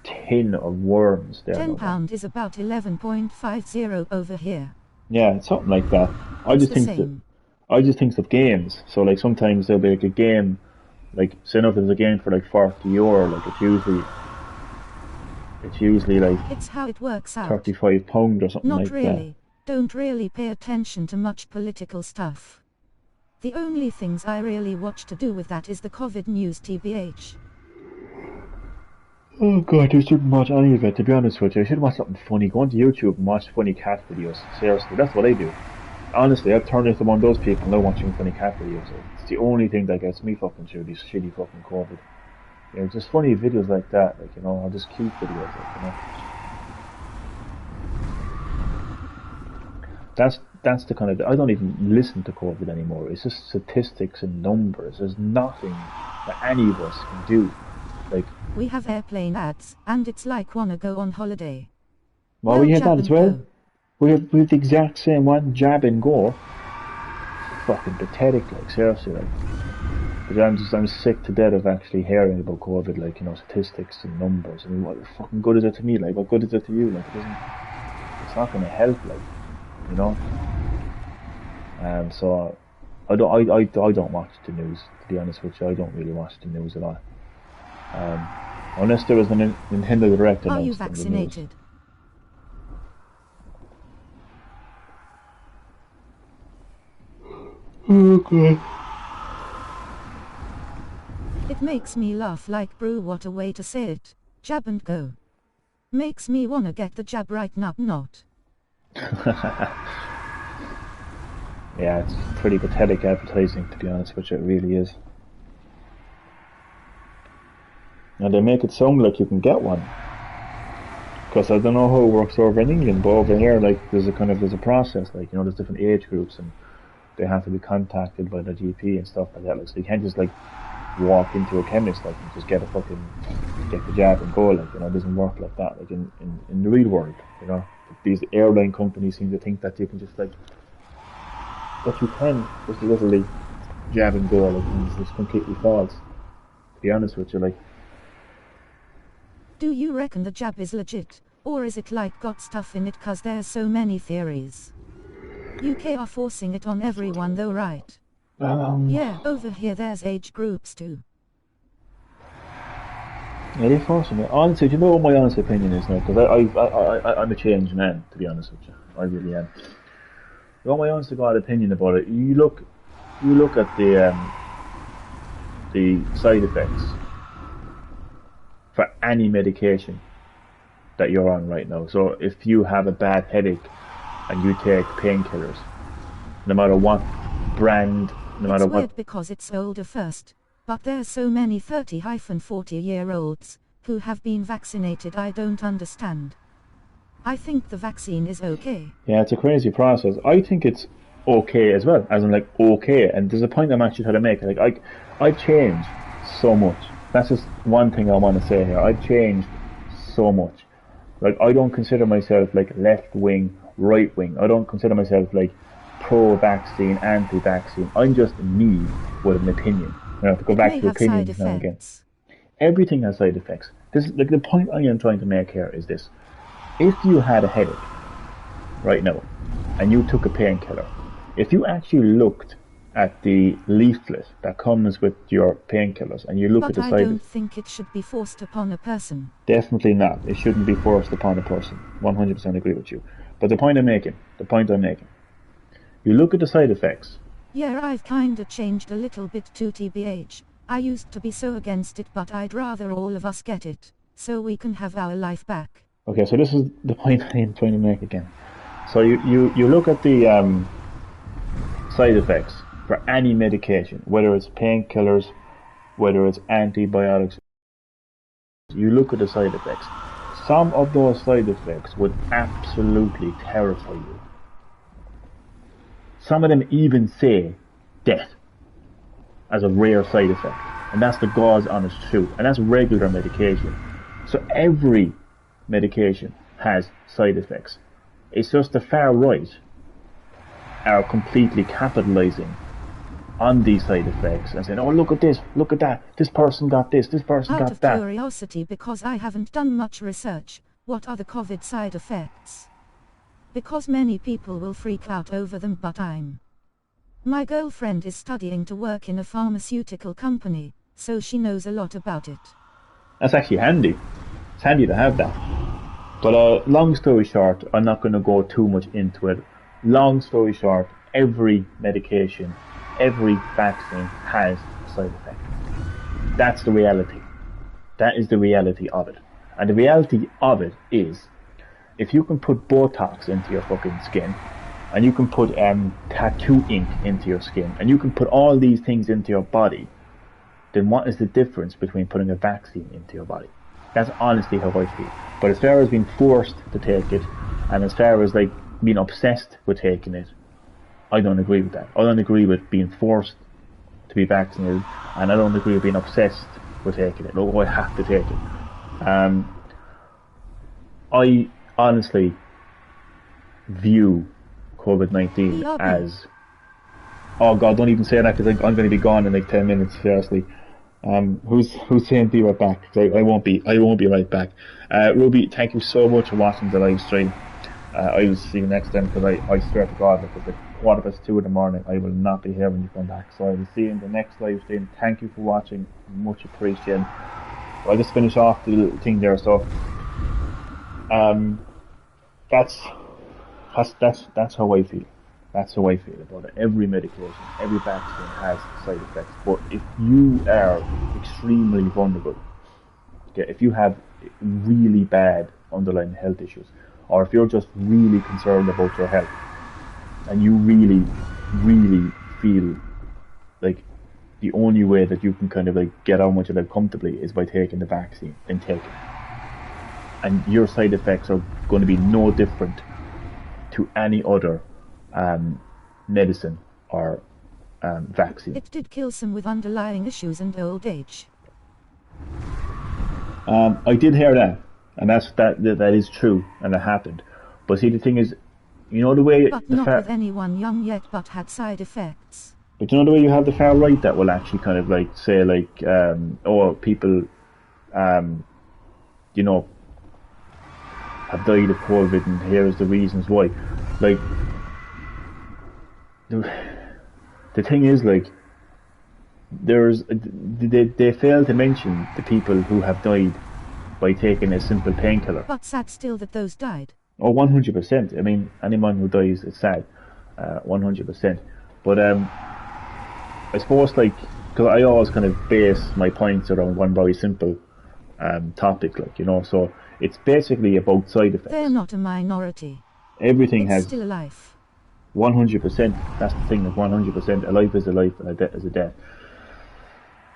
tin of worms there. £10 is about 11.50 over here. Yeah, it's something like that. I just think of games. So like sometimes there'll be like a game, like say if there's a game for like €40, like it's usually like it's how it works out. £35 or something Not like really. that. Not really. Don't really pay attention to much political stuff. The only things I really watch to do with that is the COVID news, tbh. Oh god, I shouldn't watch any of it, to be honest with you. I should watch something funny. Go onto YouTube and watch funny cat videos. Seriously, that's what I do. Honestly, I've turned into one of those people now watching funny cat videos. It's the only thing that gets me fucking through these shitty fucking COVID. You know, just funny videos like that, like, you know, or just cute videos, like, you know. That's the kind of... I don't even listen to COVID anymore. It's just statistics and numbers. There's nothing that any of us can do. Like, we have airplane ads, and it's like wanna go on holiday. Well, we have that as well. We have the exact same one, jab and go. Fucking pathetic, like, seriously, like. But I'm sick to death of actually hearing about COVID, like, you know, statistics and numbers. I mean, what fucking good is it to me? Like, what good is it to you? Like, it's not going to help, like, you know. So I don't watch the news, to be honest with you. I don't really watch the news at all. Unless there was a Nintendo Direct announced. Are you vaccinated? Okay. It makes me laugh like brew, what a way to say it. Jab and go. Makes me wanna get the jab right now, not. Yeah, it's pretty pathetic advertising, to be honest with you. It really is. And they make it sound like you can get one. Because I don't know how it works over in England, but over here, like, there's a process, like, you know, there's different age groups, and they have to be contacted by the GP and stuff like that. Like, so you can't just, like, walk into a chemist, like, and just get the jab and go, like, you know. It doesn't work like that, like, in the real world, you know. These airline companies seem to think that you can just, like, that you can just literally jab and go, like, and it's completely false, to be honest with you, like. Do you reckon the jab is legit, or is it like got stuff in it cause there's so many theories? UK are forcing it on everyone though, right? Yeah, over here there's age groups too. Yeah, they're forcing it. Honestly, do you know what my honest opinion is now? Because I'm a changed man, to be honest with you. I really am. You know my honest to God opinion about it? You look at the side effects for any medication that you're on right now. So if you have a bad headache and you take painkillers, no matter what brand, no matter what. It's weird because it's older first, but there's so many 30-40-year-olds who have been vaccinated. I don't understand. I think the vaccine is okay. Yeah, it's a crazy process. I think it's okay as well, as in, like, okay. And there's a point I'm actually trying to make. Like, I've changed so much. That's just one thing I want to say here. I've changed so much. Like, I don't consider myself, like, left wing, right wing. I don't consider myself, like, pro-vaccine, anti-vaccine. I'm just me with an opinion. I have to go back to opinions now and again. Everything has side effects. This, like, the point I am trying to make here is this. If you had a headache right now and you took a painkiller, if you actually looked at the leaflet that comes with your painkillers and you look at the side effects. But I don't think it should be forced upon a person. Definitely not. It shouldn't be forced upon a person. 100% agree with you. But the point I'm making, you look at the side effects. Yeah, I've kinda changed a little bit too, TBH. I used to be so against it, but I'd rather all of us get it, so we can have our life back. Okay, so this is the point I'm trying to make again. So you look at the side effects for any medication, whether it's painkillers, whether it's antibiotics. You look at the side effects. Some of those side effects would absolutely terrify you. Some of them even say death as a rare side effect. And that's the God's honest truth. And that's regular medication. So every medication has side effects. It's just the far right are completely capitalizing on these side effects and saying, oh, look at this, look at that, this person got this person got that. Out of curiosity, because I haven't done much research, what are the COVID side effects? Because many people will freak out over them, but my girlfriend is studying to work in a pharmaceutical company, so she knows a lot about it. That's actually handy. It's handy to have that. But long story short, I'm not going to go too much into it. Long story short, every medication, every vaccine has a side effect. That's the reality. That is the reality of it. And the reality of it is, if you can put Botox into your fucking skin, and you can put tattoo ink into your skin, and you can put all these things into your body, then what is the difference between putting a vaccine into your body? That's honestly how I feel. But as far as being forced to take it, and as far as, like, being obsessed with taking it, I don't agree with that. I don't agree with being forced to be vaccinated, and I don't agree with being obsessed with taking it. Oh, I have to take it. I honestly view COVID-19 Oh God, don't even say that because I'm going to be gone in like 10 minutes. Seriously. Who's saying be right back? 'Cause I won't be. I won't be right back. Ruby, thank you so much for watching the live stream. I will see you next time because I swear to God, if it's like 2:15 in the morning, I will not be here when you come back. So I will see you in the next live stream. Thank you for watching. Much appreciated. I'll just finish off the little thing there. So, that's how I feel. That's how I feel about it. Every medication, every vaccine has side effects. But if you are extremely vulnerable, okay, if you have really bad underlying health issues, or if you're just really concerned about your health, and you really, really feel like the only way that you can kind of like get on with your life comfortably is by taking the vaccine, then take it. And your side effects are going to be no different to any other medicine or vaccine. It did kill some with underlying issues and old age. I did hear that, and that is true, and it happened. But see, the thing is, you know the way But not with anyone young yet, but had side effects. But you know the way you have the far right that will actually kind of like say like, oh, people, you know, have died of COVID, and here's the reasons why. Like, the thing is, like, they fail to mention the people who have died by taking a simple painkiller. But sad still that those died. Oh, 100%. I mean, anyone who dies, it's sad, 100%. But I suppose, like, because I always kind of base my points around one very simple topic, like, you know, so it's basically about side effects. They're not a minority. Everything It's has still a life. 100%. That's the thing, like 100%. A life is a life, and a death is a death.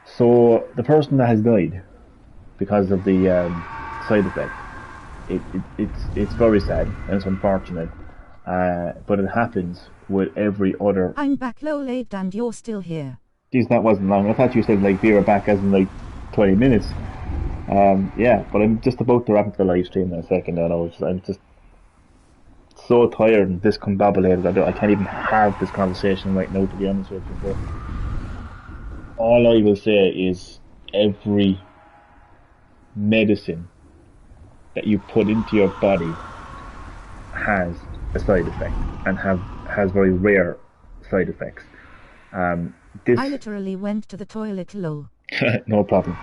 So the person that has died because of the side effect, it's very sad and it's unfortunate, but it happens with every other. I'm back low late and you're still here. Geez, that wasn't long. I thought you said like be right back as in like 20 minutes. Yeah, but I'm just about to wrap up the live stream in a second, and I'm just so tired and discombobulated. I can't even have this conversation right now, to be honest with you. But all I will say is every medicine that you put into your body has a side effect, and has very rare side effects. I literally went to the toilet, lol. No problem.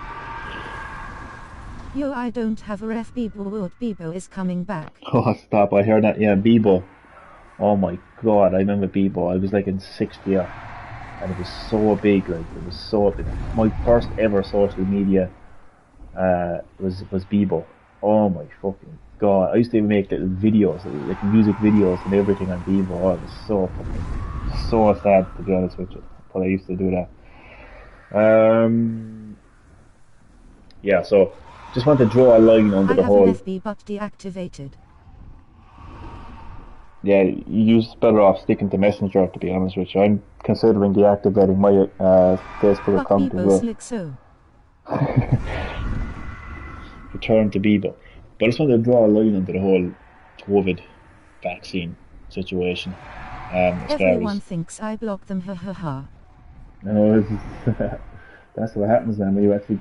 Yo, I don't have a ref. Bebo is coming back. Oh, stop. I heard that. Yeah, Bebo. Oh my God, I remember Bebo. I was like in 6th year, and it was so big, like, it was so big. My first ever social media was Bebo. Oh my fucking God. I used to even make little videos, like music videos and everything on Bebo. Oh, it was so sad, to be honest with you, but I used to do that. Yeah, so just want to draw a line under the whole. I have an FB but deactivated. Yeah, you're better off sticking to Messenger, to be honest with you. I'm considering deactivating my Facebook But account as well. slick so. Return to Bebo. But I just wanted to draw a line under the whole COVID vaccine situation. Everyone thinks I block them, ha ha ha. No, that's what happens then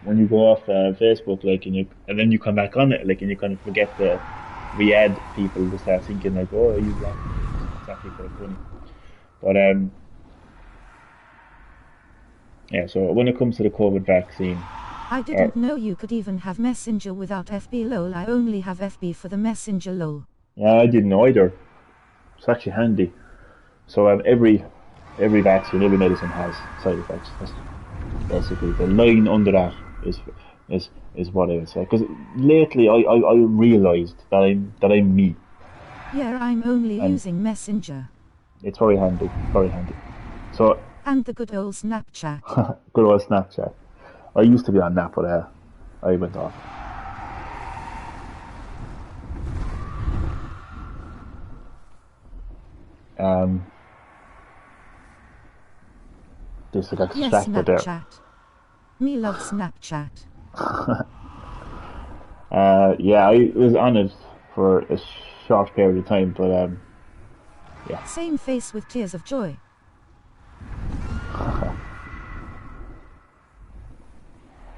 when you go off Facebook, like, and then you come back on it, like, and you kind of forget to re-add people. To start thinking like, oh, you blocked me. It's actually quite funny. But yeah. So when it comes to the COVID vaccine, I didn't know you could even have Messenger without FB, lol. I only have FB for the Messenger, lol. Yeah, I didn't know either. It's actually handy. So every vaccine, every medicine has side effects. That's basically the line under that is what I would say. Because lately I realised that I'm me. Yeah, I'm only using Messenger. It's very handy, very handy. So. And the good old Snapchat. Good old Snapchat. I used to be on that, but I went off. Just got distracted there. Snapchat. Me love Snapchat. Yeah, I was on it for a short period of time, but yeah. Same face with tears of joy.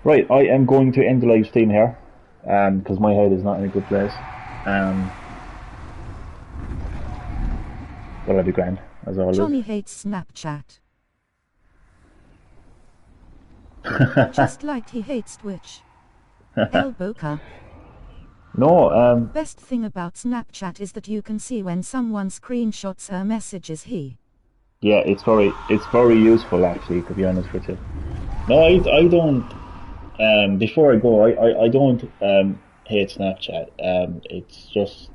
Right, I am going to end the live stream here, because my head is not in a good place. But I'll be grand, as always. Johnny hates Snapchat. Just like he hates Twitch. Elboka. No, Best thing about Snapchat is that you can see when someone screenshots her messages. yeah, it's very useful actually, to be honest with you. No, I don't. Before I go, I don't hate Snapchat. It's just.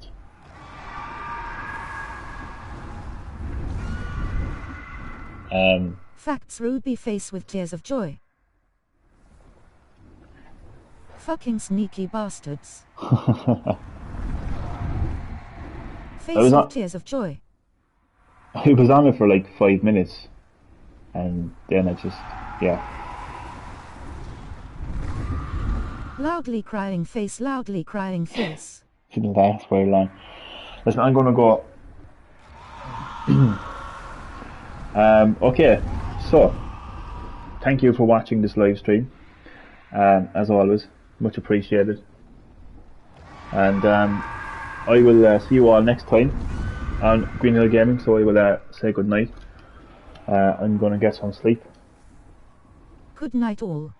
Facts Ruby face with tears of joy. Fucking sneaky bastards. Face with tears of joy. I was on it for like 5 minutes, and then I just, yeah. Loudly crying face, loudly crying face. Didn't last very long. Listen, I'm gonna go. Okay, so thank you for watching this live stream. As always, much appreciated. And I will see you all next time on Green Hill Gaming. So I will say good night. I'm gonna get some sleep. Good night all.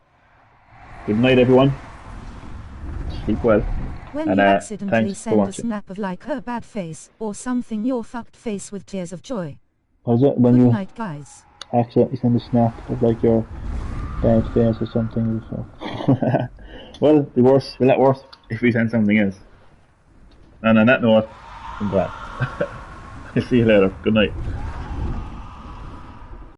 Good night, everyone. Sleep well. When you accidentally send a snap of like her bad face or something, your fucked face with tears of joy. Was it when Good night, guys. Accidentally send a snap of like your bad face or something? Well, the worst, we'll let worse if we send something else. And on that note, I'm glad. See you later. Good night.